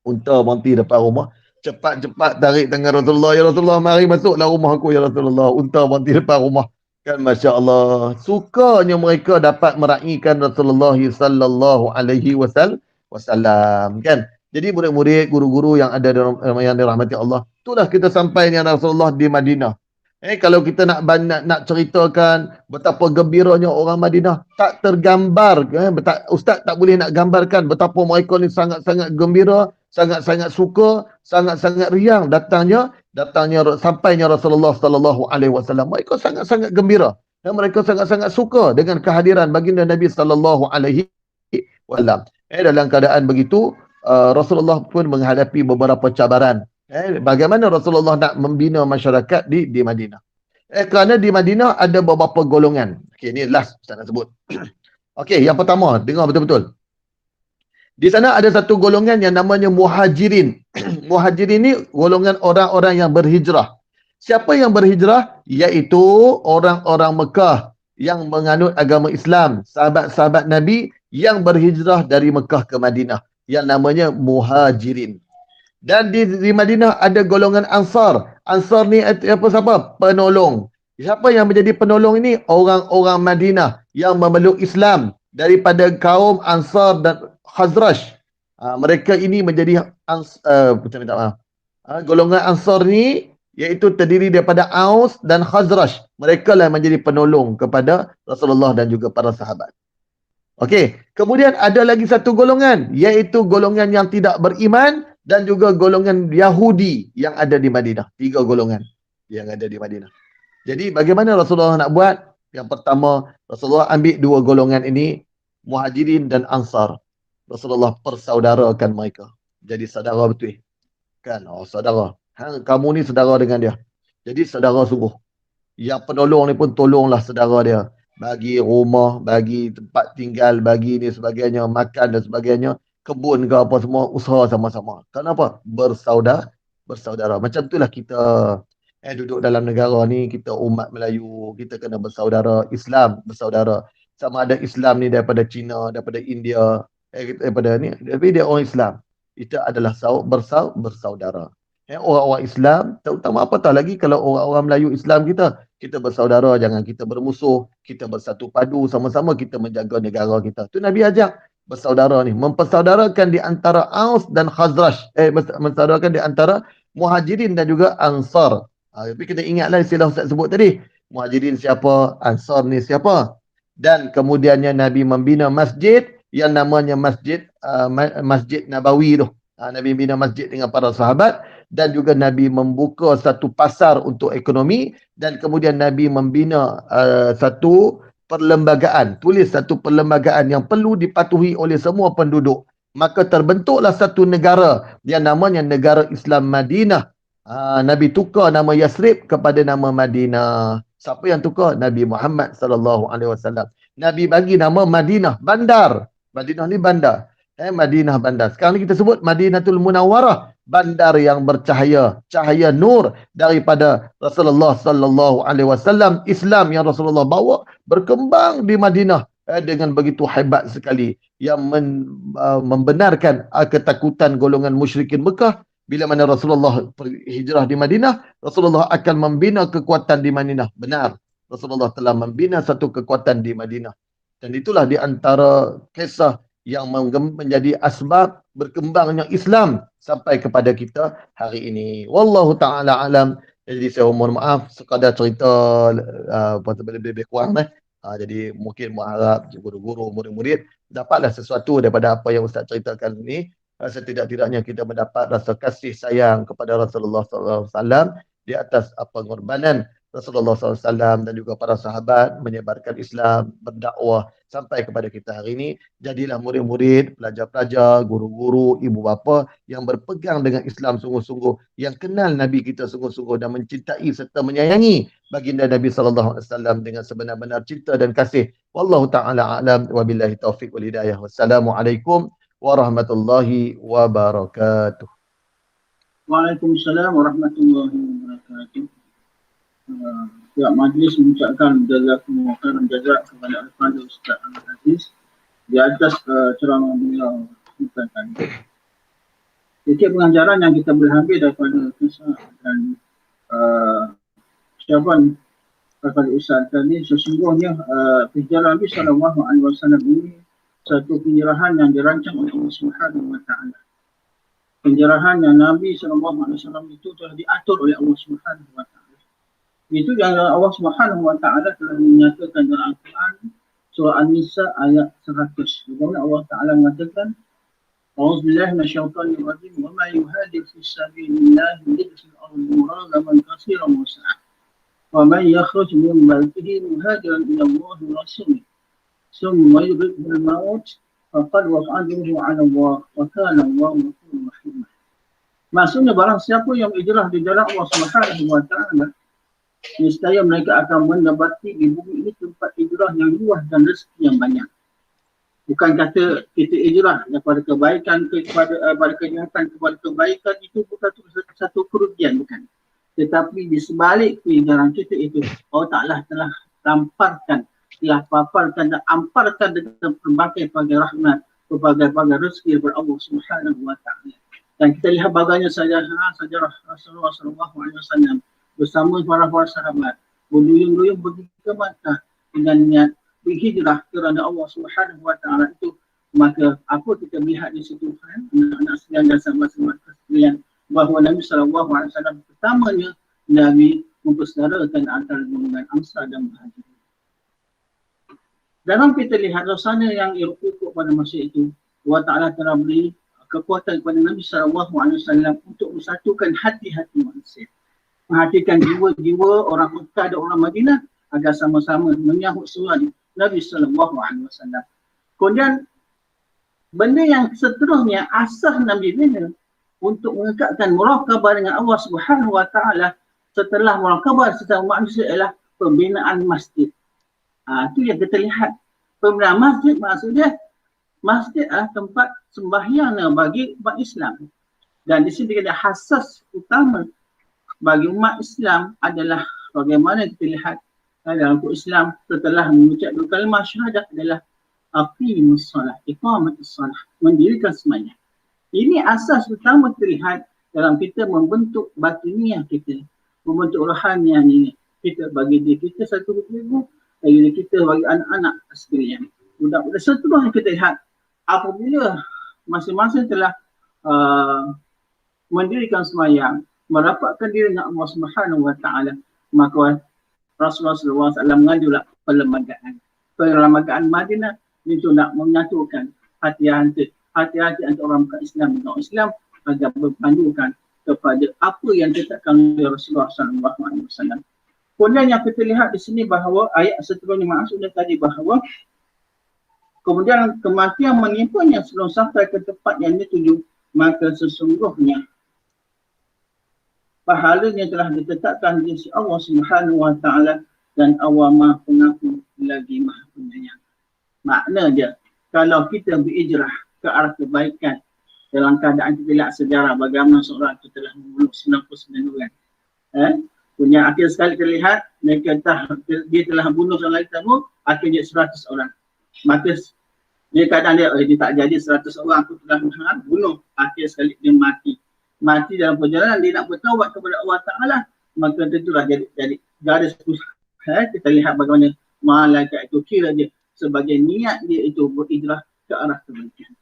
Unta berhenti depan rumah. Cepat-cepat tarik tangan Rasulullah. Ya Rasulullah, mari masuklah rumah aku. Ya Rasulullah. Unta berhenti depan rumah. Kan Masya Allah. Sukanya mereka dapat meraihkan Rasulullah sallallahu alaihi wasallam. Kan? Jadi murid-murid, guru-guru yang ada yang dirahmati Allah. Itulah kita sampai dengan Rasulullah di Madinah. Kalau kita nak ceritakan betapa gembiranya orang Madinah, tak tergambar. Ustaz tak boleh nak gambarkan betapa mereka ni sangat-sangat gembira, sangat-sangat suka, sangat-sangat riang datangnya sampainya Rasulullah sallallahu alaihi wasallam. Mereka sangat-sangat gembira dan mereka sangat-sangat suka dengan kehadiran baginda Nabi sallallahu alaihi wasallam. Dalam keadaan begitu, Rasulullah pun menghadapi beberapa cabaran. Bagaimana Rasulullah nak membina masyarakat di Madinah? Kerana di Madinah ada beberapa golongan. Okey, ni last saya nak sebut. Okey, yang pertama, dengar betul-betul. Di sana ada satu golongan yang namanya Muhajirin. Muhajirin ni golongan orang-orang yang berhijrah. Siapa yang berhijrah? Iaitu orang-orang Mekah yang menganut agama Islam. Sahabat-sahabat Nabi yang berhijrah dari Mekah ke Madinah. Yang namanya Muhajirin. Dan di Madinah ada golongan Ansar. Ansar ni siapa? Penolong. Siapa yang menjadi penolong ini? Orang-orang Madinah yang memeluk Islam daripada kaum Ansar dan Khazraj. Mereka ini menjadi golongan Ansar ni iaitu terdiri daripada Aus dan Khazraj. Mereka lah menjadi penolong kepada Rasulullah dan juga para sahabat. Okey, kemudian ada lagi satu golongan iaitu golongan yang tidak beriman dan juga golongan Yahudi yang ada di Madinah. 3 golongan yang ada di Madinah. Jadi bagaimana Rasulullah nak buat? Yang pertama, Rasulullah ambil 2 golongan ini, Muhajirin dan Ansar. Rasulullah persaudarakan mereka. Jadi saudara betul. Kan? Saudara. Kamu ni saudara dengan dia. Jadi saudara sungguh. Yang penolong ni pun tolonglah saudara dia. Bagi rumah, bagi tempat tinggal, bagi ni sebagainya, makan dan sebagainya. Kebun ke apa semua, usaha sama-sama. Kenapa? Bersaudara. Macam itulah kita duduk dalam negara ni, kita umat Melayu, kita kena bersaudara. Islam bersaudara. Sama ada Islam ni daripada China, daripada India, daripada ni, tapi dia orang Islam. Kita adalah bersaudara. Orang-orang Islam, terutama apatah lagi kalau orang-orang Melayu Islam kita bersaudara, jangan kita bermusuh, kita bersatu padu, sama-sama kita menjaga negara kita. Itu Nabi ajak bersaudara ni, mempersaudarakan di antara Aus dan Khazraj, mempersaudarakan di antara Muhajirin dan juga Ansar. Tapi kita ingatlah istilah Ustaz sebut tadi, Muhajirin siapa, Ansar ni siapa. Dan kemudiannya Nabi membina masjid yang namanya Masjid Nabawi tu. Nabi bina masjid dengan para sahabat dan juga Nabi membuka satu pasar untuk ekonomi dan kemudian Nabi membina satu perlembagaan, tulis satu perlembagaan yang perlu dipatuhi oleh semua penduduk. Maka terbentuklah satu negara yang namanya Negara Islam Madinah. Nabi tukar nama Yasrib kepada nama Madinah. Siapa yang tukar? Nabi Muhammad sallallahu alaihi wasallam. Nabi bagi nama Madinah, bandar. Madinah ni bandar. Madinah bandar. Sekarang ni kita sebut Madinatul Munawwarah, bandar yang bercahaya, cahaya nur daripada Rasulullah sallallahu alaihi wasallam. Islam yang Rasulullah bawa berkembang di Madinah dengan begitu hebat sekali, yang membenarkan ketakutan golongan musyrikin Mekah bila mana Rasulullah hijrah di Madinah, Rasulullah akan membina kekuatan di Madinah. Benar, Rasulullah telah membina satu kekuatan di Madinah. Dan itulah di antara kisah yang menjadi asbab berkembangnya Islam sampai kepada kita hari ini. Wallahu ta'ala alam. Jadi saya mohon maaf sekadar cerita lebih kurang jadi mungkin mengharap guru-guru, murid-murid dapatlah sesuatu daripada apa yang Ustaz ceritakan ini. Setidak-tidaknya kita mendapat rasa kasih sayang kepada Rasulullah SAW di atas pengorbanan Rasulullah SAW dan juga para sahabat menyebarkan Islam, berdakwah sampai kepada kita hari ini. Jadilah murid-murid, pelajar-pelajar, guru-guru, ibu bapa yang berpegang dengan Islam sungguh-sungguh, yang kenal Nabi kita sungguh-sungguh dan mencintai serta menyayangi baginda Nabi SAW dengan sebenar-benar cinta dan kasih. Wallahu ta'ala a'lam wa billahi taufiq wal hidayah. Wassalamualaikum warahmatullahi wabarakatuh. Waalaikumsalam warahmatullahi wabarakatuh. Pihak majlis mengucapkan jazakumullah khairan jazak kepada Al-Fadhil Ustaz Ahmad Aziz di atas ceramah beliau tadi. Sedikit pengajaran yang kita boleh ambil daripada kisah dan ucapan Al-Fadhil Ustaz tadi, sesungguhnya hijrah Nabi SAW ini satu penyerahan yang dirancang oleh Allah Subhanahu wa taala. Penyerahan yang Nabi SAW itu telah diatur oleh Allah Subhanahu wa taala. Itu yang Allah Subhanahu wa taala telah menyatakan dalam Al-Quran surah An-Nisa ayat 100. Di mana Allah Taala mengatakan, "A'udzubillahi minasyaitonir rajim, wa may yuhadir fi sabilillah yajid fil ardi muragaman katsiran wa sa'a. Wa man yakhruj min baytihi muhajiran ila Allah wa rasulihi, thumma yudrikhu al-maut faqad waqa'a ajruhu 'ala Allah wa kana Allahu ghafurur rahim." Maksudnya barang siapa yang hijrah di jalan Allah Subhanahu wa taala, niscaya mereka akan mendapati di bumi ini tempat hijrah yang luas dan rezeki yang banyak. Bukan kata kita hijrah daripada kebaikan kepada kejahatan kepada kebaikan, itu bukan satu kerugian, bukan. Tetapi di sebalik kehidupan kita itu, Allah Ta'ala telah lamparkan, telah paparkan dan amparkan dengan berbagai-bagai rahmat, berbagai-bagai rezeki daripada Allah Subhanahu wa taala. Dan kita lihat bagaimana sejarah Rasulullah SAW bersama para sahabat berduyun-duyun pergi ke Makkah dengan niat berhijrah kerana Allah Subhanahu wa taala itu. Maka apa kita melihat di situ kan, anak-anak sekalian dan sahabat-sahabat sekalian, bahawa Nabi SAW pertamanya Nabi mempersaudarakan antara golongan Ansar dan Muhajirin. Dalam kita lihat suasana yang iruk-iruk pada masa itu, Allah Ta'ala telah beri kekuatan kepada Nabi SAW untuk mensatukan hati-hati manusia, perhatikan jiwa-jiwa orang Mekah dan orang Madinah agar sama-sama menyahut suara Nabi SAW. Kemudian benda yang seterusnya, asas Nabi bina untuk mengekatkan muraqabah dengan Allah Subhanahu wa taala setelah muraqabah secara manusia ialah pembinaan masjid. Itu yang kita lihat. Pembinaan masjid maksudnya masjid adalah tempat sembahyang bagi umat Islam. Dan di sini ada asas utama bagi umat Islam adalah bagaimana kita lihat dalam hukum Islam setelah mengucap dua kalimah syahadat adalah aqimus solah, iqamatus solah, mendirikan sembahyang. Ini asas utama kita lihat dalam kita membentuk batiniah kita, membentuk rohaniah ini. Kita bagi diri kita satu ribu, bagi diri kita bagi anak-anak sekalian. Budak-budak seterusnya kita lihat apabila masing-masing telah mendirikan sembahyang, merapatkan diri dengan Allah Subhanahu wa taala, maka Rasulullah SAW mengajulah perlembagaan. Perlembagaan Madinah itu nak menyatukan hati-hati antara orang bukan Islam dan orang Islam agar berpandukan kepada apa yang ditetapkan oleh Rasulullah SAW. Kemudian yang kita lihat di sini bahawa ayat seterusnya maksudnya tadi bahawa kemudian kematian menimpanya sebelum sampai ke tempat yang dituju, maka sesungguhnya pahalanya telah ditetapkan di sisi Allah Subhanahu wa taala dan Allah Maha Pengampun lagi Maha Penyayang. Makna dia, kalau kita berhijrah ke arah kebaikan dalam keadaan kita lihat sejarah bagaimana seorang itu telah membunuh 99 orang. Punya akhir sekali kita lihat dia telah bunuh orang lain tamu, akhirnya 100 orang. Maka dia kadang dia tak jadi 100 orang aku telah bunuh, akhir sekali dia mati. mati dalam perjalanan, dia nak bertaubat kepada Allah Ta'ala, maka tentulah jadi garis kita lihat bagaimana malaikat itu kira dia sebagai niat dia itu berhijrah ke arah kebaikan.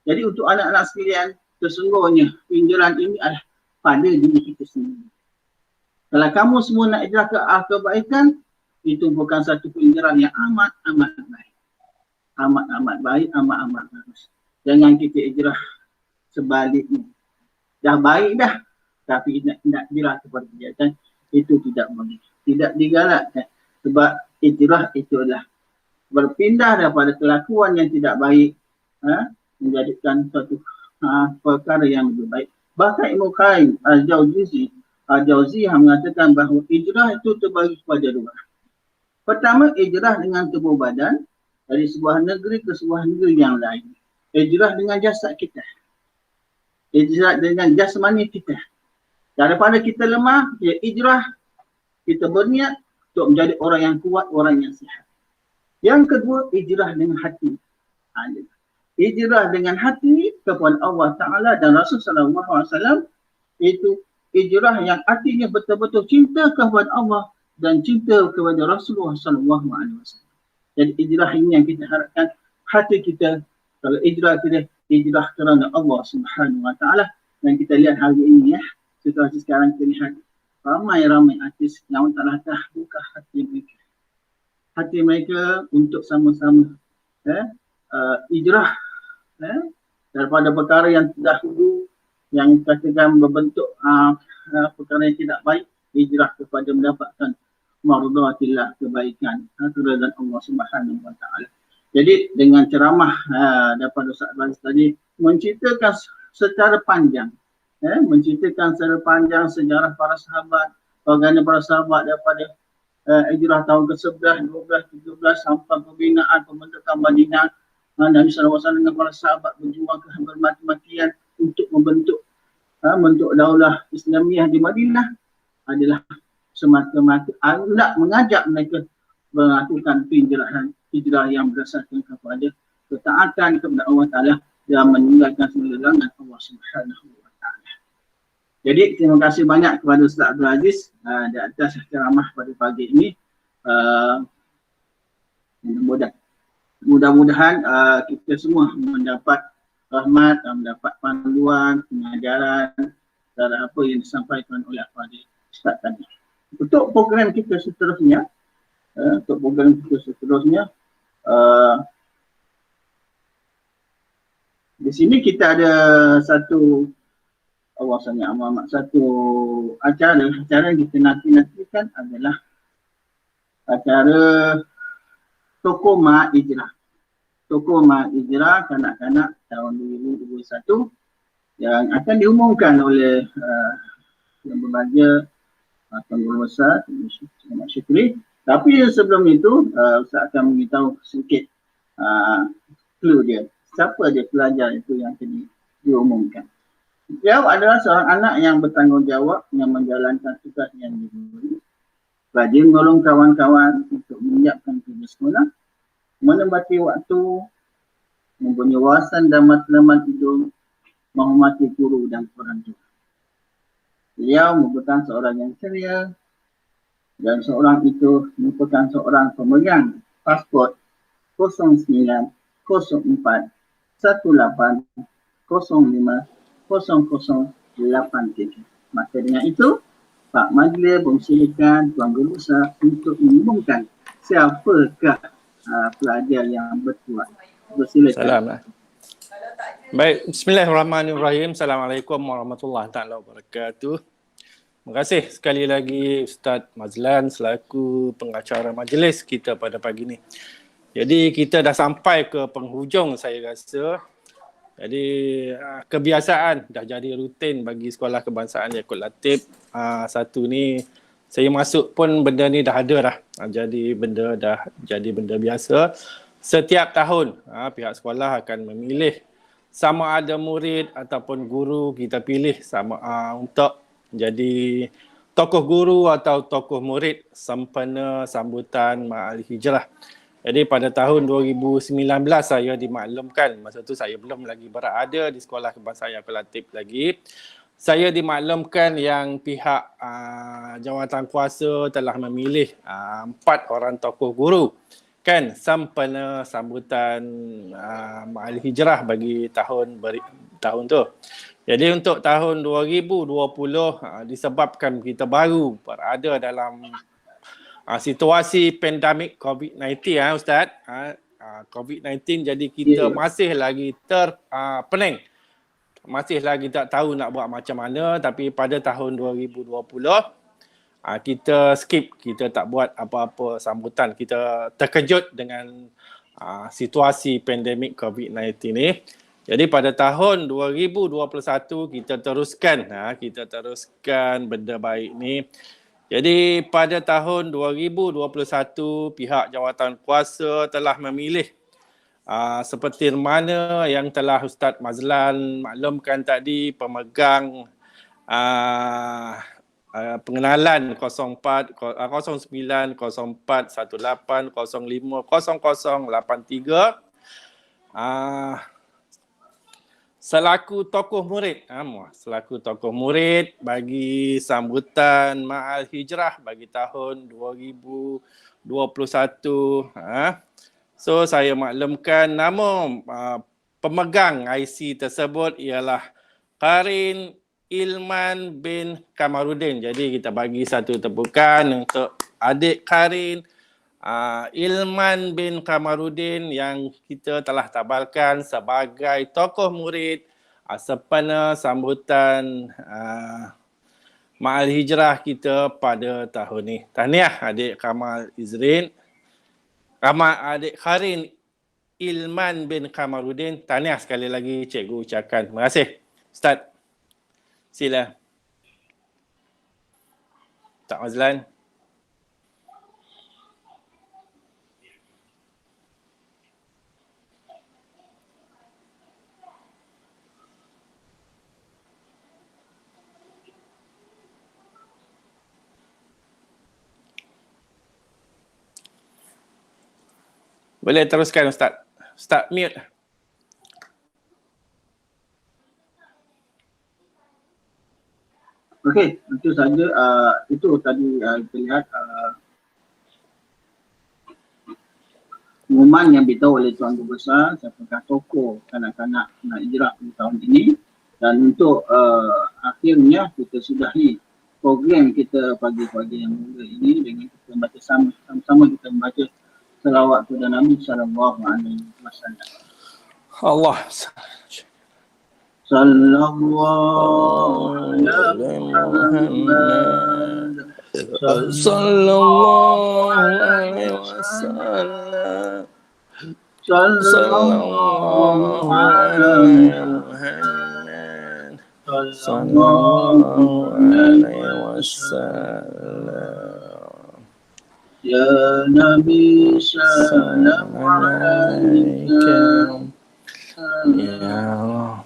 Jadi untuk anak-anak sekalian, sesungguhnya pinjaran ini adalah pada diri kita sendiri. Kalau kamu semua nak hijrah ke arah kebaikan, itu bukan satu pinjaran yang amat-amat baik. Amat-amat baik, amat-amat bagus. Jangan kita hijrah sebaliknya. Dah baik dah, tapi nak hijrah kepada kejahatan, itu tidak boleh. Tidak digalakkan. Sebab hijrah itu adalah berpindah daripada kelakuan yang tidak baik, menjadikan suatu perkara yang lebih baik. Bahkan Ibnu Qayyim Al-Jauziyah mengatakan bahawa hijrah itu terbagi kepada dua. Pertama, hijrah dengan tubuh badan dari sebuah negeri ke sebuah negeri yang lain. Hijrah dengan jasad kita. Hijrah dengan jasmani kita. Daripada kita lemah, hijrah kita berniat untuk menjadi orang yang kuat, orang yang sihat. Yang kedua, hijrah dengan hati. Hijrah dengan hati kepada Allah Ta'ala dan Rasulullah SAW, itu hijrah yang artinya betul-betul cinta kepada Allah dan cinta kepada Rasulullah SAW. Jadi hijrah ini yang kita harapkan hati kita, kalau hijrah kita, hijrah kerana Allah Subhanahu Wa Ta'ala. Dan kita lihat hari ini ya, situasi sekarang kita lihat ramai-ramai artis yang telah buka hati mereka. Hati mereka untuk sama-sama hijrah daripada perkara yang dahulu yang katakan berbentuk perkara yang tidak baik, hijrah kepada mendapatkan mardhatillah, kebaikan keridhaan Allah Subhanahu Wa Ta'ala. Jadi dengan ceramah daripada Ustaz Aziz tadi menceritakan secara panjang menceritakan secara panjang sejarah para sahabat, bagaimana para sahabat daripada hijrah tahun ke-11, 12, 13 sampai pembinaan pembentukan Madinah. Nabi SAW dengan para sahabat berjuang ke bermati-matian untuk membentuk daulah Islamiah di Madinah adalah semata-mata hendak mengajak mereka melakukan hijrah yang berdasarkan kepada ketaatan kepada Allah Ta'ala dan meninggalkan segala larangan Allah Subhanahu Wa Ta'ala. Jadi terima kasih banyak kepada Ustaz Abdul Aziz di atas ceramah pada pagi ini. Mudah-mudahan kita semua mendapat rahmat dan mendapat panduan, pengajaran dari apa yang disampaikan oleh Ustaz tadi. Untuk program kita seterusnya, di sini kita ada satu acara yang kita nantikan adalah acara Toko Ma Hijrah. Toko Ma Hijrah kanak-kanak tahun 2021 yang akan diumumkan oleh yang berbahagia Pengguna Besar Muhammad Syukri. Tapi sebelum itu Ustaz akan memberitahu sedikit clue dia. Siapa dia pelajar itu yang akan diumumkan. Dia adalah seorang anak yang bertanggungjawab yang menjalankan tugas yang diberi. Rajin menolong kawan-kawan untuk menyiapkan tugas sekolah, menempati waktu, mempunyai wawasan dan matlamat hidup, menghormati guru dan orang tua. Beliau merupakan seorang yang ceria dan seorang itu merupakan seorang pemegang pasport 0904 18 05 0083. Maka dengan itu Pak Majlis mempersilakan Tuan Guru Besar untuk mengumumkan siapakah pelajar yang bertuah. Bersilakan. Salam. Baik, bismillahirrahmanirrahim. Assalamualaikum warahmatullahi taala wabarakatuh. Terima kasih sekali lagi Ustaz Mazlan selaku pengacara majlis kita pada pagi ini. Jadi kita dah sampai ke penghujung saya rasa. Jadi kebiasaan dah jadi rutin bagi Sekolah Kebangsaan Yaakob Latif. Satu ni saya masuk pun benda ni dah ada dah. Jadi benda biasa. Setiap tahun pihak sekolah akan memilih sama ada murid ataupun guru kita pilih sama untuk jadi tokoh guru atau tokoh murid sempena sambutan Ma'al Hijrah. Jadi pada tahun 2019 saya dimaklumkan, masa tu saya belum lagi berada di Sekolah Kebangsaan Yaakob Latif lagi. saya dimaklumkan yang pihak jawatan kuasa telah memilih 4 orang tokoh guru kan sempena sambutan Ma'al Hijrah bagi tahun tu. Jadi untuk tahun 2020 disebabkan kita baru berada dalam situasi pandemik COVID-19 Ustaz. COVID-19 jadi kita masih lagi terpening. Masih lagi tak tahu nak buat macam mana, tapi pada tahun 2020 kita skip, kita tak buat apa-apa sambutan. Kita terkejut dengan situasi pandemik COVID-19 ni. Jadi pada tahun 2021 kita teruskan benda baik ni. Jadi pada tahun 2021 pihak jawatan kuasa telah memilih seperti mana yang telah Ustaz Mazlan maklumkan tadi, pemegang pengenalan 04, 09, 04, 18, 05, 00, 83 selaku tokoh murid bagi sambutan Ma'al Hijrah bagi tahun 2021. So saya maklumkan nama pemegang IC tersebut ialah Qarin Ilman bin Kamarudin. Jadi kita bagi satu tepukan untuk adik Qarin Ilman bin Kamarudin yang kita telah tabalkan sebagai tokoh murid sempena sambutan Ma'al Hijrah kita pada tahun ni. Tahniah adik adik Qarin Ilman bin Kamarudin. Tahniah sekali lagi cikgu ucapkan. Terima kasih. Ustaz, sila. Tak Mazlan. Boleh teruskan Ustaz. Ustaz mute. Okey, itu saja. Itu tadi kita lihat pengumuman yang beritahu oleh Tuan Guru Besar siapakah tokoh kanak-kanak nak hijrah di tahun ini. Dan untuk akhirnya kita sudahi program kita pagi-pagi yang mulia ini dengan kita membaca sama-sama kita membaca salawat kepada Nabi sallallahu alaihi wasallam. Allah sallallahu alaihi Muhammad sallallahu alaihi wasallam sallallahu alaihi Muhammad sallallahu alaihi wasallam. Ya Nabi salam alaika,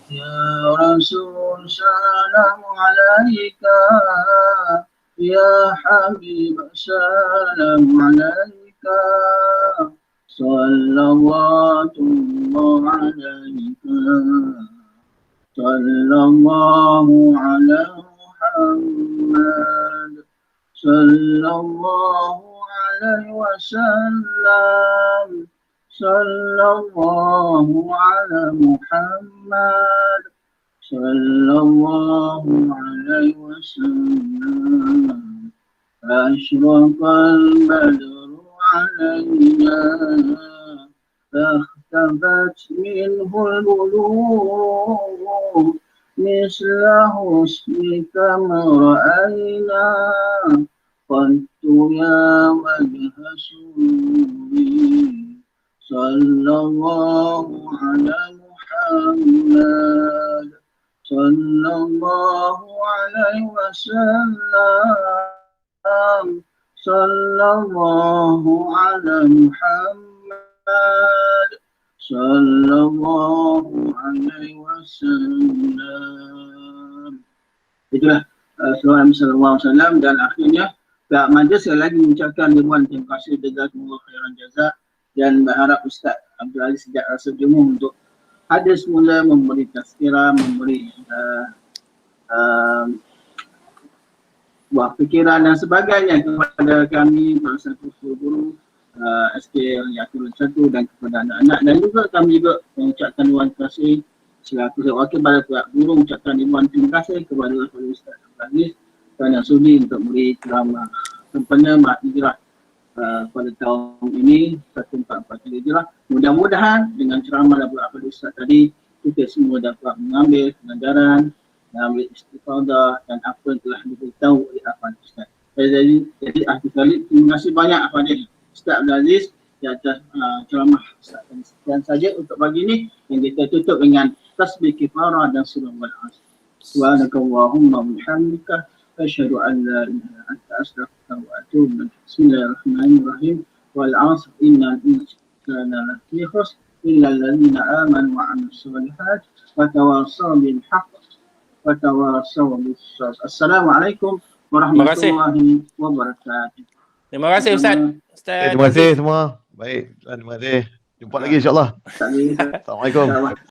ya Rasul salam alaika, ya Habib salam alaika, sallallahu alaika, sallallahu ala Muhammad, sallallahu alaihi wasallam, sallallahu ala Muhammad, sallallahu alaihi wasallam. Ashraqal badru alaina, fakhtabat minhu al-bulugh, misla husnika ma ra'ayna. قلت يا وجه سوري صلى الله على محمد صلى الله عليه وسلم صلى الله على محمد صلى الله عليه وسلم. Itulah Sallallahu Alaihi Wasallam. Dan akhirnya Kak Majlis sekali lagi mengucapkan ribuan terima kasih, jazakumullah khairan jazak, dan berharap Ustaz Abdul Aziz sejak rasa jemu untuk hadir semula memberi tazkirah, memberi buah fikiran dan sebagainya kepada kami, para guru SK Yatul 1 dan kepada anak-anak, dan juga kami juga mengucapkan terima kasih selaku wakil pada pihak guru, mengucapkan terima kasih kepada Ustaz Aziz kerana sudi untuk beri ceramah sempena Mat Hijrah pada tahun ini 1443 Hijrah. Mudah-mudahan dengan ceramah daripada Ustaz tadi kita semua dapat mengambil pelajaran, mengambil istifadah dan apa yang telah diberitahu oleh Afan Ustaz. Jadi Ahli Khalid, terima kasih banyak Afan Ustaz Aziz di atas ceramah Ustaz. Dan saja untuk pagi ini yang kita tutup dengan tasbih kifarah dan surah Al-Asr. Subhanakallahumma wa bihamdika asyhadu an la ilaha illa anta astaghfiruka wa atubu ilaik. Bismillahirrahmanirrahim. Wal 'asr innal insana lafi khusr illa alladziina aamanu wa 'amilus shalihaat wa tawassaw bil haqq wa tawassaw bis sabr. Assalamualaikum warahmatullahi wabarakatuh. Terima kasih Ustaz. Terima kasih semua. Baik, terima kasih. Jumpa lagi insya-Allah. Assalamualaikum.